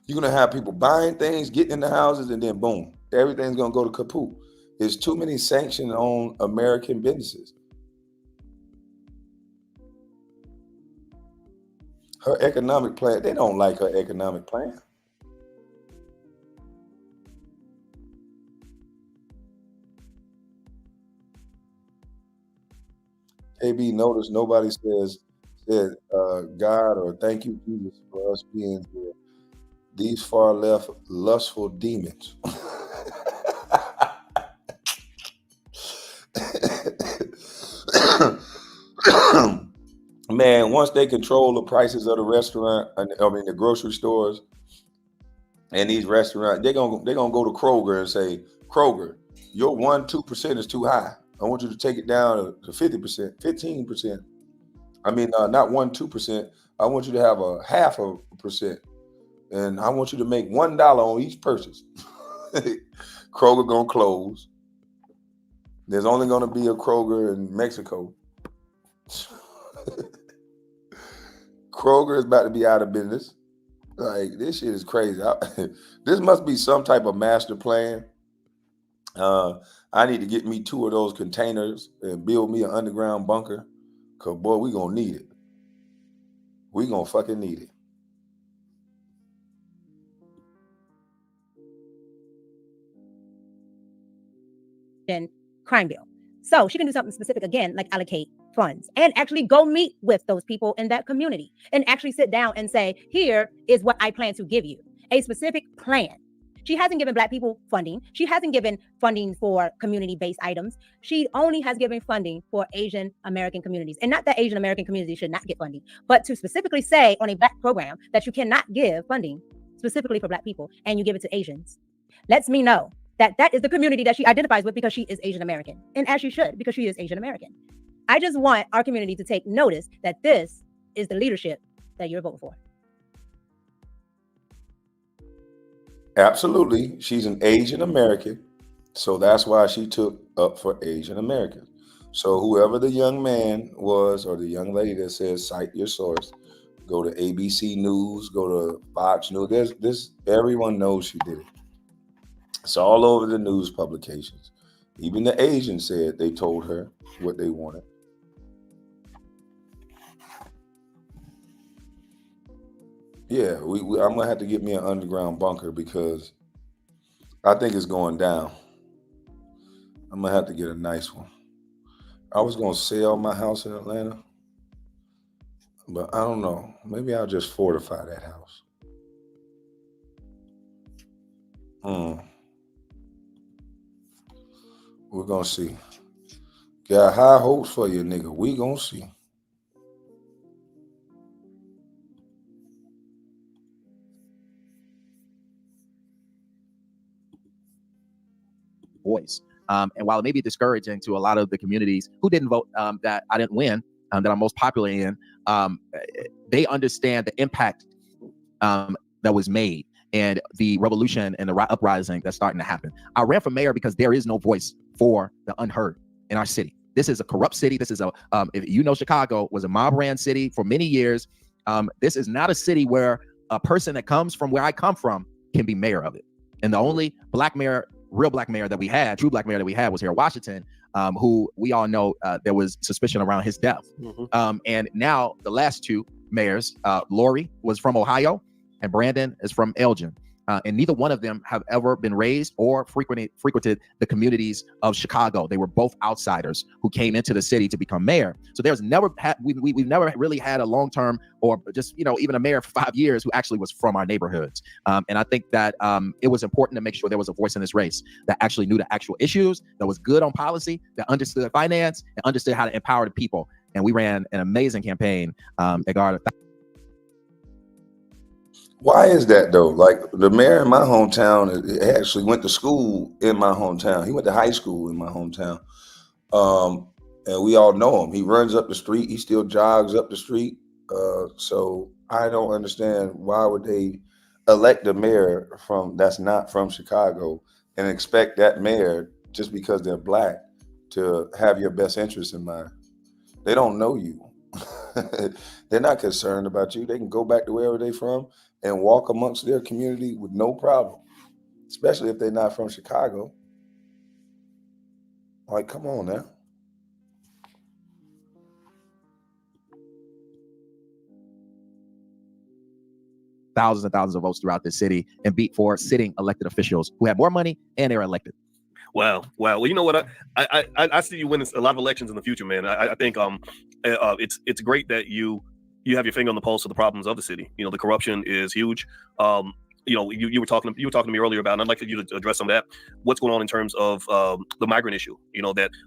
You're gonna have people buying things, getting in the houses, and then boom, everything's gonna go to kaput. There's too many sanctions on American businesses. Her economic plan, they don't like her economic plan. KB, notice nobody said God or thank you, Jesus, for us being here. These far left lustful demons. Man, once they control the prices of the restaurant, the grocery stores and these restaurants, they're gonna go to Kroger and say, Kroger, your 1-2% is too high. I want you to take it down to 50%, 15%. I mean, not 1-2%. I want you to have a 0.5%. And I want you to make $1 on each purchase. Kroger gonna close. There's only gonna be a Kroger in Mexico. Kroger is about to be out of business. Like, this shit is crazy. This must be some type of master plan. I need to get me 2 of those containers and build me an underground bunker. Cause boy, we gonna need it. We gonna fucking need it. Crime bill. So she can do something specific again, like allocate funds and actually go meet with those people in that community and actually sit down and say, here is what I plan to give you, a specific plan. She hasn't given Black people funding. She hasn't given funding for community-based items. She only has given funding for Asian American communities. And not that Asian American communities should not get funding, but to specifically say on a Black program that you cannot give funding specifically for Black people and you give it to Asians, lets me know that that is the community that she identifies with because she is Asian American. And as she should, because she is Asian American. I just want our community to take notice that this is the leadership that you're voting for. Absolutely. She's an Asian American. So that's why she took up for Asian Americans. So whoever the young man was or the young lady that says cite your source, go to ABC News, go to Fox News. Everyone knows she did it. It's all over the news publications. Even the Asians said they told her what they wanted. Yeah, I'm gonna have to get me an underground bunker because I think it's going down. I'm gonna have to get a nice one. I was gonna sell my house in Atlanta, but I don't know. Maybe I'll just fortify that house. We're gonna see. Got high hopes for you, nigga. We gonna see. Voice. And while it may be discouraging to a lot of the communities who didn't vote, that I didn't win, that I'm most popular in, they understand the impact that was made and the revolution and the uprising that's starting to happen. I ran for mayor because there is no voice for the unheard in our city. This is a corrupt city. This is if you know, Chicago was a mob ran city for many years. This is not a city where a person that comes from where I come from can be mayor of it. And the only Black mayor, real Black mayor that we had, true Black mayor that we had was here in Washington, who we all know there was suspicion around his death. And now the last 2 mayors, Lori was from Ohio, and Brandon is from Elgin. And neither one of them have ever been raised or frequented the communities of Chicago. They were both outsiders who came into the city to become mayor. So there's never we've never really had a long-term or just, even a mayor for 5 years who actually was from our neighborhoods. And I think that it was important to make sure there was a voice in this race that actually knew the actual issues, that was good on policy, that understood finance, and understood how to empower the people. And we ran an amazing campaign that garnered. Why is that though? Like the mayor in my hometown actually went to school in my hometown. He went to high school in my hometown. And we all know him. He runs up the street. He still jogs up the street. So I don't understand why would they elect a mayor that's not from Chicago and expect that mayor, just because they're black, to have your best interests in mind. They don't know you. They're not concerned about you. They can go back to wherever they're from and walk amongst their community with no problem, especially if they're not from Chicago. Like, come on now. Thousands and thousands of votes throughout the city and beat 4 sitting elected officials who had more money and they were elected. Wow. Well, you know what? I see you winning a lot of elections in the future, man. I think it's great that you have your finger on the pulse of the problems of the city. The corruption is huge. You were talking to me earlier about, and I'd like for you to address some of that. What's going on in terms of the migrant issue?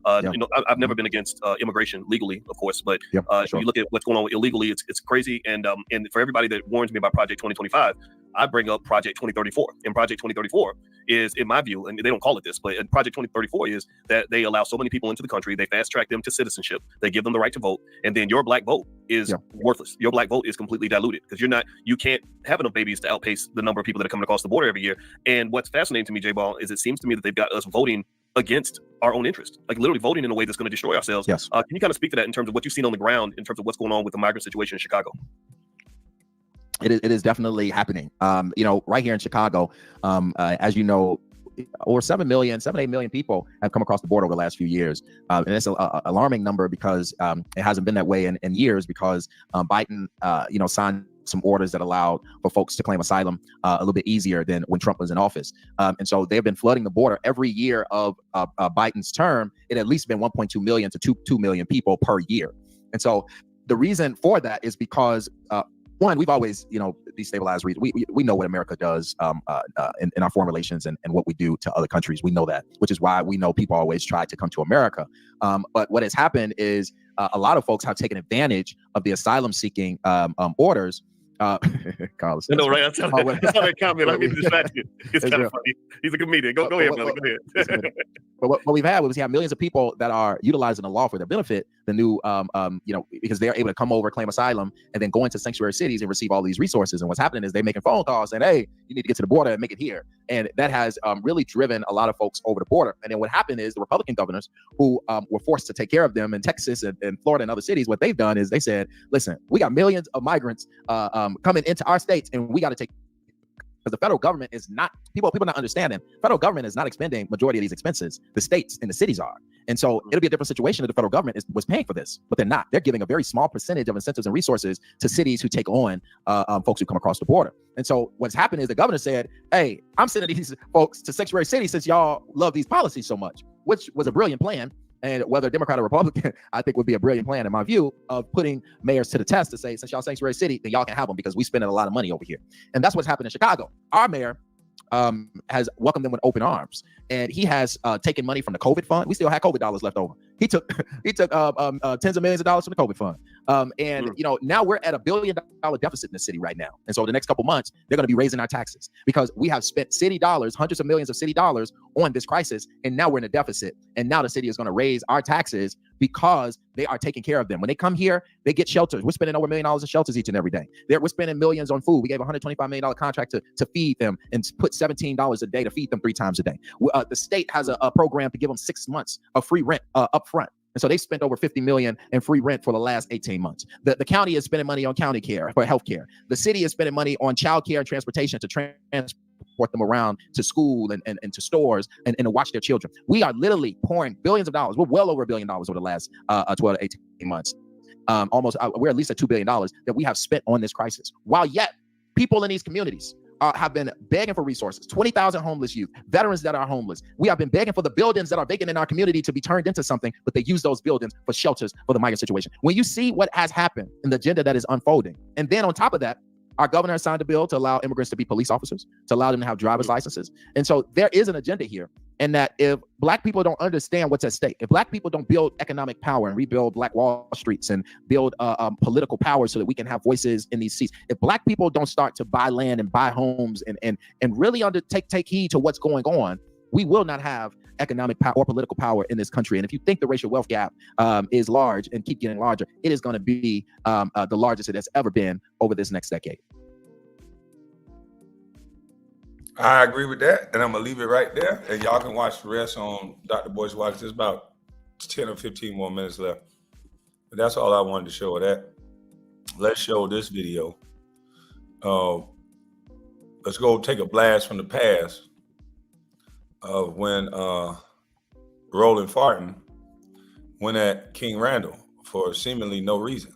I've never been against immigration legally, of course, but if you look at what's going on illegally, it's crazy. And for everybody that warns me about Project 2025, I bring up Project 2034. And Project 2034 is, in my view, and they don't call it this, but Project 2034 is that they allow so many people into the country, they fast track them to citizenship, they give them the right to vote, and then your black vote is worthless. Your black vote is completely diluted because you can't have enough babies to outpace the number of people that are coming across the border every year. And what's fascinating to me, Jamal, is it seems to me that they've got us voting against our own interest, like literally voting in a way that's going to destroy ourselves. Yes. Can you kind of speak to that in terms of what you've seen on the ground in terms of what's going on with the migrant situation in Chicago? It is definitely happening. Right here in Chicago, as you know, over 7 to 8 million people have come across the border over the last few years. And it's an alarming number because it hasn't been that way in years because Biden, signed some orders that allowed for folks to claim asylum a little bit easier than when Trump was in office. And so they've been flooding the border every year of Biden's term. It at least been 1.2 million to 2 million people per year. And so the reason for that is because one, we've always, destabilized region. We know what America does in our foreign relations and what we do to other countries. We know that, which is why we know people always try to come to America. But what has happened is a lot of folks have taken advantage of the asylum-seeking orders. Carlos, no, right? That's not a comment. I mean, distract you. It's kind of funny. He's a comedian. Go ahead, brother. Go ahead. But what we've had was we have millions of people that are utilizing the law for their benefit. The new, because they're able to come over, claim asylum, and then go into sanctuary cities and receive all these resources. And what's happening is they're making phone calls saying, "Hey, you need to get to the border and make it here." And that has really driven a lot of folks over the border. And then what happened is the Republican governors who were forced to take care of them in Texas and Florida and other cities, what they've done is they said, "Listen, we got millions of migrants coming into our states, and we got to take." Because the federal government is not, people not understanding, federal government is not expending majority of these expenses. The states and the cities are. And so it'll be a different situation if the federal government was paying for this, but they're not. They're giving a very small percentage of incentives and resources to cities who take on folks who come across the border. And so what's happened is the governor said, "Hey, I'm sending these folks to sanctuary cities since y'all love these policies so much," which was a brilliant plan. And whether Democrat or Republican, I think would be a brilliant plan, in my view, of putting mayors to the test to say, since y'all sanctuary city, then y'all can have them because we spending a lot of money over here. And that's what's happened in Chicago. Our mayor has welcomed them with open arms, and he has taken money from the COVID fund. We still had COVID dollars left over. He took tens of millions of dollars from the COVID fund. Now we're at $1 billion deficit in the city right now. And so the next couple months, they're going to be raising our taxes because we have spent city dollars, hundreds of millions of city dollars on this crisis. And now we're in a deficit. And now the city is going to raise our taxes because they are taking care of them. When they come here, they get shelters. We're spending over $1 million in shelters each and every day. We're spending millions on food. We gave a $125 million contract to feed them and put $17 a day to feed them 3 times a day. The state has a program to give them 6 months of free rent up front. And so they spent over $50 million in free rent for the last 18 months. The county is spending money on county care for healthcare. The city is spending money on childcare and transportation to transport them around to school and to stores and to watch their children. We are literally pouring billions of dollars. We're well over $1 billion over the last 12 to 18 months. We're at least at $2 billion that we have spent on this crisis. While yet People in these communities have been begging for resources. 20,000 homeless youth, veterans that are homeless. We have been begging for the buildings that are vacant in our community to be turned into something, but they use those buildings for shelters for the migrant situation. When you see what has happened in the agenda that is unfolding, and then on top of that, our governor has signed a bill to allow immigrants to be police officers, to allow them to have driver's licenses. And so there is an agenda here. And that if Black people don't understand what's at stake, if Black people don't build economic power and rebuild Black Wall Streets and build political power so that we can have voices in these seats, if Black people don't start to buy land and buy homes and really take heed to what's going on, we will not have economic power or political power in this country. And if you think the racial wealth gap is large and keep getting larger, it is going to be the largest it has ever been over this next decade. I agree with that, and I'm gonna leave it right there, and y'all can watch the rest on Dr. Boyce Watch. There's about 10 or 15 more minutes left, but that's all I wanted to show of that. Let's show this video. Let's go take a blast from the past of when Roland Farton went at King Randall for seemingly no reason.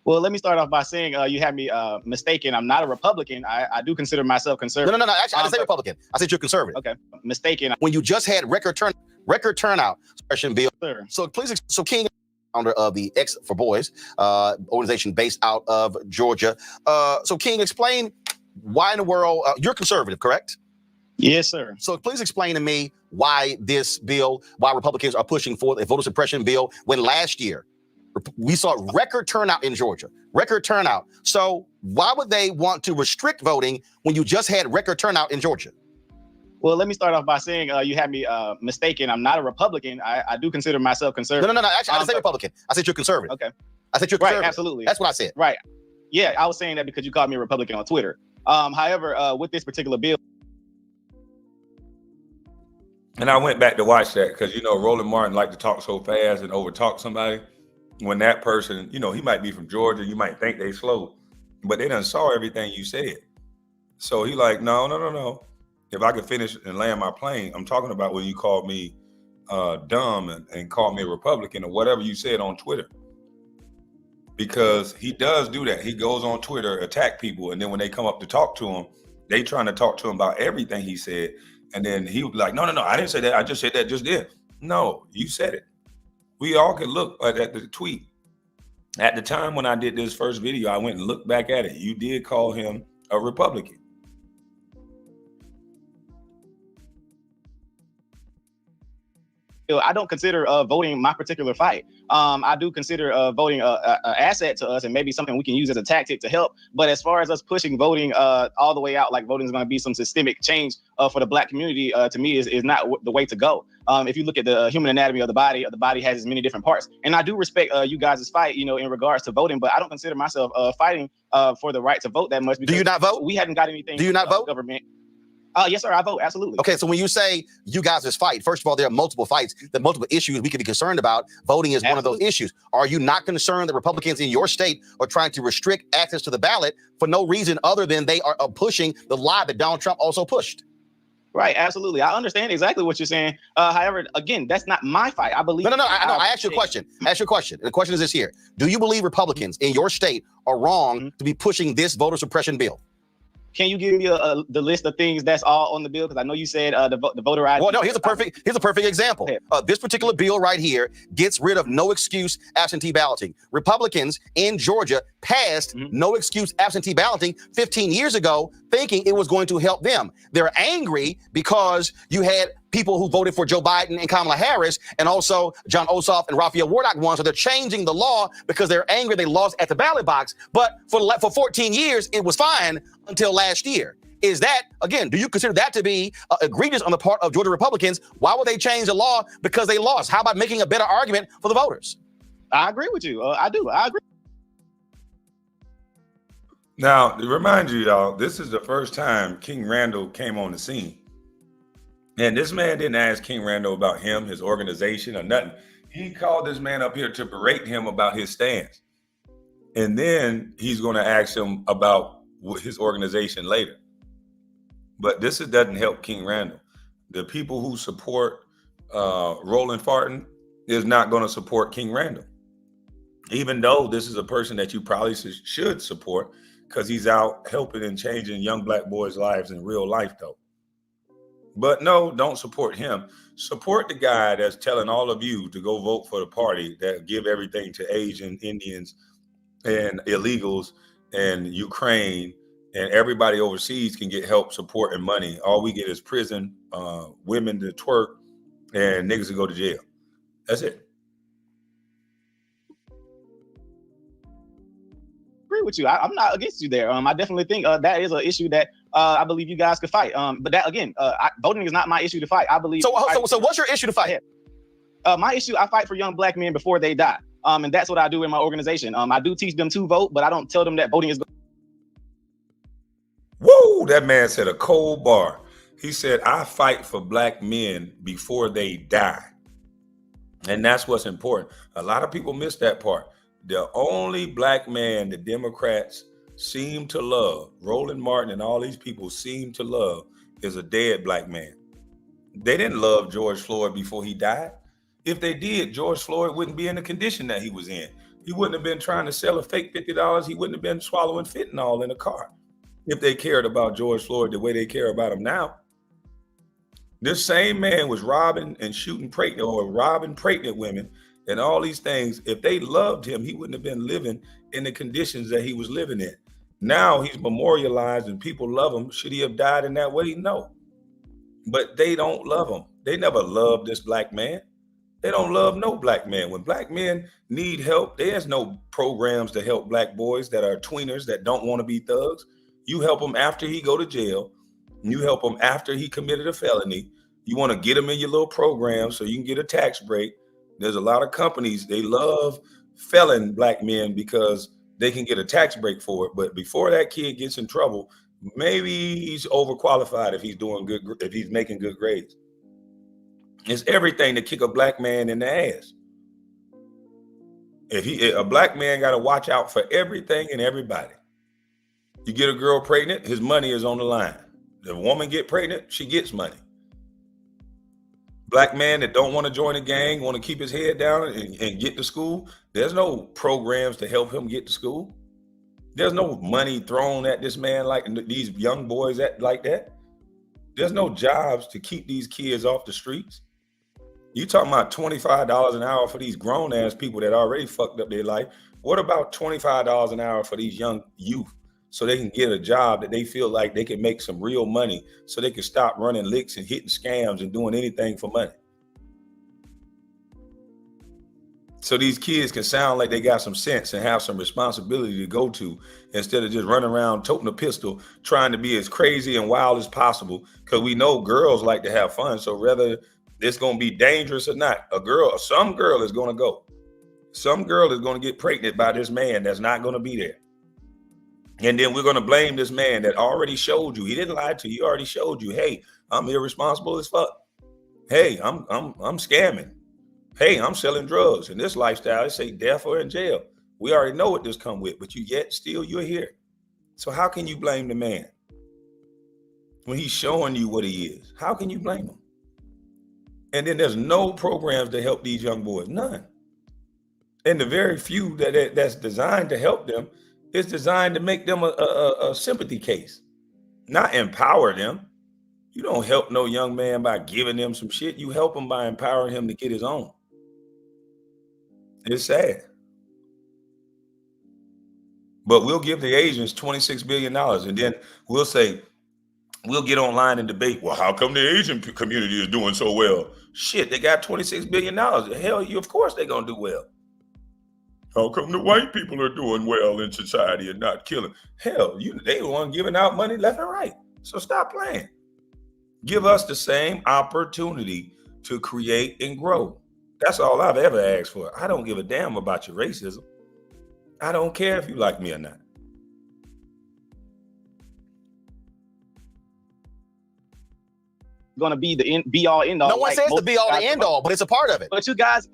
Well, let me start off by saying you had me mistaken. I'm not a Republican. I do consider myself conservative. No. Actually, I didn't say Republican. I said you're conservative. Okay, mistaken. When you just had record turnout suppression bill. Sir. So please, King, founder of the X for Boys organization based out of Georgia. So King, explain why in the world you're conservative, correct? Yes, sir. So please explain to me why this bill, why Republicans are pushing for a voter suppression bill when last year we saw record turnout in Georgia, record turnout. So why would they want to restrict voting when you just had record turnout in Georgia? Well, let me start off by saying you had me mistaken. I'm not a Republican. I do consider myself conservative. No. Actually, I didn't say Republican. I said you're conservative. Okay. I said you're conservative. Right, absolutely. That's what I said. Right. Yeah, I was saying that because you called me a Republican on Twitter. However, with this particular bill. And I went back to watch that because, Roland Martin liked to talk so fast and overtalk somebody. When that person, he might be from Georgia, you might think they slow, but they done saw everything you said. So he like, no. If I could finish and land my plane, I'm talking about when you called me dumb and called me a Republican or whatever you said on Twitter. Because he does do that. He goes on Twitter, attack people, and then when they come up to talk to him, they trying to talk to him about everything he said. And then he was like, no, I didn't say that. I just said that just then. No, you said it. We all could look at the tweet. At the time when I did this first video, I went and looked back at it. You did call him a Republican. I don't consider voting my particular fight. I do consider voting an asset to us and maybe something we can use as a tactic to help. But as far as us pushing voting all the way out, like voting is going to be some systemic change for the Black community, to me is not the way to go. If you look at the human anatomy of the body has as many different parts. And I do respect you guys' fight, in regards to voting, but I don't consider myself fighting for the right to vote that much. Do you not vote? We haven't got anything. Do you not vote? Government. Yes, sir. I vote. Absolutely. Okay. So when you say you guys' fight, first of all, there are multiple fights, there are multiple issues we can be concerned about. Voting is one of those issues. Are you not concerned that Republicans in your state are trying to restrict access to the ballot for no reason other than they are pushing the lie that Donald Trump also pushed? Right. Absolutely. I understand exactly what you're saying. However, again, that's not my fight. I believe. No. I asked you a question. The question is this here. Do you believe Republicans in your state are wrong to be pushing this voter suppression bill? Can you give me the list of things that's all on the bill? Because I know you said the voter ID. Well, no. Here's a perfect example. This particular bill right here gets rid of no excuse absentee balloting. Republicans in Georgia passed no excuse absentee balloting 15 years ago, thinking it was going to help them. They're angry because you had people who voted for Joe Biden and Kamala Harris, and also John Ossoff and Raphael Warnock won. So they're changing the law because they're angry they lost at the ballot box. But for 14 years, it was fine until last year. Is that, again, do you consider that to be egregious on the part of Georgia Republicans? Why would they change the law because they lost? How about making a better argument for the voters? I agree with you. I do. I agree. Now, to remind you, y'all, this is the first time King Randall came on the scene. And this man didn't ask King Randall about him, his organization, or nothing. He called this man up here to berate him about his stance. And then he's going to ask him about his organization later. But this doesn't help King Randall. The people who support Roland Farton is not going to support King Randall. Even though this is a person that you probably should support because he's out helping and changing young black boys' lives in real life, though. But no, don't support him. Support the guy that's telling all of you to go vote for the party that give everything to Asian, Indians, and illegals, and Ukraine, and everybody overseas can get help, support, and money. All we get is prison, women to twerk, and niggas to go to jail. That's it. Agree with you. I'm not against you there. I definitely think that is an issue that I believe you guys could fight. But that again, voting is not my issue to fight. I believe. So what's your issue to fight? My issue, I fight for young black men before they die. And that's what I do in my organization. I do teach them to vote, but I don't tell them that voting is. Woo! That man said a cold bar. He said, I fight for black men before they die. And that's what's important. A lot of people miss that part. The only black man the Democrats seem to love, Roland Martin and all these people seem to love, is a dead black man. They didn't love George Floyd before he died. If they did, George Floyd wouldn't be in the condition that he was in. He wouldn't have been trying to sell a fake $50. He wouldn't have been swallowing fentanyl in a car. If they cared about George Floyd the way they care about him now. This same man was robbing and shooting pregnant or robbing pregnant women and all these things. If they loved him, he wouldn't have been living in the conditions that he was living in. Now he's memorialized and people love him. Should he have died in that way? No. But they don't love him. They never loved this black man. They don't love no black man. When black men need help, there's no programs to help black boys that are tweeners that don't want to be thugs. You help him after he go to jail. You help him after he committed a felony. You want to get him in your little program so you can get a tax break. There's a lot of companies, they love felon black men because they can get a tax break for it. But before that kid gets in trouble, maybe he's overqualified if he's doing good, if he's making good grades. It's everything to kick a black man in the ass. A black man got to watch out for everything and everybody. You get a girl pregnant, his money is on the line. If a woman get pregnant, she gets money. Black man that don't want to join a gang, want to keep his head down and get to school, there's no programs to help him get to school. There's no money thrown at this man like these young boys like that. There's no jobs to keep these kids off the streets. You talking about $25 an hour for these grown ass people that already fucked up their life. What about $25 an hour for these young youth so they can get a job that they feel like they can make some real money so they can stop running licks and hitting scams and doing anything for money? So these kids can sound like they got some sense and have some responsibility to go to instead of just running around toting a pistol, trying to be as crazy and wild as possible. Because we know girls like to have fun. So whether it's going to be dangerous or not, some girl is going to go. Some girl is going to get pregnant by this man that's not going to be there. And then we're going to blame this man that already showed you. He didn't lie to you. He already showed you, hey, I'm irresponsible as fuck. Hey, I'm scamming. Hey, I'm selling drugs. In this lifestyle, they say death or in jail. We already know what this come with, but you're here. So how can you blame the man when he's showing you what he is? How can you blame him? And then there's no programs to help these young boys, none. And the very few that's designed to help them is designed to make them a sympathy case, not empower them. You don't help no young man by giving them some shit. You help him by empowering him to get his own. It's sad. But we'll give the Asians $26 billion and then we'll say, we'll get online and debate, well, how come the Asian community is doing so well? Shit, they got $26 billion. Hell, of course they're going to do well. How come the white people are doing well in society and not killing? Hell, they the one giving out money left and right. So stop playing. Give us the same opportunity to create and grow. That's all I've ever asked for. I don't give a damn about your racism. I don't care if you like me or not. Going to be the be all end all. No one says the be all the end all, but it's a part of it. But you guys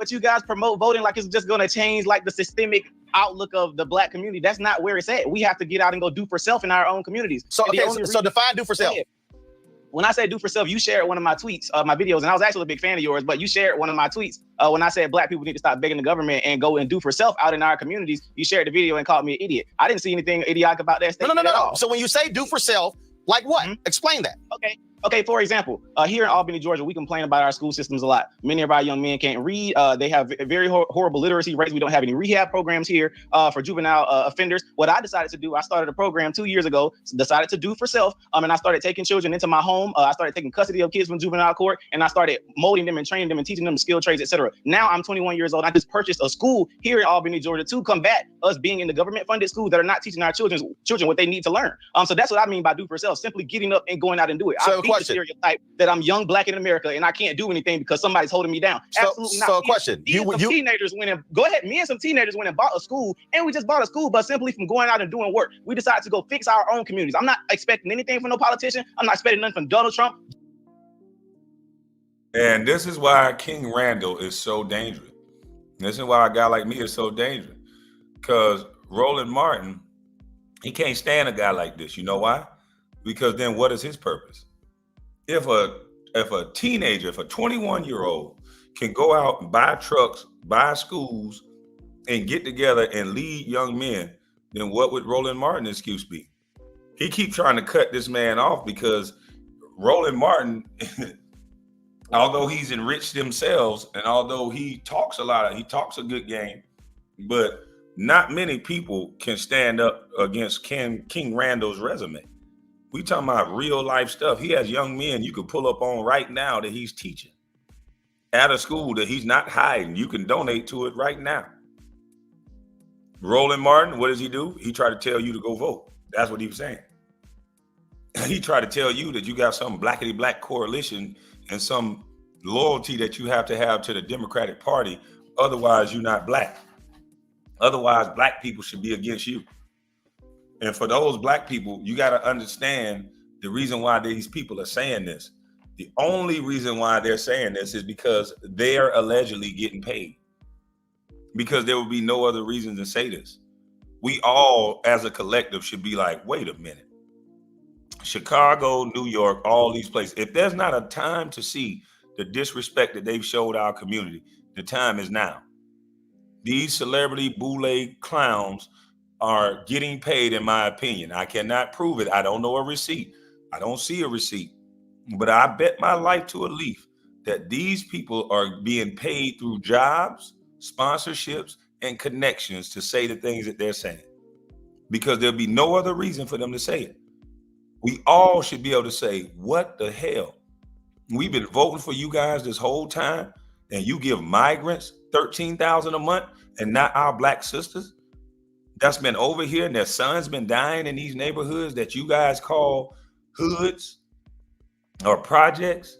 promote voting like it's just going to change like the systemic outlook of the black community. That's not where it's at. We have to get out and go do for self in our own communities. So define do for self. when I said do for self, you shared one of my tweets, my videos, and I was actually a big fan of yours, but you shared one of my tweets when I said black people need to stop begging the government and go and do for self out in our communities. You shared the video and called me an idiot. I didn't see anything idiotic about that statement at all. So when you say do for self, like what? Explain that. Okay, for example, here in Albany, Georgia, we complain about our school systems a lot. Many of our young men can't read. They have very horrible literacy rates. We don't have any rehab programs here for juvenile offenders. What I decided to do, I started a program 2 years ago, decided to do for self, and I started taking children into my home. I started taking custody of kids from juvenile court, and I started molding them and training them and teaching them skill trades, etc. Now I'm 21 years old. I just purchased a school here in Albany, Georgia to combat us being in the government-funded schools that are not teaching our children what they need to learn. So that's what I mean by do for self, simply getting up and going out and do it. So I beat the stereotype that I'm young, black in America, and I can't do anything because somebody's holding me down. Absolutely not. So a question. Teenagers went and me and some teenagers went and bought a school, and we just bought a school, but simply from going out and doing work, we decided to go fix our own communities. I'm not expecting anything from no politician. I'm not expecting nothing from Donald Trump. And this is why King Randall is so dangerous. This is why a guy like me is so dangerous. Because Roland Martin, he can't stand a guy like this. You know why? Because then what is his purpose? If a teenager, if a 21-year-old can go out and buy trucks, buy schools, and get together and lead young men, then what would Roland Martin's excuse be? He keeps trying to cut this man off because Roland Martin, although he's enriched themselves and although he talks a good game, but not many people can stand up against King Randall's resume. We talking about real life stuff. He has young men you can pull up on right now that he's teaching at a school that he's not hiding. You can donate to it right now. Roland Martin, what does he do? He tried to tell you to go vote. That's what he was saying. He tried to tell you that you got some blackity black coalition and some loyalty that you have to the Democratic Party. Otherwise, you're not black. Otherwise, black people should be against you. And for those black people, you got to understand the reason why these people are saying this. The only reason why they're saying this is because they're allegedly getting paid. Because there will be no other reason to say this. We all, as a collective, should be like, wait a minute. Chicago, New York, all these places. If there's not a time to see the disrespect that they've showed our community, the time is now. These celebrity boule clowns are getting paid, in my opinion. I cannot prove it. I don't know a receipt. I don't see a receipt. But I bet my life to a leaf that these people are being paid through jobs, sponsorships, and connections to say the things that they're saying. Because there'll be no other reason for them to say it. We all should be able to say, what the hell? We've been voting for you guys this whole time, and you give migrants $13,000 a month and not our black sisters that's been over here and their sons been dying in these neighborhoods that you guys call hoods or projects.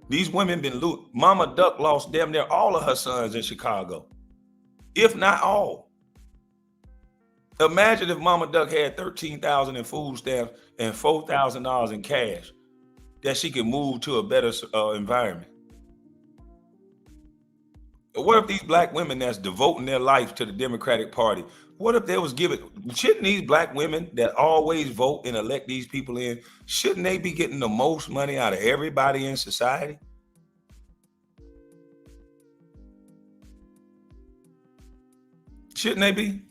These women been looted. Mama Duck lost damn near all of her sons in Chicago, if not all. Imagine if Mama Duck had $13,000 in food stamps and $4,000 in cash that she could move to a better environment. What if these black women that's devoting their life to the Democratic Party, what if they was given, shouldn't these black women that always vote and elect these people in, shouldn't they be getting the most money out of everybody in society? Shouldn't they be?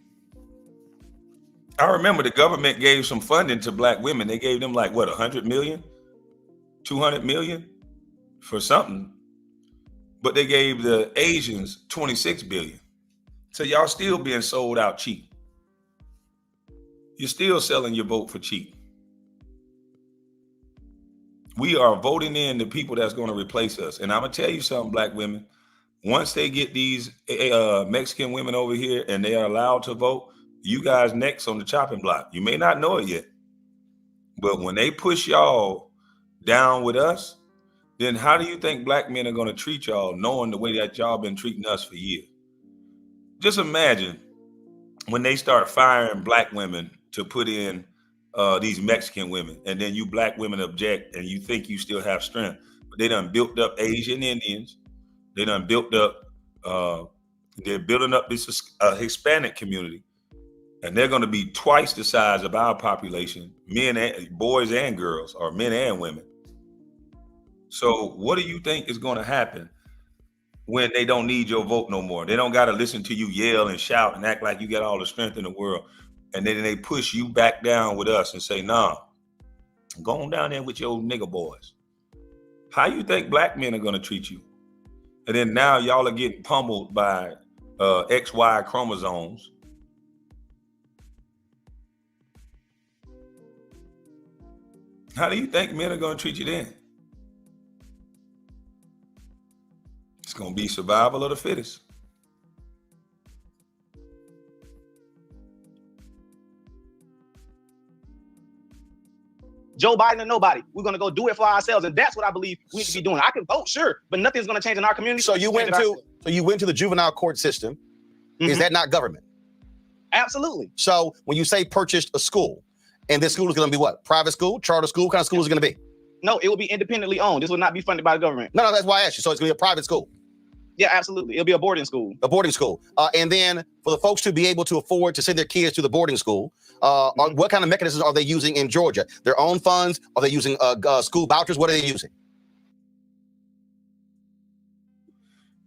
I remember the government gave some funding to black women. They gave them like, what, 100 million, 200 million for something. But they gave the Asians 26 billion. So y'all still being sold out cheap. You're still selling your vote for cheap. We are voting in the people that's going to replace us. And I'm going to tell you something, black women. Once they get these Mexican women over here and they are allowed to vote, you guys next on the chopping block. You may not know it yet. But when they push y'all down with us, then how do you think black men are going to treat y'all knowing the way that y'all been treating us for years? Just imagine when they start firing black women to put in these Mexican women, and then you black women object and you think you still have strength. But they done built up Asian Indians. They done built up, they're building up this Hispanic community. And they're going to be twice the size of our population, boys and girls, or men and women. So what do you think is going to happen when they don't need your vote no more? They don't got to listen to you yell and shout and act like you got all the strength in the world. And then they push you back down with us and say, nah, go on down there with your nigga boys. How you think black men are going to treat you? And then now y'all are getting pummeled by XY chromosomes. How do you think men are going to treat you then? It's going to be survival of the fittest. Joe Biden or nobody, we're going to go do it for ourselves. And that's what I believe we need to be doing. I can vote, sure, but nothing's going to change in our community. So you went to the juvenile court system. Is that not government? Absolutely. So when you say purchased a school, and this school is going to be what? Private school, charter school? What kind of school is it going to be? No, it will be independently owned. This will not be funded by the government. No, that's why I asked you. So it's going to be a private school? Yeah, absolutely. It'll be a boarding school. A boarding school. And then for the folks to be able to afford to send their kids to the boarding school, what kind of mechanisms are they using in Georgia? Their own funds? Are they using school vouchers? What are they using?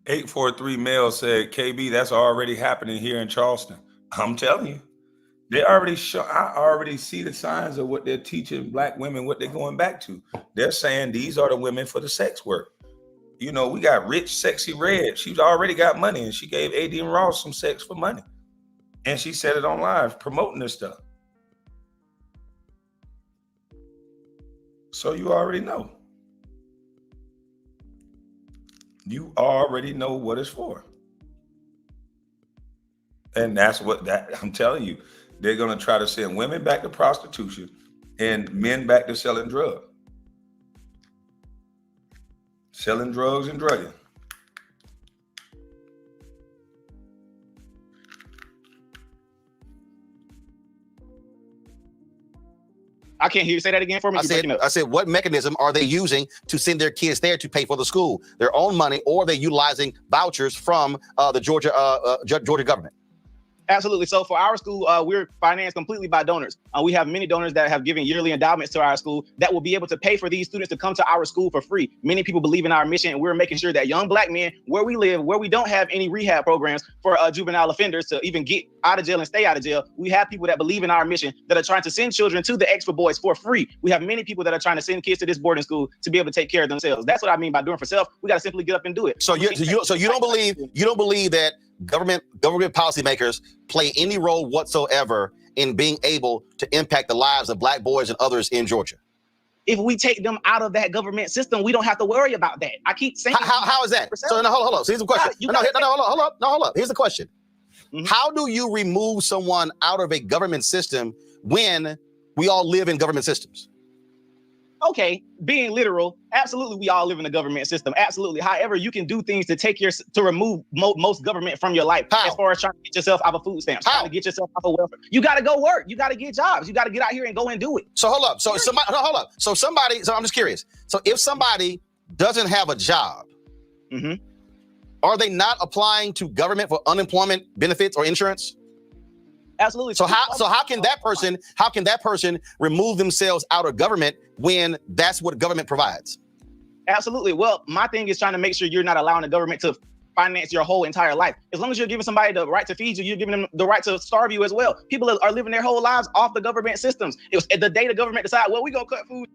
843 Mel said, KB, that's already happening here in Charleston. I'm telling you. They already show. I already see the signs of what they're teaching black women, what they're going back to. They're saying these are the women for the sex work. You know, we got Rich Sexy Red. She's already got money, and she gave AD and Ross some sex for money. And she said it on live, promoting this stuff. So you already know. You already know what it's for. And that's what I'm telling you. They're going to try to send women back to prostitution and men back to selling drugs. Selling drugs and drugging. I can't hear you say that again for me. I said, what mechanism are they using to send their kids there to pay for the school? Their own money, or are they utilizing vouchers from the Georgia government? Absolutely. So for our school, we're financed completely by donors. We have many donors that have given yearly endowments to our school that will be able to pay for these students to come to our school for free. Many people believe in our mission, and we're making sure that young black men, where we live, where we don't have any rehab programs for juvenile offenders to even get out of jail and stay out of jail, we have people that believe in our mission that are trying to send children to the Extra Boys for free. We have many people that are trying to send kids to this boarding school to be able to take care of themselves. That's what I mean by doing for self. We got to simply get up and do it. So you don't believe that government policymakers play any role whatsoever in being able to impact the lives of black boys and others in Georgia? If we take them out of that government system, we don't have to worry about that. I keep saying, how is that? So no, hold on. So here's the question. Hold up. Here's the question. How do you remove someone out of a government system when we all live in government systems? Okay, being literal, absolutely, we all live in the government system. Absolutely. However, you can do things to remove most government from your life. How? As far as trying to get yourself out of food stamps, trying to get yourself out of welfare. You got to go work. You got to get jobs. You got to get out here and go and do it. So hold up. So I'm just curious. So if somebody doesn't have a job, are they not applying to government for unemployment benefits or insurance? Absolutely. So how can that person remove themselves out of government when that's what government provides? Absolutely. Well, my thing is trying to make sure you're not allowing the government to finance your whole entire life. As long as you're giving somebody the right to feed you, you're giving them the right to starve you as well. People are living their whole lives off the government systems. It was the day the government decided, well, we're gonna cut food.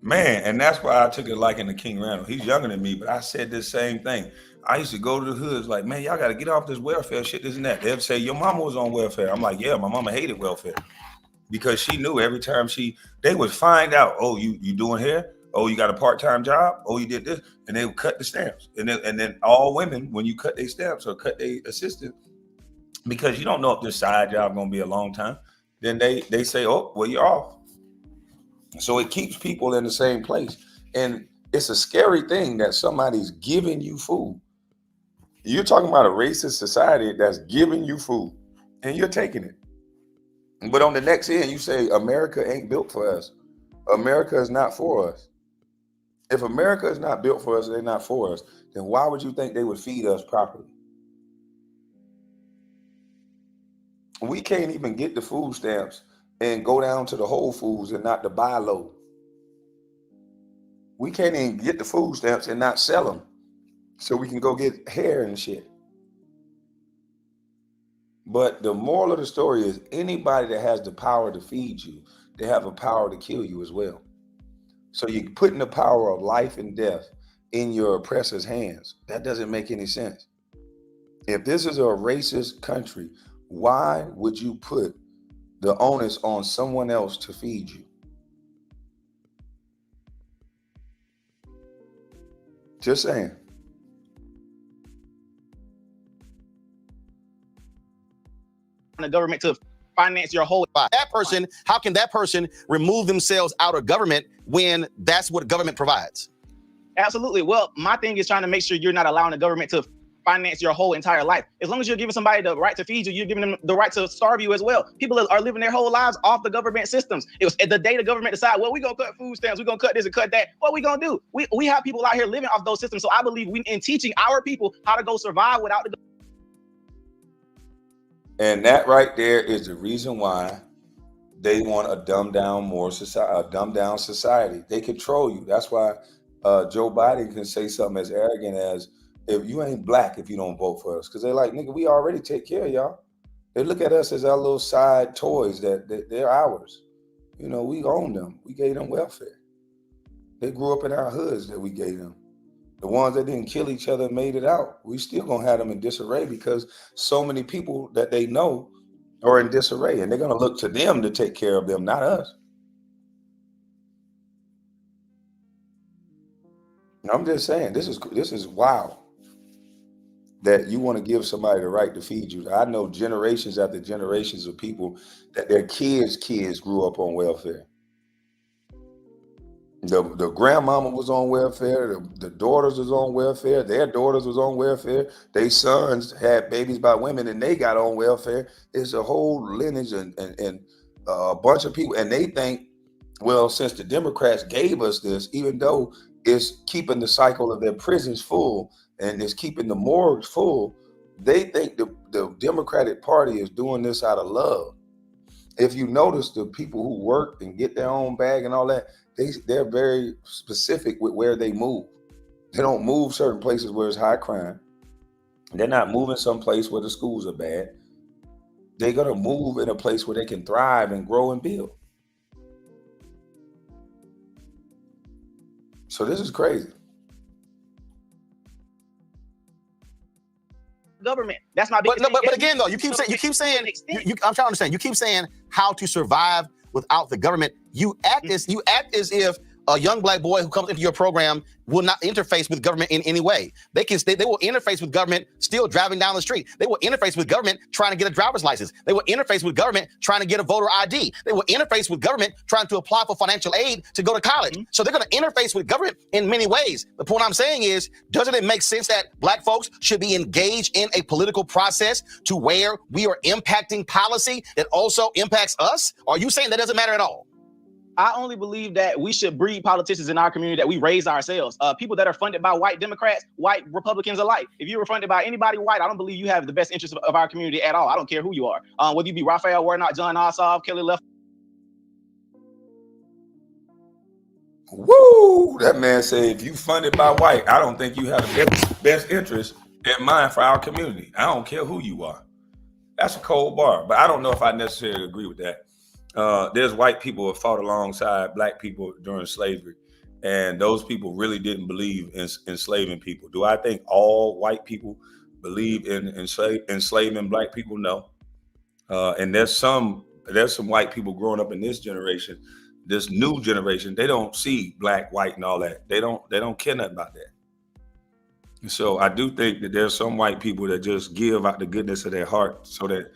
Man, and that's why I took it liking to King Randall. He's younger than me, but I said this same thing. I used to go to the hoods like, man, y'all got to get off this welfare shit, this and that. They'd say, your mama was on welfare. I'm like, yeah, my mama hated welfare because she knew every time they would find out, oh, you doing hair? Oh, you got a part-time job? Oh, you did this? And they would cut the stamps. And then all women, when you cut their stamps or cut their assistant, because you don't know if this side job going to be a long time, then they say, oh, well, you're off. So it keeps people in the same place. And it's a scary thing that somebody's giving you food. You're talking about a racist society that's giving you food and you're taking it. But on the next end, you say America ain't built for us. America is not for us. If America is not built for us, they're not for us, then why would you think they would feed us properly? We can't even get the food stamps and go down to the Whole Foods and not to buy low. We can't even get the food stamps and not sell them so we can go get hair and shit. But the moral of the story is anybody that has the power to feed you, they have a power to kill you as well. So you're putting the power of life and death in your oppressor's hands. That doesn't make any sense. If this is a racist country, why would you put the onus on someone else to feed you? Just saying. The government to finance your whole life. That person, how can that person remove themselves out of government when that's what government provides? Absolutely. Well, my thing is trying to make sure you're not allowing the government to finance your whole entire life. As long as you're giving somebody the right to feed you, you're giving them the right to starve you as well. People are living their whole lives off the government systems. It was the day the government decide, well, we're gonna cut food stamps, we're gonna cut this and cut that. What we gonna do? We have people out here living off those systems. So I believe we in teaching our people how to go survive without the. And that right there is the reason why they want a dumbed down society. They control you. That's why Joe Biden can say something as arrogant as, if you ain't black, if you don't vote for us. Because they're like, nigga, we already take care of y'all. They look at us as our little side toys that they're ours. You know, we own them. We gave them welfare. They grew up in our hoods that we gave them. The ones that didn't kill each other and made it out, we still gonna have them in disarray because so many people that they know are in disarray, and they're gonna look to them to take care of them, not us. I'm just saying, this is wild that you want to give somebody the right to feed you. I know generations after generations of people that their kids grew up on welfare. The grandmama was on welfare, the daughters was on welfare, their daughters was on welfare, their sons had babies by women and they got on welfare. It's a whole lineage and a bunch of people, and they think, well, since the Democrats gave us this, even though it's keeping the cycle of their prisons full and it's keeping the morgues full, they think the Democratic Party is doing this out of love. If you notice, the people who work and get their own bag and all that, they're very specific with where they move. They don't move certain places where it's high crime. They're not moving someplace where the schools are bad. They're gonna move in a place where they can thrive and grow and build. So this is crazy. Government. That's my biggest. But again, though, you keep saying. I'm trying to understand. You keep saying how to survive without the government. You act as if a young black boy who comes into your program will not interface with government in any way. They will interface with government still driving down the street. They will interface with government trying to get a driver's license. They will interface with government trying to get a voter ID. They will interface with government trying to apply for financial aid to go to college. So they're going to interface with government in many ways. The point I'm saying is, doesn't it make sense that black folks should be engaged in a political process to where we are impacting policy that also impacts us? Or are you saying that doesn't matter at all? I only believe that we should breed politicians in our community that we raise ourselves. People that are funded by white Democrats, white Republicans alike. If you were funded by anybody white, I don't believe you have the best interest of our community at all. I don't care who you are. Whether you be Raphael Warnock, John Ossoff, Kelly Left. Woo! That man said, if you funded by white, I don't think you have the best interest in mind for our community. I don't care who you are. That's a cold bar, but I don't know if I necessarily agree with that. There's white people who fought alongside black people during slavery, and those people really didn't believe in enslaving people. Do I think all white people believe in enslaving black people? No. And there's some white people growing up in this generation, this new generation. They don't see black, white, and all that. They don't care nothing about that. And so I do think that there's some white people that just give out the goodness of their heart, so that.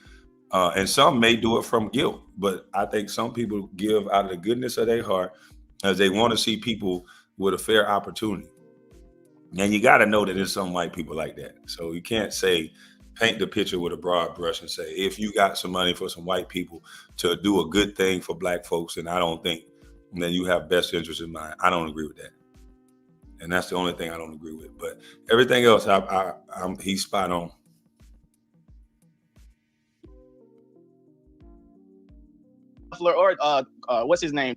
And some may do it from guilt, but I think some people give out of the goodness of their heart as they want to see people with a fair opportunity. And you got to know that there's some white people like that. So you can't paint the picture with a broad brush and say, if you got some money for some white people to do a good thing for black folks, and I don't think that you have best interest in mind. I don't agree with that. And that's the only thing I don't agree with. But everything else, he's spot on. Or what's his name?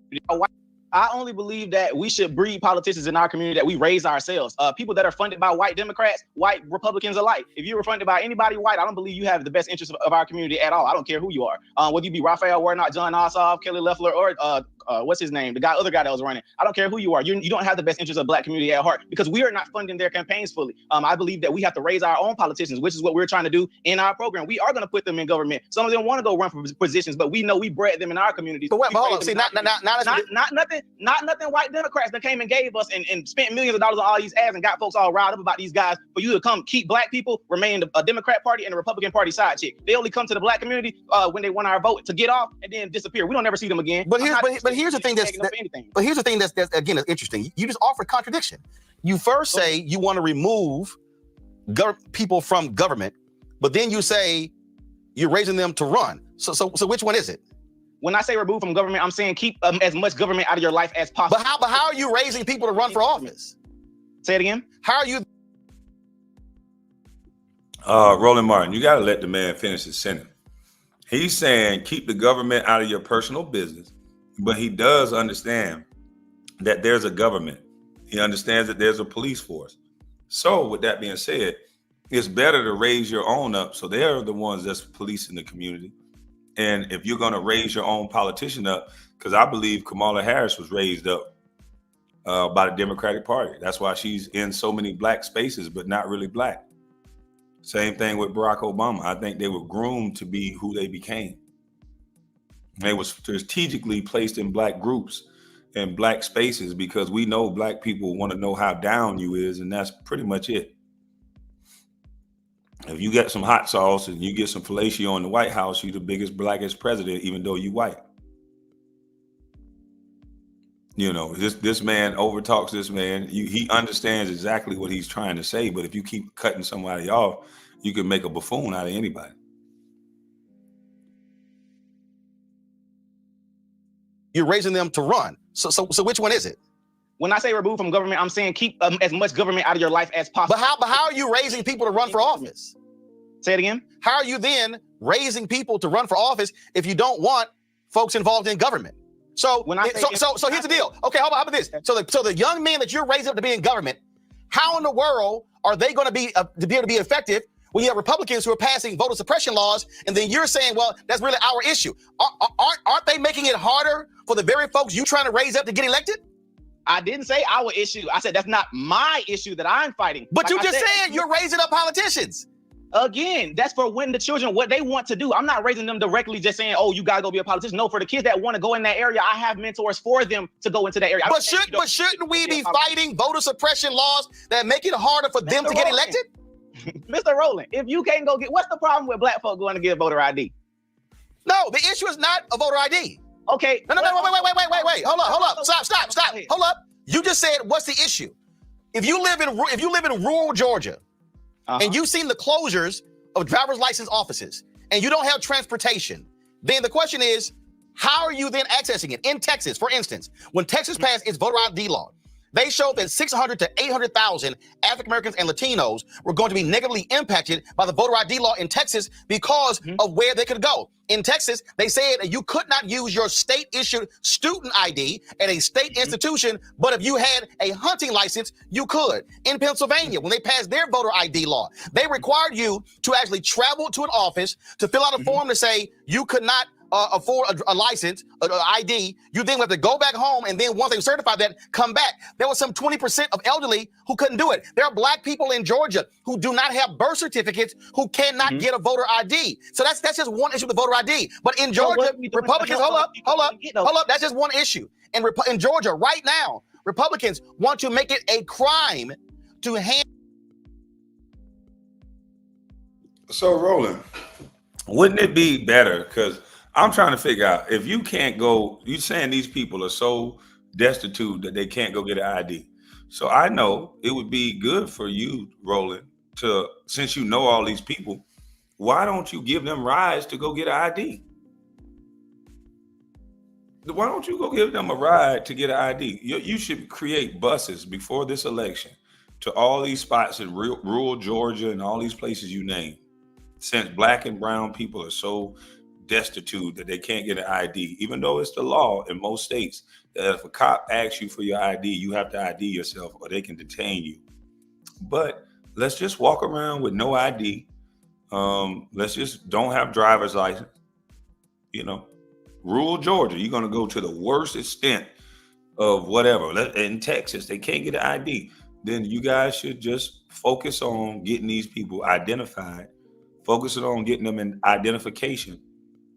I only believe that we should breed politicians in our community that we raise ourselves. People that are funded by white Democrats, white Republicans alike. If you were funded by anybody white, I don't believe you have the best interest of our community at all. I don't care who you are. Whether you be Raphael Warnock, John Ossoff, Kelly Loeffler, or what's his name? The other guy that was running. I don't care who you are. You don't have the best interest of Black community at heart because we are not funding their campaigns fully. I believe that we have to raise our own politicians, which is what we're trying to do in our program. We are going to put them in government. Some of them want to go run for positions, but we know we bred them in our communities. But wait, hold on. See, not nothing white Democrats that came and gave us and spent millions of dollars on all these ads and got folks all riled up about these guys for you to come keep Black people remain a Democrat party and a Republican party side chick. They only come to the Black community when they want our vote to get off and then disappear. We don't never see them again. But here's the thing that's again is interesting. You just offer contradiction. You first say you want to remove people from government, but then you say you're raising them to run. So which one is it? When I say remove from government, I'm saying keep as much government out of your life as possible. But how are you raising people to run for office? Say it again. How are you? Roland Martin, you got to let the man finish his sentence. He's saying keep the government out of your personal business, but he does understand that there's a government. He understands that there's a police force. So with that being said, it's better to raise your own up. So they're the ones that's policing the community. And if you're going to raise your own politician up, because I believe Kamala Harris was raised up by the Democratic Party. That's why she's in so many Black spaces, but not really Black. Same thing with Barack Obama. I think they were groomed to be who they became. They were strategically placed in Black groups and Black spaces because we know Black people want to know how down you is, and that's pretty much it. If you get some hot sauce and you get some fellatio in the White House, you're the biggest, blackest president, even though you white. You know, this man overtalks this man. He understands exactly what he's trying to say, but if you keep cutting somebody off, you can make a buffoon out of anybody. You're raising them to run. So which one is it? When I say remove from government, I'm saying keep as much government out of your life as possible. But how are you raising people to run for office? Say it again. How are you then raising people to run for office if you don't want folks involved in government? So here's the deal. Okay, how about this? So the young men that you're raising up to be in government, how in the world are they going to be able to be effective when you have Republicans who are passing voter suppression laws, and then you're saying, well, that's really our issue? Aren't they making it harder for the very folks you trying to raise up to get elected? I didn't say our issue. I said that's not my issue that I'm fighting. But like you just said you're raising up politicians. Again, that's for when the children, what they want to do. I'm not raising them directly just saying, oh, you got to go be a politician. No, for the kids that want to go in that area, I have mentors for them to go into that area. But shouldn't we be fighting voter suppression laws that make it harder for them to get elected? Mr. Roland, if you can't go get, what's the problem with Black folk going to get voter ID? No, the issue is not a voter ID. Okay. No, wait. Hold up. Stop. Hold up. You just said, what's the issue? If you live in rural Georgia, and you've seen the closures of driver's license offices, and you don't have transportation, then the question is, how are you then accessing it? In Texas, for instance, when Texas passed its voter ID law, they showed that 600 to 800,000 African Americans and Latinos were going to be negatively impacted by the voter ID law in Texas because of where they could go. In Texas, they said that you could not use your state-issued student ID at a state institution, but if you had a hunting license, you could. In Pennsylvania, when they passed their voter ID law, they required you to actually travel to an office to fill out a form to say you could not afford a license, an ID. You then have to go back home, and then once they certify that, come back. There was some 20% of elderly who couldn't do it. There are Black people in Georgia who do not have birth certificates who cannot get a voter ID. So that's just one issue with voter ID. But in Georgia, Republicans, hold up. That's just one issue. And in Georgia right now, Republicans want to make it a crime to hand. So Roland, wouldn't it be better? Because I'm trying to figure out if you can't go, you're saying these people are so destitute that they can't go get an ID. So I know it would be good for you, Roland, to, since you know all these people, why don't you give them rides to go get an ID? Why don't you go give them a ride to get an ID? You should create buses before this election to all these spots in rural Georgia and all these places you name. Since Black and brown people are so destitute that they can't get an ID, even though it's the law in most states that if a cop asks you for your ID, you have to ID yourself or they can detain you. But let's just walk around with no ID. Let's just don't have driver's license. You know, rural Georgia, you're going to go to the worst extent of whatever. In Texas, they can't get an ID. Then you guys should just focus on getting these people identified, focusing on getting them in identification.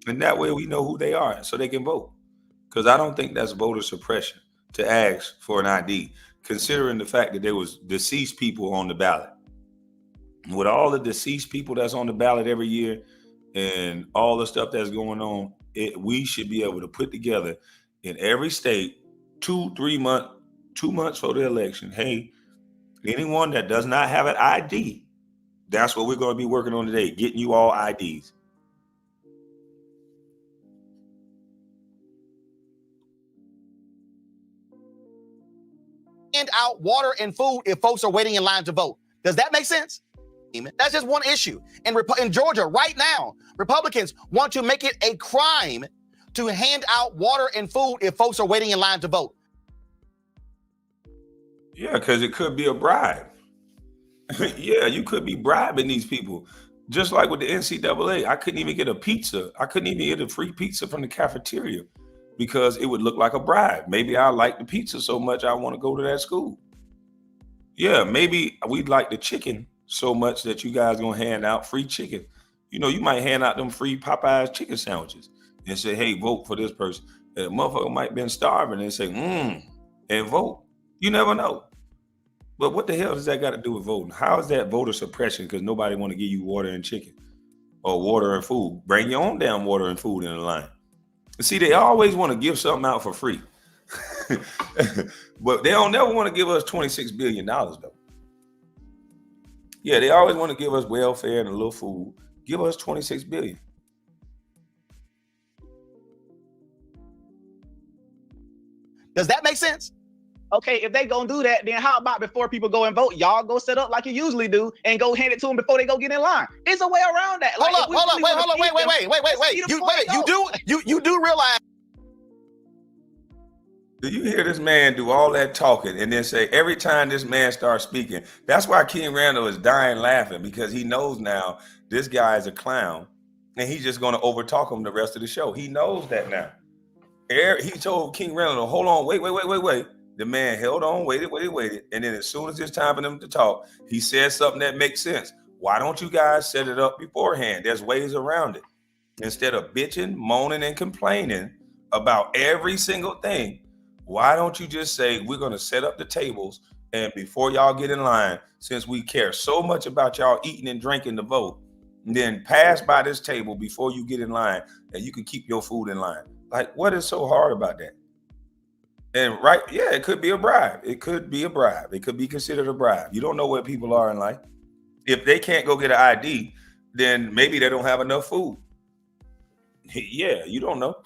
And that way we know who they are so they can vote. Because I don't think that's voter suppression to ask for an ID, considering the fact that there was deceased people on the ballot. With all the deceased people that's on the ballot every year and all the stuff that's going on, we should be able to put together in every state 2 months for the election. Hey, anyone that does not have an ID, that's what we're going to be working on today, getting you all IDs. Hand out water and food if folks are waiting in line to vote. Does that make sense? That's just one issue. In Georgia right now, Republicans want to make it a crime to hand out water and food if folks are waiting in line to vote. Yeah, because it could be a bribe. Yeah, you could be bribing these people. Just like with the NCAA, I couldn't even get a pizza. I couldn't even get a free pizza from the cafeteria because it would look like a bribe. Maybe I like the pizza so much I want to go to that school. Yeah, maybe we'd like the chicken so much that you guys gonna hand out free chicken. You know, you might hand out them free Popeyes chicken sandwiches and say, hey, vote for this person. And a motherfucker might have been starving and say, and vote. You never know. But what the hell does that got to do with voting? How is that voter suppression? Because nobody want to give you water and chicken or water and food. Bring your own damn water and food in the line. See, they always want to give something out for free. But they don't never want to give us $26 billion, though. Yeah, they always want to give us welfare and a little food. Give us $26 billion. Does that make sense? Okay, if they gonna do that, then how about before people go and vote, y'all go set up like you usually do and go hand it to them before they go get in line? It's a way around that. Hold up, wait. You do realize. Do you hear this man do all that talking and then say every time this man starts speaking? That's why King Randall is dying laughing, because he knows now this guy is a clown and he's just going to overtalk him the rest of the show. He knows that now. He told King Randall, hold on, wait. The man held on, waited. And then as soon as it's time for them to talk, he said something that makes sense. Why don't you guys set it up beforehand? There's ways around it. Instead of bitching, moaning, and complaining about every single thing, why don't you just say, we're going to set up the tables, and before y'all get in line, since we care so much about y'all eating and drinking to vote, then pass by this table before you get in line, and you can keep your food in line. Like, what is so hard about that? And right, yeah, it could be a bribe. It could be considered a bribe. You don't know where people are in life. If they can't go get an ID, then maybe they don't have enough food. Yeah, you don't know.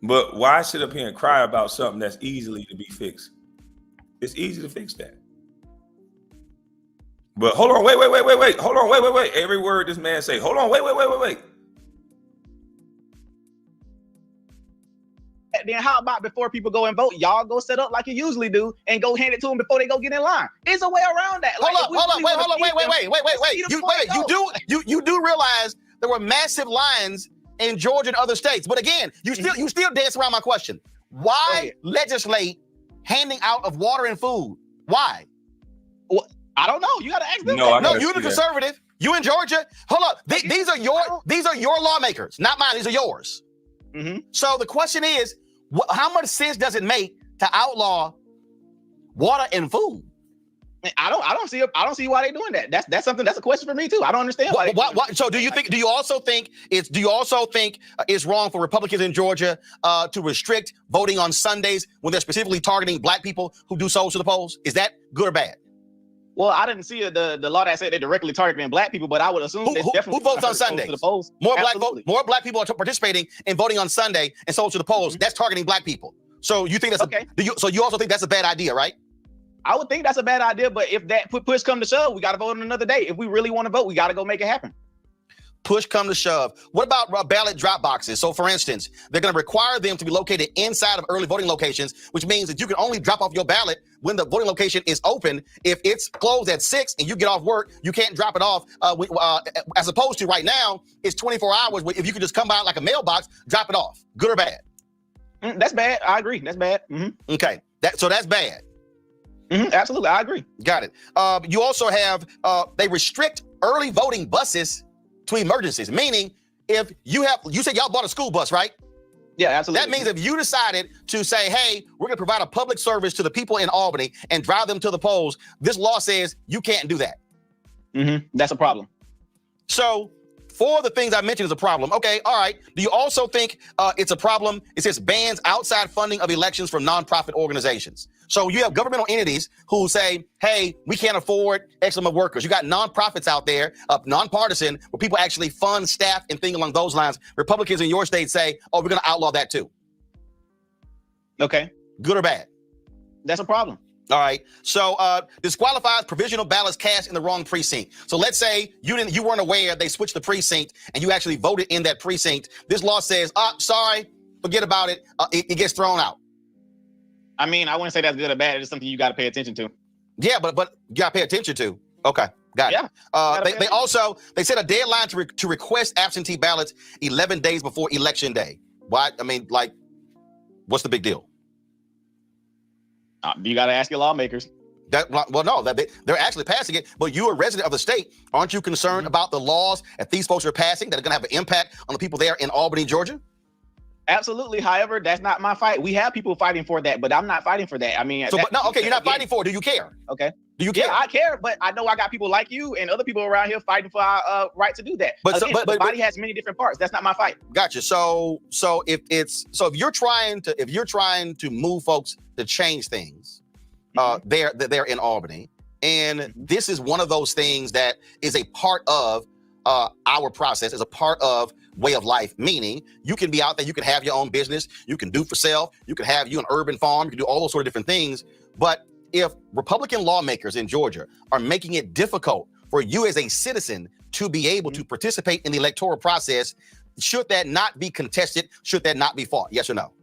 But why sit up here and cry about something that's easily to be fixed? It's easy to fix that. But hold on, wait. Hold on, wait. Every word this man say, hold on, wait. Then how about before people go and vote, y'all go set up like you usually do and go hand it to them before they go get in line? It's a way around that. Hold up, wait. You do realize there were massive lines in Georgia and other states, but again, you still dance around my question. Why legislate handing out of water and food? Why? Well, I don't know. You got to ask them. No, you're the conservative. You in Georgia. Hold up. These are your lawmakers, not mine. These are yours. Mm-hmm. So the question is, how much sense does it make to outlaw water and food? I don't see why they're doing that. That's something. That's a question for me too. I don't understand why. So do you also think it's wrong for Republicans in Georgia to restrict voting on Sundays when they're specifically targeting Black people who do so to the polls? Is that good or bad? Well, I didn't see the law that said they're directly targeting Black people, but I would assume who votes on Sunday? More Black people are participating in voting on Sunday and so to the polls. Mm-hmm. That's targeting Black people. So you think that's okay? So you also think that's a bad idea, right? I would think that's a bad idea, but if that push come to shove, we got to vote on another day. If we really want to vote, we got to go make it happen. push come to shove, what about ballot drop boxes? So for instance, they're going to require them to be located inside of early voting locations, which means that you can only drop off your ballot when the voting location is open. If it's closed at 6 and you get off work, you can't drop it off, as opposed to right now, it's 24 hours. If you could just come by like a mailbox, drop it off. Good or bad? That's bad. I agree. That's bad. Okay, so that's bad. Absolutely, I agree. Got it. You also have, they restrict early voting buses to emergencies, meaning if you said y'all bought a school bus, right? Yeah, absolutely. That means if you decided to say, hey, we're going to provide a public service to the people in Albany and drive them to the polls, this law says you can't do that. That's a problem. So for the things I mentioned is a problem. Okay, all right. Do you also think it's a problem? It says bans outside funding of elections from nonprofit organizations. So you have governmental entities who say, hey, we can't afford X number of workers. You got nonprofits out there, nonpartisan, where people actually fund staff and things along those lines. Republicans in your state say, oh, we're going to outlaw that too. Okay. Good or bad? That's a problem. All right. So disqualifies provisional ballots cast in the wrong precinct. So let's say you weren't aware they switched the precinct and you actually voted in that precinct. This law says, sorry, forget about it. It gets thrown out. I mean, I wouldn't say that's good or bad. It's something you got to pay attention to. Yeah, but you got to pay attention to. Okay, got it. Yeah. They set a deadline to request absentee ballots 11 days before election day. Why? I mean, like, what's the big deal? You got to ask your lawmakers. No, they're actually passing it, but you're a resident of the state. Aren't you concerned about the laws that these folks are passing that are going to have an impact on the people there in Albany, Georgia? Absolutely. However, that's not my fight. We have people fighting for that, but I'm not fighting for that. I mean, you're not fighting for it. Do you care? Okay. Do you care? Yeah, I care, but I know I got people like you and other people around here fighting for our right to do that. But the body has many different parts. That's not my fight. Gotcha. So if you're trying to move folks to change things, they're in Albany, and this is one of those things that is a part of our process, is a part of way of life, meaning you can be out there, you can have your own business, you can do for self, you can have an urban farm, you can do all those sort of different things. But if Republican lawmakers in Georgia are making it difficult for you as a citizen to be able to participate in the electoral process, should that not be contested? Should that not be fought? Yes or no?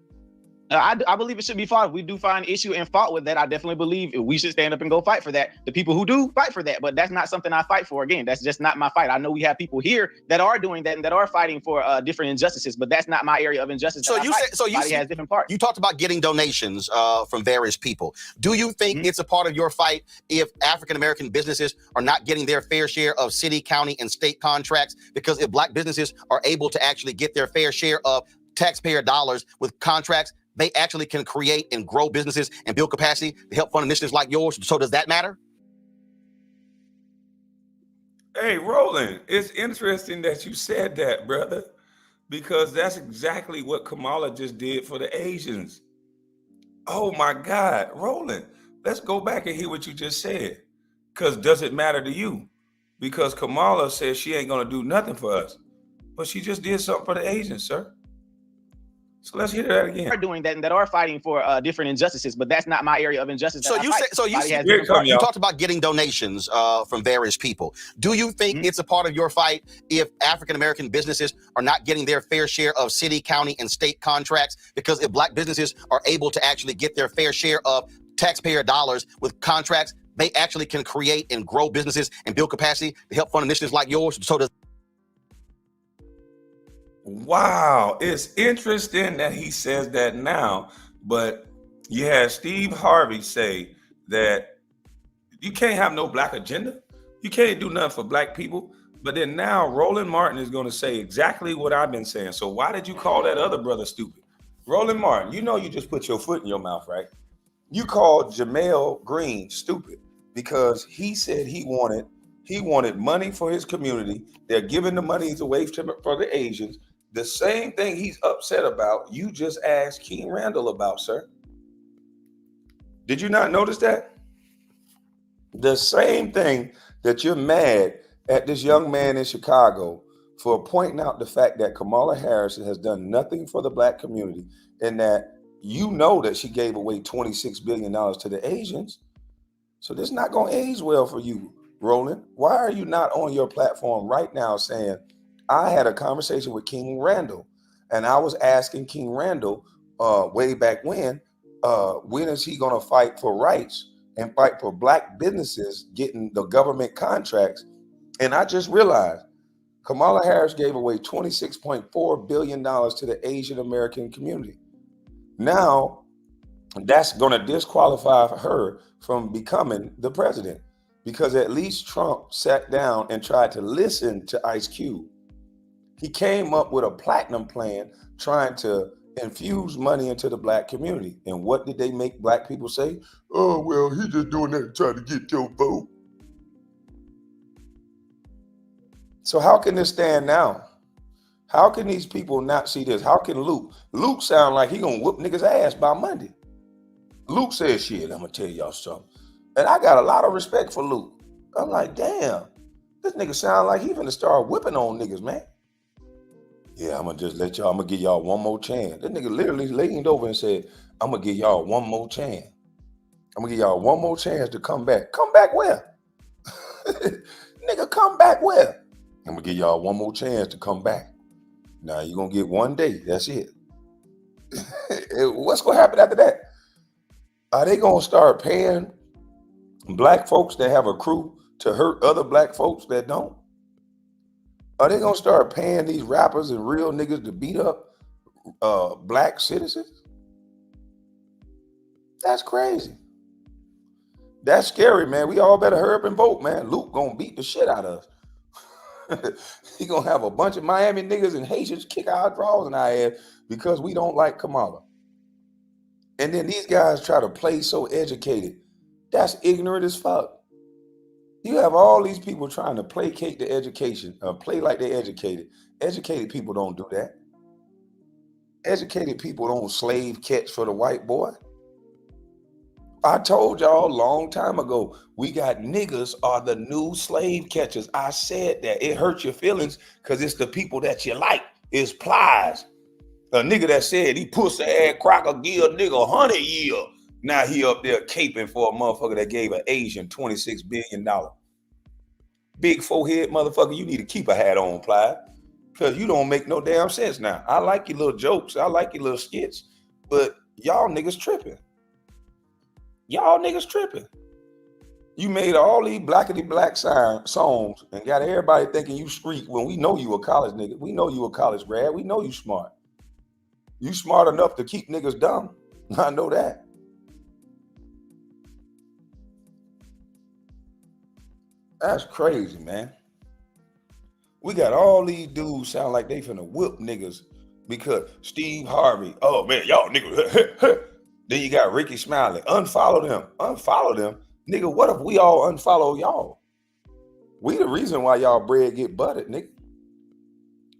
I believe it should be fought. If we do find issue and fault with that, I definitely believe we should stand up and go fight for that. The people who do fight for that, but that's not something I fight for. Again, that's just not my fight. I know we have people here that are doing that and that are fighting for different injustices, but that's not my area of injustice. So you has different parts. You talked about getting donations from various people. Do you think it's a part of your fight if African-American businesses are not getting their fair share of city, county, and state contracts? Because if Black businesses are able to actually get their fair share of taxpayer dollars with contracts, they actually can create and grow businesses and build capacity to help fund initiatives like yours. So does that matter? Hey, Roland, it's interesting that you said that, brother, because that's exactly what Kamala just did for the Asians. Oh my God, Roland, let's go back and hear what you just said. Because does it matter to you? Because Kamala says she ain't going to do nothing for us, but she just did something for the Asians, sir. So let's hear that again. Are doing that and that are fighting for different injustices, but that's not my area of injustice. You talked about getting donations from various people. Do you think it's a part of your fight if African-American businesses are not getting their fair share of city, county, and state contracts? Because if Black businesses are able to actually get their fair share of taxpayer dollars with contracts, they actually can create and grow businesses and build capacity to help fund initiatives like yours. So does. Wow, it's interesting that he says that now, but you had Steve Harvey say that you can't have no Black agenda. You can't do nothing for Black people. But then now Roland Martin is going to say exactly what I've been saying. So why did you call that other brother stupid? Roland Martin, you know you just put your foot in your mouth, right? You called Jamal Green stupid because he said he wanted money for his community. They're giving the money away for the Asians. The same thing he's upset about, you just asked King Randall about, sir. Did you not notice that? The same thing that you're mad at this young man in Chicago for pointing out the fact that Kamala Harris has done nothing for the Black community and that you know that she gave away $26 billion to the Asians. So this is not going to age well for you, Roland. Why are you not on your platform right now saying, I had a conversation with King Randall, and I was asking King Randall way back when is he going to fight for rights and fight for black businesses getting the government contracts? And I just realized Kamala Harris gave away $26.4 billion to the Asian American community. Now, that's going to disqualify her from becoming the president, because at least Trump sat down and tried to listen to Ice Cube. He came up with a platinum plan trying to infuse money into the black community. And what did they make black people say? Oh, well, he's just doing that to try to get your vote. So how can this stand now? How can these people not see this? How can Luke sound like he gonna whoop niggas ass by Monday? Luke says, shit, I'm gonna tell y'all something. And I got a lot of respect for Luke. I'm like, damn, this nigga sound like he finna start whipping on niggas, man. Yeah, I'm gonna give y'all one more chance. This nigga literally leaned over and said, I'm gonna give y'all one more chance. I'm gonna give y'all one more chance to come back. Come back where? Nigga, come back where? I'm gonna give y'all one more chance to come back. Now you're gonna get one day. That's it. What's gonna happen after that? Are they gonna start paying black folks that have a crew to hurt other black folks that don't? Are they gonna start paying these rappers and real niggas to beat up black citizens? That's crazy. That's scary, man. We all better hurry up and vote, man. Luke gonna beat the shit out of us. He gonna have a bunch of Miami niggas and Haitians kick our drawers in our ass because we don't like Kamala. And then these guys try to play so educated. That's ignorant as fuck. You have all these people trying to placate the education, play like they're educated. Educated people don't do that. Educated people don't slave catch for the white boy. I told y'all a long time ago, we got niggas are the new slave catchers. I said that. It hurts your feelings because it's the people that you like. It's Plies. A nigga that said he pussy ass cracker give a nigga 100 years. Now he up there caping for a motherfucker that gave an Asian $26 billion. Big forehead motherfucker, you need to keep a hat on, Plies, because you don't make no damn sense now. I like your little jokes. I like your little skits, but y'all niggas tripping. Y'all niggas tripping. You made all these blackity black songs and got everybody thinking you street when we know you a college nigga. We know you a college grad. We know you smart. You smart enough to keep niggas dumb. I know that. That's crazy, man. We got all these dudes sound like they finna whip niggas because Steve Harvey. Oh man, y'all niggas. Then you got Ricky Smiley. Unfollow them. Unfollow them. Nigga, what if we all unfollow y'all? We the reason why y'all bread get buttered, nigga.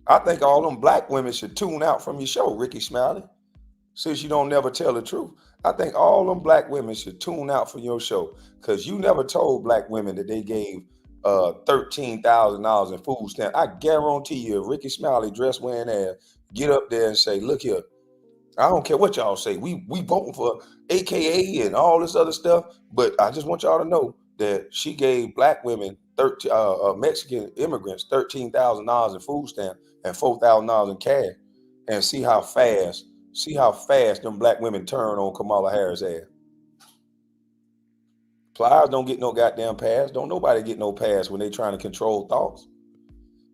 I think all them black women should tune out from your show, Ricky Smiley, since you don't never tell the truth. I think all them black women should tune out from your show because you never told black women that they gave $13,000 in food stamps. I guarantee you, if Ricky Smiley dress wearing ass, get up there and say, look here, I don't care what y'all say. We voting for AKA and all this other stuff, but I just want y'all to know that she gave black women, Mexican immigrants, $13,000 in food stamps and $4,000 in cash, and see how fast them black women turn on Kamala Harris' ass. Pliers don't get no goddamn pass. Don't nobody get no pass when they trying to control thoughts.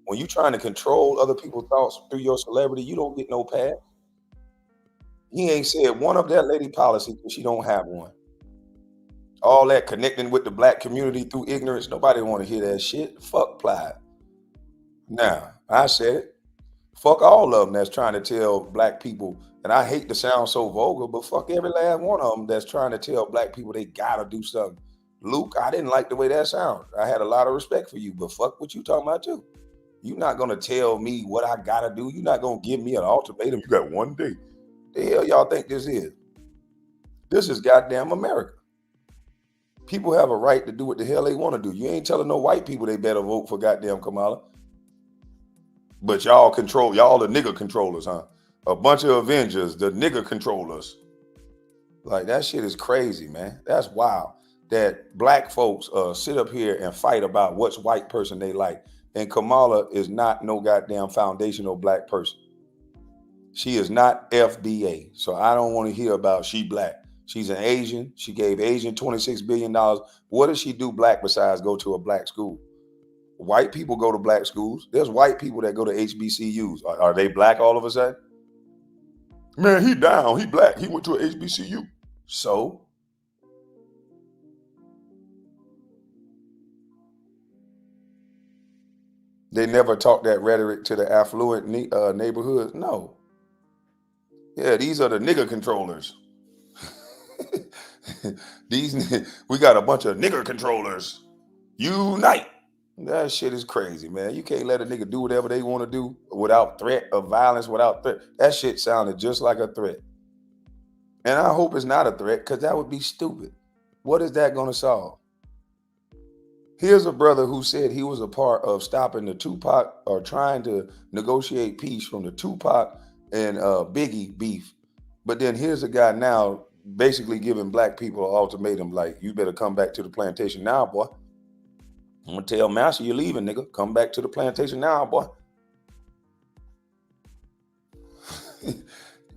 When you trying to control other people's thoughts through your celebrity, you don't get no pass. He ain't said one of that lady policy because she don't have one. All that connecting with the black community through ignorance, nobody want to hear that shit. Fuck Plies. Now, I said it. Fuck all of them that's trying to tell black people, and I hate to sound so vulgar, but fuck every last one of them that's trying to tell black people they gotta do something. Luke, I didn't like the way that sounded. I had a lot of respect for you, but fuck what you talking about too. You're not gonna tell me what I gotta do. You're not gonna give me an ultimatum. You got one day. The hell y'all think this is? This is goddamn America. People have a right to do what the hell they want to do. You ain't telling no white people they better vote for goddamn Kamala. But y'all the nigga controllers, huh? A bunch of Avengers, the nigga controllers. Like, that shit is crazy, man. That's wild that black folks sit up here and fight about which white person they like. And Kamala is not no goddamn foundational black person. She is not FBA. So I don't want to hear about she black. She's an Asian. She gave Asian $26 billion. What does she do black besides go to a black school? White people go to black schools. There's white people that go to HBCUs. Are they black all of a sudden? Man, he down. He black. He went to a HBCU. So? They never taught that rhetoric to the affluent neighborhoods. No. Yeah, these are the nigger controllers. We got a bunch of nigger controllers. Unite. That shit is crazy, man. You can't let a nigga do whatever they want to do without threat of violence, without threat. That shit sounded just like a threat. And I hope it's not a threat, because that would be stupid. What is that going to solve? Here's a brother who said he was a part of stopping the Tupac, or trying to negotiate peace from the Tupac and Biggie beef. But then here's a guy now basically giving black people an ultimatum, like, you better come back to the plantation now, boy. I'm going to tell Master you're leaving, nigga. Come back to the plantation now, boy.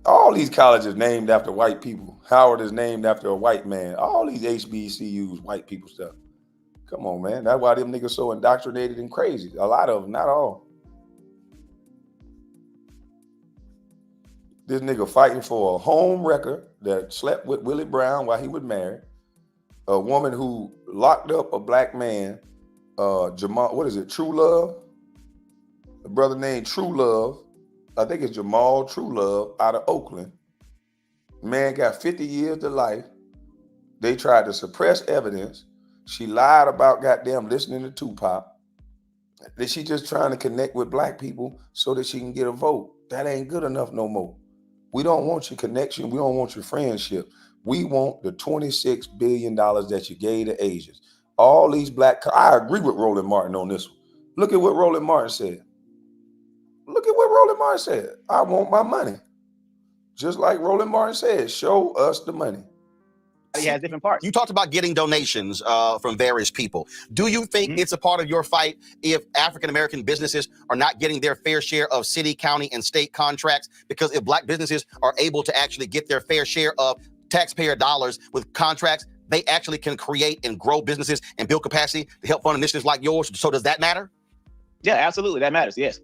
All these colleges named after white people. Howard is named after a white man. All these HBCUs, white people stuff. Come on, man. That's why them niggas so indoctrinated and crazy. A lot of them, not all. This nigga fighting for a home wrecker that slept with Willie Brown while he was married. A woman who locked up a black man, Jamal, what is it, True Love? A brother named True Love. I think it's Jamal True Love out of Oakland. Man got 50 years to life. They tried to suppress evidence. She lied about goddamn listening to Tupac. That she just trying to connect with black people so that she can get a vote. That ain't good enough no more. We don't want your connection. We don't want your friendship. We want the $26 billion that you gave to Asians. All these black, I agree with Roland Martin on this one. Look at what Roland Martin said. Look at what Roland Martin said. I want my money. Just like Roland Martin said, show us the money. He has different parts. You talked about getting donations from various people. Do you think it's a part of your fight if African-American businesses are not getting their fair share of city, county, and state contracts? Because if black businesses are able to actually get their fair share of taxpayer dollars with contracts, they actually can create and grow businesses and build capacity to help fund initiatives like yours. So does that matter? Yeah, absolutely. That matters. Yes.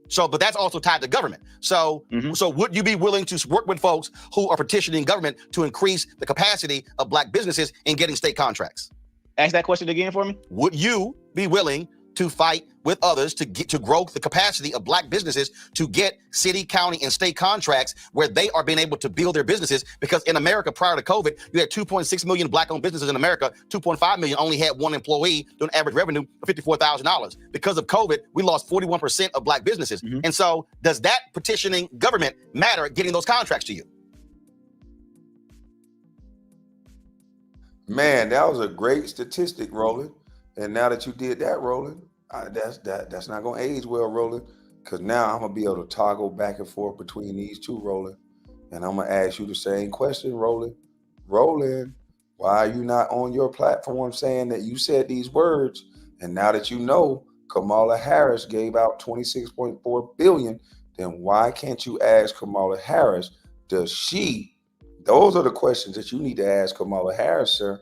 So, but that's also tied to government. So, so would you be willing to work with folks who are petitioning government to increase the capacity of black businesses in getting state contracts? Ask that question again for me. Would you be willing to fight with others to grow the capacity of black businesses to get city, county, and state contracts where they are being able to build their businesses? Because in America, prior to COVID, you had 2.6 million black-owned businesses in America. 2.5 million only had one employee doing average revenue of $54,000. Because of COVID, we lost 41% of black businesses. And so does that petitioning government matter getting those contracts to you? Man, that was a great statistic, Roland. And now that you did that, Roland, that's not going to age well, Roland, because now I'm going to be able to toggle back and forth between these two, Roland. And I'm going to ask you the same question, Roland. Roland, why are you not on your platform saying that you said these words? And now that you know Kamala Harris gave out $26.4 billion, then why can't you ask Kamala Harris, does she? Those are the questions that you need to ask Kamala Harris, sir.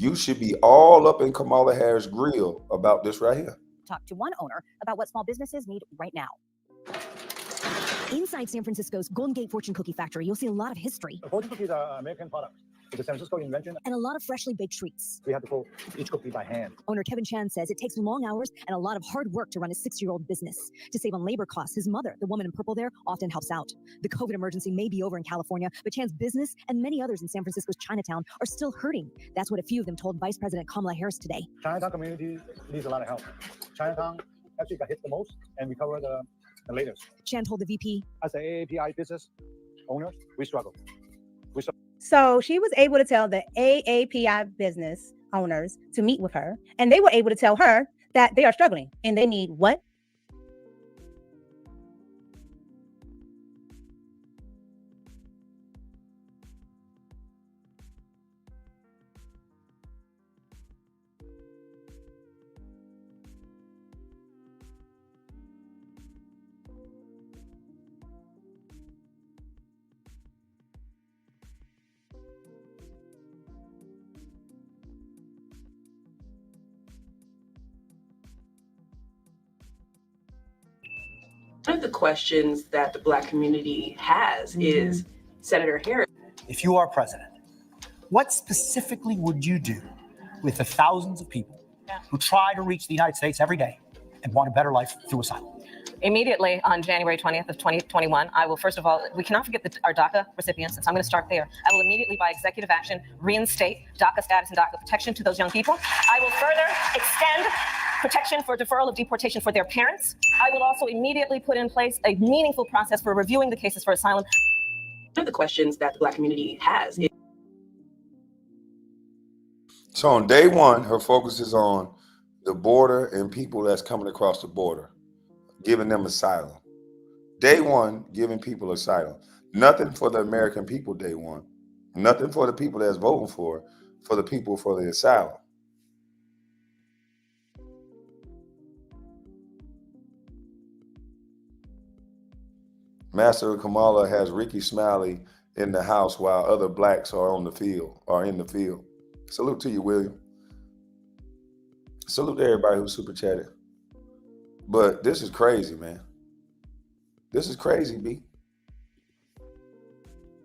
You should be all up in Kamala Harris' grill about this right here. Talk to one owner about what small businesses need right now. Inside San Francisco's Golden Gate Fortune Cookie Factory, you'll see a lot of history. Fortune cookies are an American product. It's a San Francisco invention. And a lot of freshly baked treats. We have to pull each cookie by hand. Owner Kevin Chan says it takes long hours and a lot of hard work to run a 6-year-old business. To save on labor costs, his mother, the woman in purple there, often helps out. The COVID emergency may be over in California, but Chan's business and many others in San Francisco's Chinatown are still hurting. That's what a few of them told Vice President Kamala Harris today. Chinatown community needs a lot of help. Chinatown actually got hit the most and recovered the latest. Chan told the VP, as an AAPI business owner, we struggle. So she was able to tell the AAPI business owners to meet with her, and they were able to tell her that they are struggling and they need what? of the questions that the Black community has is Senator Harris. If you are president, what specifically would you do with the thousands of people who try to reach the United States every day and want a better life through asylum? Immediately on January 20th of 2021, I will, first of all, we cannot forget our DACA recipients, so I'm going to start there. I will immediately, by executive action, reinstate DACA status and DACA protection to those young people. I will further extend protection for deferral of deportation for their parents. I will also immediately put in place a meaningful process for reviewing the cases for asylum. One of the questions that the Black community has is So on day one, her focus is on the border and people that's coming across the border, giving them asylum. Day one, giving people asylum. Nothing for the American people day one. Nothing for the people that's voting for the people for the asylum. Master Kamala has Ricky Smiley in the house while other blacks are on the field, or in the field. Salute to you, William. Salute to everybody who super chatted. But this is crazy, man. This is crazy, B.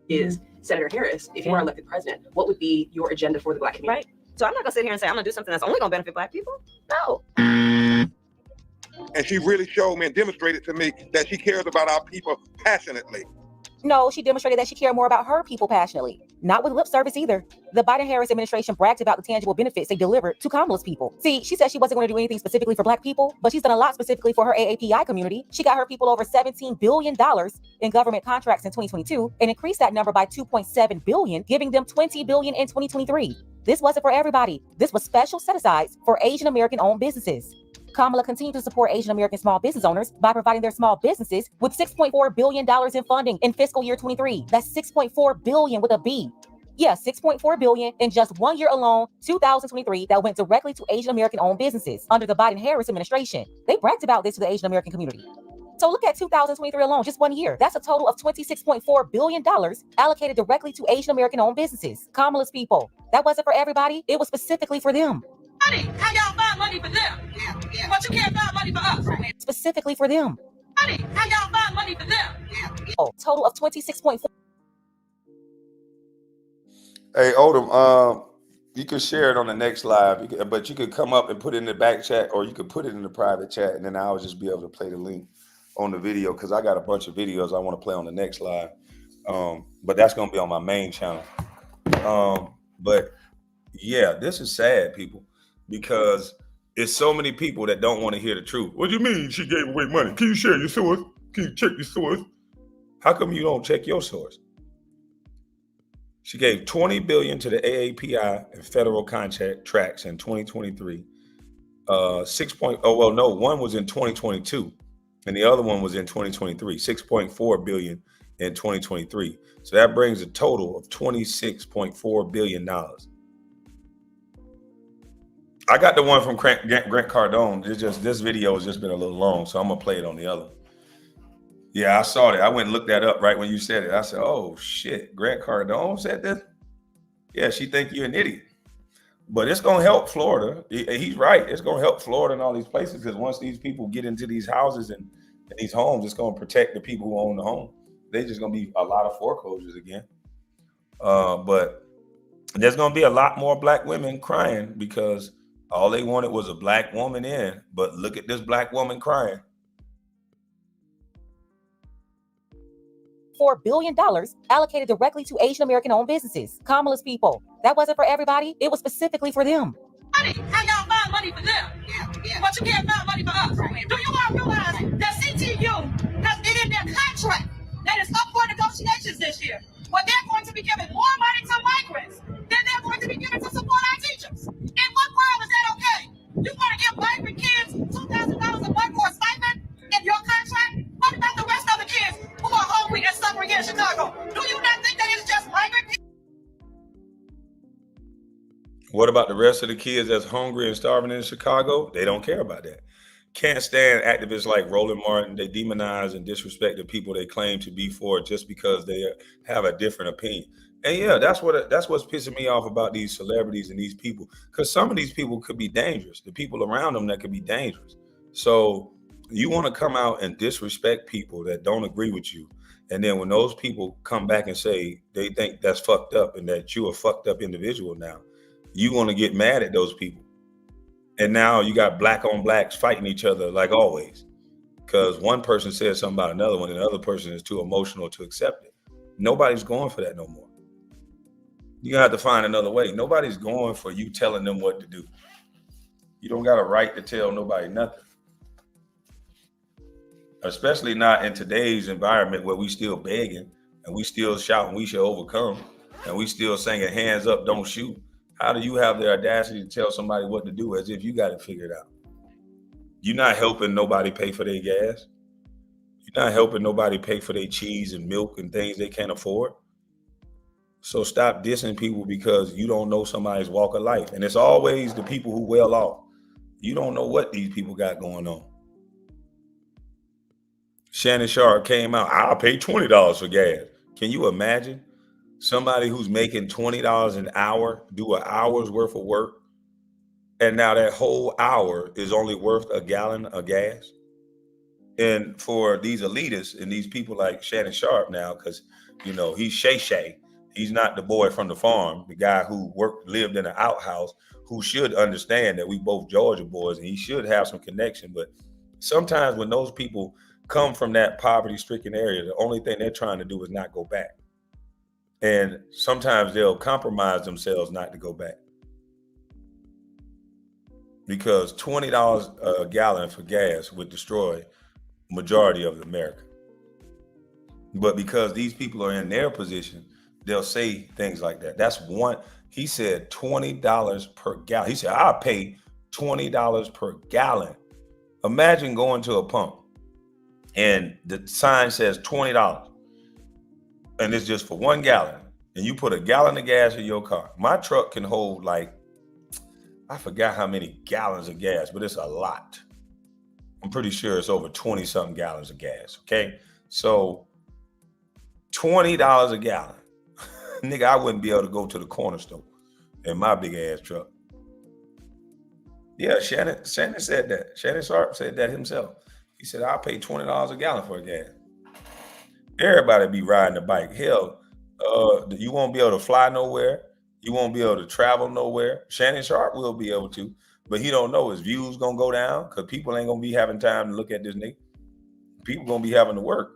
is Senator Harris, if you are elected president, what would be your agenda for the Black community? Right. So I'm not gonna sit here and say I'm gonna do something that's only gonna benefit Black people. No. And she really showed me and demonstrated to me that she cares about our people passionately. No, she demonstrated that she cared more about her people passionately. Not with lip service either. The Biden-Harris administration bragged about the tangible benefits they delivered to Kamala's people. See, she said she wasn't going to do anything specifically for Black people, but she's done a lot specifically for her AAPI community. She got her people over $17 billion in government contracts in 2022 and increased that number by $2.7 billion, giving them $20 billion in 2023. This wasn't for everybody. This was special set-asides for Asian American-owned businesses. Kamala continued to support Asian American small business owners by providing their small businesses with $6.4 billion in funding in fiscal year 23. That's $6.4 billion with a B. Yeah, $6.4 billion in just 1 year alone, 2023, that went directly to Asian American owned businesses under the Biden-Harris administration. They bragged about this to the Asian American community. So look at 2023 alone, just 1 year. That's a total of $26.4 billion allocated directly to Asian American owned businesses. Kamala's people. That wasn't for everybody. It was specifically for them. Money. How y'all find money for them? Yeah. But you can't find money for us. Specifically for them. Money. How y'all find money for them? Yeah. Total of 26.4. Hey, Odom, you can share it on the next live, but you could come up and put it in the back chat, or you could put it in the private chat, and then I'll just be able to play the link on the video, because I got a bunch of videos I want to play on the next live. But that's going to be on my main channel. But yeah, this is sad, people, because it's so many people that don't want to hear the truth. What do you mean she gave away money? Can you share your source? Can you check your source? How come you don't check your source? She gave $20 billion to the AAPI and federal contracts in 2023. One was in 2022, and the other one was in 2023. $6.4 billion in 2023. So that brings a total of $26.4 billion. I got the one from Grant Cardone. This video has just been a little long, so I'm gonna play it on the other. Yeah, I saw that. I went and looked that up right when you said it. I said, "Oh shit, Grant Cardone said this." Yeah, she think you're an idiot, but it's gonna help Florida. He's right. It's gonna help Florida and all these places, because once these people get into these houses and these homes, it's gonna protect the people who own the home. There's just gonna be a lot of foreclosures again. But there's gonna be a lot more Black women crying because all they wanted was a Black woman in. But look at this Black woman crying. $4 billion allocated directly to Asian American owned businesses. Kamala's people. That wasn't for everybody. It was specifically for them. Money. How y'all find money for them? Yeah. But you can't find money for us. Do you all realize that CTU has it in their contract that is up for negotiations this year, where they're going to be giving more money to migrants than they're going to be giving to support our teachers? In what world is that okay? You want to give migrant kids $2,000 a month for a stipend in your contract? What about the rest of the kids who are hungry and suffering here in Chicago? Do you not think that it's just migrant kids? What about the rest of the kids that's hungry and starving in Chicago? They don't care about that. Can't stand activists like Roland Martin. They demonize and disrespect the people they claim to be for just because they have a different opinion. And yeah, that's what's pissing me off about these celebrities and these people, because some of these people could be dangerous. The people around them that could be dangerous. So You want to come out and disrespect people that don't agree with you. And then when those people come back and say they think that's fucked up and that you're a fucked up individual now, you want to get mad at those people. And now you got black on blacks fighting each other like always. Because one person says something about another one and the other person is too emotional to accept it. Nobody's going for that no more. You're going to have to find another way. Nobody's going for you telling them what to do. You don't got a right to tell nobody nothing. Especially not in today's environment where we still begging and we still shouting we should overcome and we still singing hands up, don't shoot. How do you have the audacity to tell somebody what to do as if you got it figured out? You're not helping nobody pay for their gas. You're not helping nobody pay for their cheese and milk and things they can't afford. So stop dissing people because you don't know somebody's walk of life. And it's always the people who well off. You don't know what these people got going on. Shannon Sharp came out, I'll pay $20 for gas. Can you imagine somebody who's making $20 an hour do an hour's worth of work? And now that whole hour is only worth a gallon of gas. And for these elitists and these people like Shannon Sharp now, because, you know, he's Shay Shay. He's not the boy from the farm, the guy who lived in an outhouse, who should understand that we both Georgia boys and he should have some connection. But sometimes when those people come from that poverty-stricken area, the only thing they're trying to do is not go back. And sometimes they'll compromise themselves not to go back. Because $20 a gallon for gas would destroy majority of America. But because these people are in their position, they'll say things like that. That's one. He said $20 per gallon. He said, I'll pay $20 per gallon. Imagine going to a pump and the sign says $20 and it's just for 1 gallon. And you put a gallon of gas in your car. My truck can hold like, I forgot how many gallons of gas, but it's a lot. I'm pretty sure it's over 20 something gallons of gas. Okay. So $20 a gallon. Nigga, I wouldn't be able to go to the corner store in my big ass truck. Yeah, Shannon said that. Shannon Sharp said that himself. He said, I'll pay $20 a gallon for a gas. Everybody be riding a bike. Hell, you won't be able to fly nowhere. You won't be able to travel nowhere. Shannon Sharp will be able to, but he don't know his views gonna go down because people ain't gonna be having time to look at this nigga. People gonna be having to work.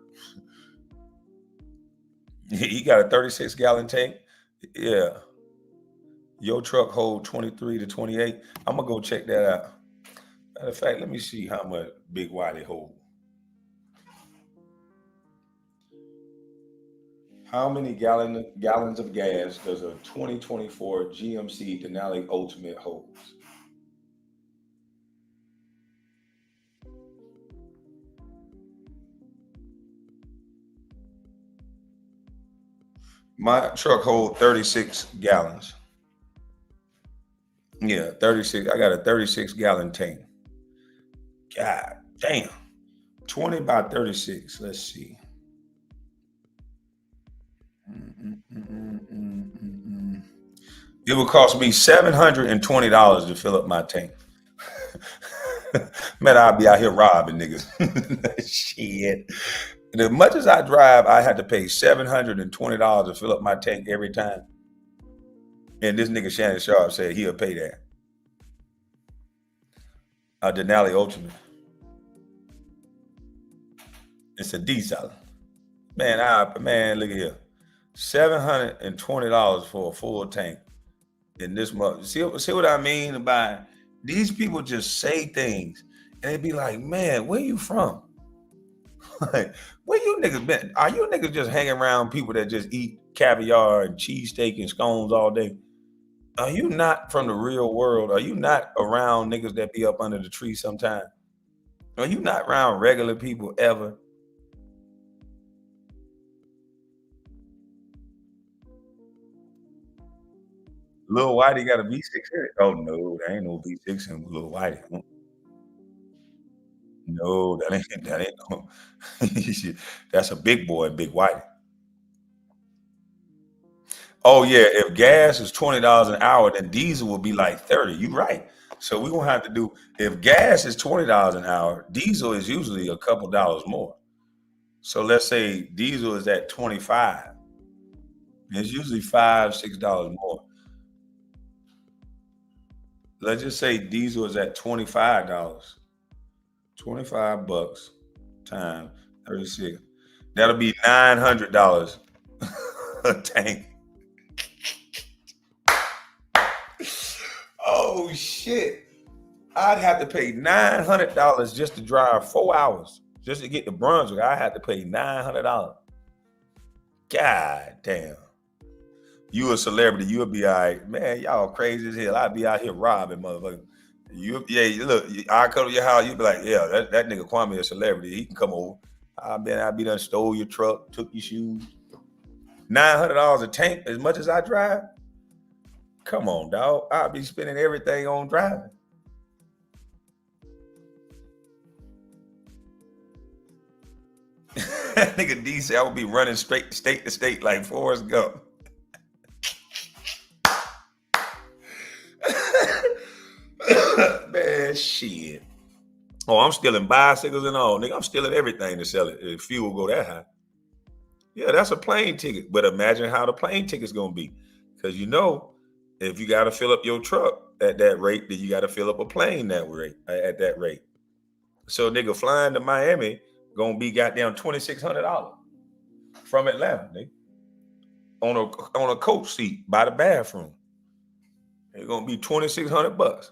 He got a 36 gallon tank. Yeah. Your truck hold 23 to 28. I'm gonna go check that out. Matter of fact, let me see how much Big Wiley hold. How many gallons of gas does a 2024 GMC Denali Ultimate hold? My truck hold 36 gallons. Yeah, 36. I got a 36 gallon tank. God damn. 20 by 36. Let's see. It would cost me $720 to fill up my tank. Man, I'll be out here robbing niggas. Shit. And as much as I drive, I had to pay $720 to fill up my tank every time. And this nigga Shannon Sharp said he'll pay that. A Denali Ultimate. It's a diesel. Man, look at here. $720 for a full tank in this month. See what I mean by these people just say things and they be like, man, where you from? Like, where you niggas been? Are you niggas just hanging around people that just eat caviar and cheesesteak and scones all day? Are you not from the real world? Are you not around niggas that be up under the tree sometime? Are you not around regular people ever? Lil Whitey got a V6 in it. Oh no, there ain't no V6 in Lil Whitey. No, that ain't no. That's a big boy, Big Whitey. Oh yeah, if gas is $20 an hour, then diesel will be like 30. You right. So we're gonna have to do, if gas is $20 an hour, diesel is usually a couple dollars more. So let's say diesel is at 25. It's usually $5, $6 more. Let's just say diesel is at $25. 25 bucks times 36. That'll be $900 a tank. Oh shit. I'd have to pay $900 just to drive 4 hours. Just to get to Brunswick, I had to pay $900. God damn. You a celebrity, you'll be all right. Man, y'all crazy as hell. I'd be out here robbing motherfuckers. Look, I come to your house, you be like, yeah, that nigga Kwame a celebrity. He can come over. I be done stole your truck, took your shoes. $900 a tank, as much as I drive? Come on, dog. I'll be spending everything on driving. Nigga D said I would be running straight state to state like Forrest Gump. Man, shit. Oh, I'm stealing bicycles and all, nigga. I'm stealing everything to sell it if fuel go that high. Yeah, that's a plane ticket. But imagine how the plane ticket's gonna be. Because if you gotta fill up your truck at that rate, then you gotta fill up a plane at that rate. So nigga flying to Miami gonna be goddamn $2,600 from Atlanta, nigga. On a coach seat by the bathroom. It's gonna be $2,600.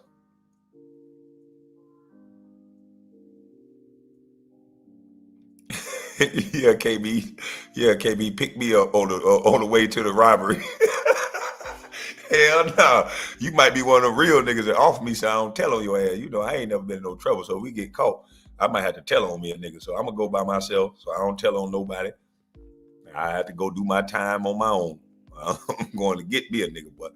Yeah, KB, pick me up on the way to the robbery. Hell no. You might be one of the real niggas that offer me so I don't tell on your ass. I ain't never been in no trouble. So if we get caught, I might have to tell on me a nigga. So I'm gonna go by myself so I don't tell on nobody. I have to go do my time on my own. I'm going to get me a nigga, boy.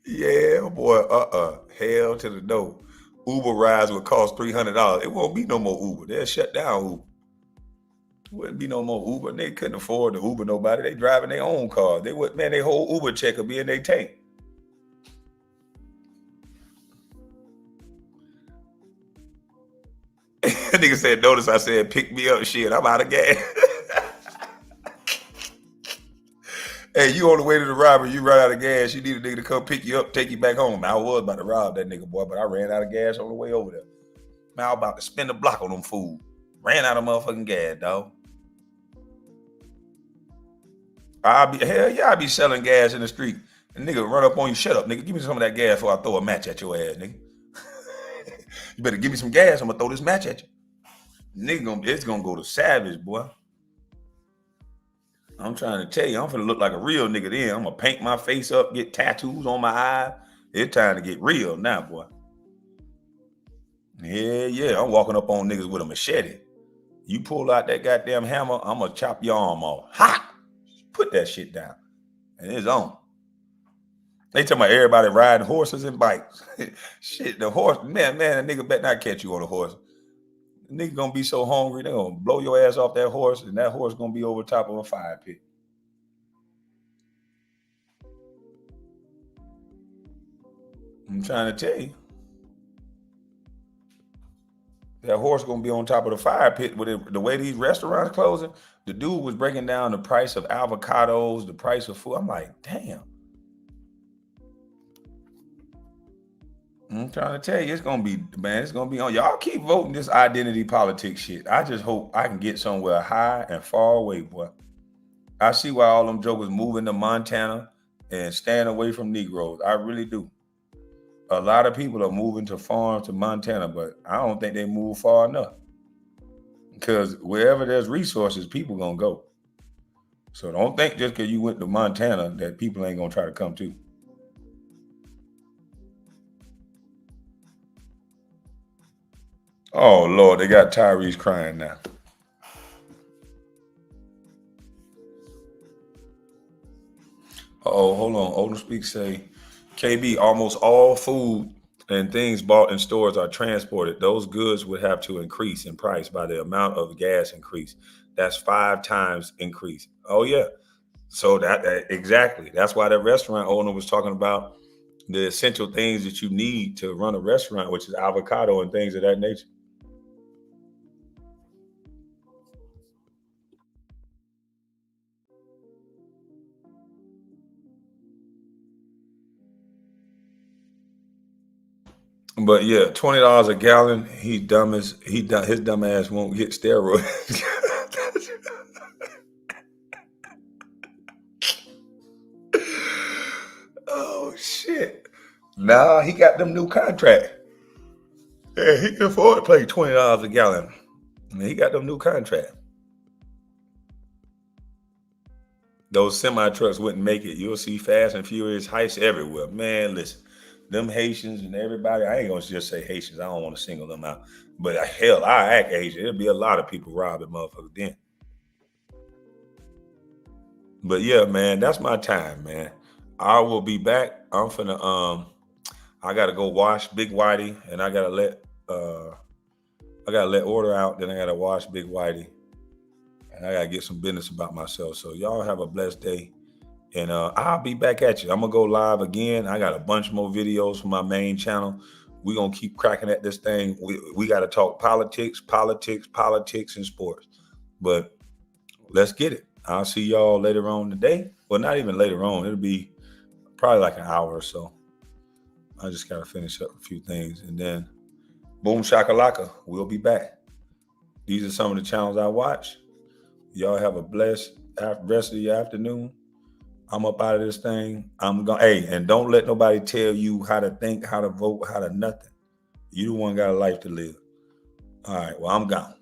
Yeah, boy. Hell to the no. Uber rides would cost $300. It won't be no more Uber. They'll shut down Uber. Wouldn't be no more Uber. They couldn't afford to Uber nobody. They driving their own car. Their whole Uber check will be in their tank. Nigga said, notice I said, pick me up. Shit, I'm out of gas. Hey, you on the way to the robbery, you run out of gas. You need a nigga to come pick you up, take you back home. I was about to rob that nigga, boy, but I ran out of gas on the way over there. Man, I was about to spend a block on them food. Ran out of motherfucking gas, dog. I'll be selling gas in the street. And nigga run up on you, shut up, nigga. Give me some of that gas before I throw a match at your ass, nigga. You better give me some gas, I'm gonna throw this match at you. Nigga, it's gonna go to savage, boy. I'm trying to tell you, I'm finna look like a real nigga then. I'm gonna paint my face up, get tattoos on my eyes. It's time to get real now, boy. Yeah, I'm walking up on niggas with a machete. You pull out that goddamn hammer, I'm gonna chop your arm off. Ha! Put that shit down. And it's on. They talking about everybody riding horses and bikes. Shit, the horse, man, a nigga better not catch you on a horse. The nigga gonna be so hungry, they gonna blow your ass off that horse, and that horse gonna be over top of a fire pit. I'm trying to tell you. That horse gonna be on top of the fire pit with the way these restaurants closing. The dude was breaking down the price of avocados, the price of food. I'm like, damn. I'm trying to tell you, it's gonna be on. Y'all keep voting this identity politics shit. I just hope I can get somewhere high and far away, boy. I see why all them jokers moving to Montana and staying away from Negroes. I really do. A lot of people are moving to farms to Montana, but I don't think they move far enough. Because wherever there's resources, people gonna go. So don't think just because you went to Montana that people ain't gonna try to come to. Oh Lord, they got Tyrese crying now. Oh, hold on. Odom Speak say, KB, almost all food and things bought in stores are transported. Those goods would have to increase in price by the amount of gas increase. That's 5 times increase. Oh yeah. So that exactly. That's why the restaurant owner was talking about the essential things that you need to run a restaurant, which is avocado and things of that nature. But yeah, $20 a gallon. His dumb ass won't get steroids. Oh shit! Nah, he got them new contract. Yeah, he can afford to pay $20 a gallon. He got them new contract. Those semi trucks wouldn't make it. You'll see Fast and Furious heists everywhere. Man, listen, them Haitians and everybody. I ain't gonna just say Haitians. I don't want to single them out. But hell, I act Asian. There'll be a lot of people robbing motherfuckers then. But yeah, man, that's my time, man. I will be back. I'm finna I gotta go wash Big Whitey, and I gotta let order out. Then I gotta wash Big Whitey, and I gotta get some business about myself. So y'all have a blessed day, and I'll be back at you. I'm gonna go live again. I got a bunch more videos from my main channel. We're gonna keep cracking at this thing. We gotta talk politics, and sports. But let's get it. I'll see y'all later on today. Well, not even later on. It'll be probably like an hour or so. I just gotta finish up a few things, and then boom shakalaka, we'll be back. These are some of the channels I watch. Y'all have a blessed rest of your afternoon. I'm up out of this thing. Hey, and don't let nobody tell you how to think, how to vote, how to nothing. You the one got a life to live. All right, well, I'm gone.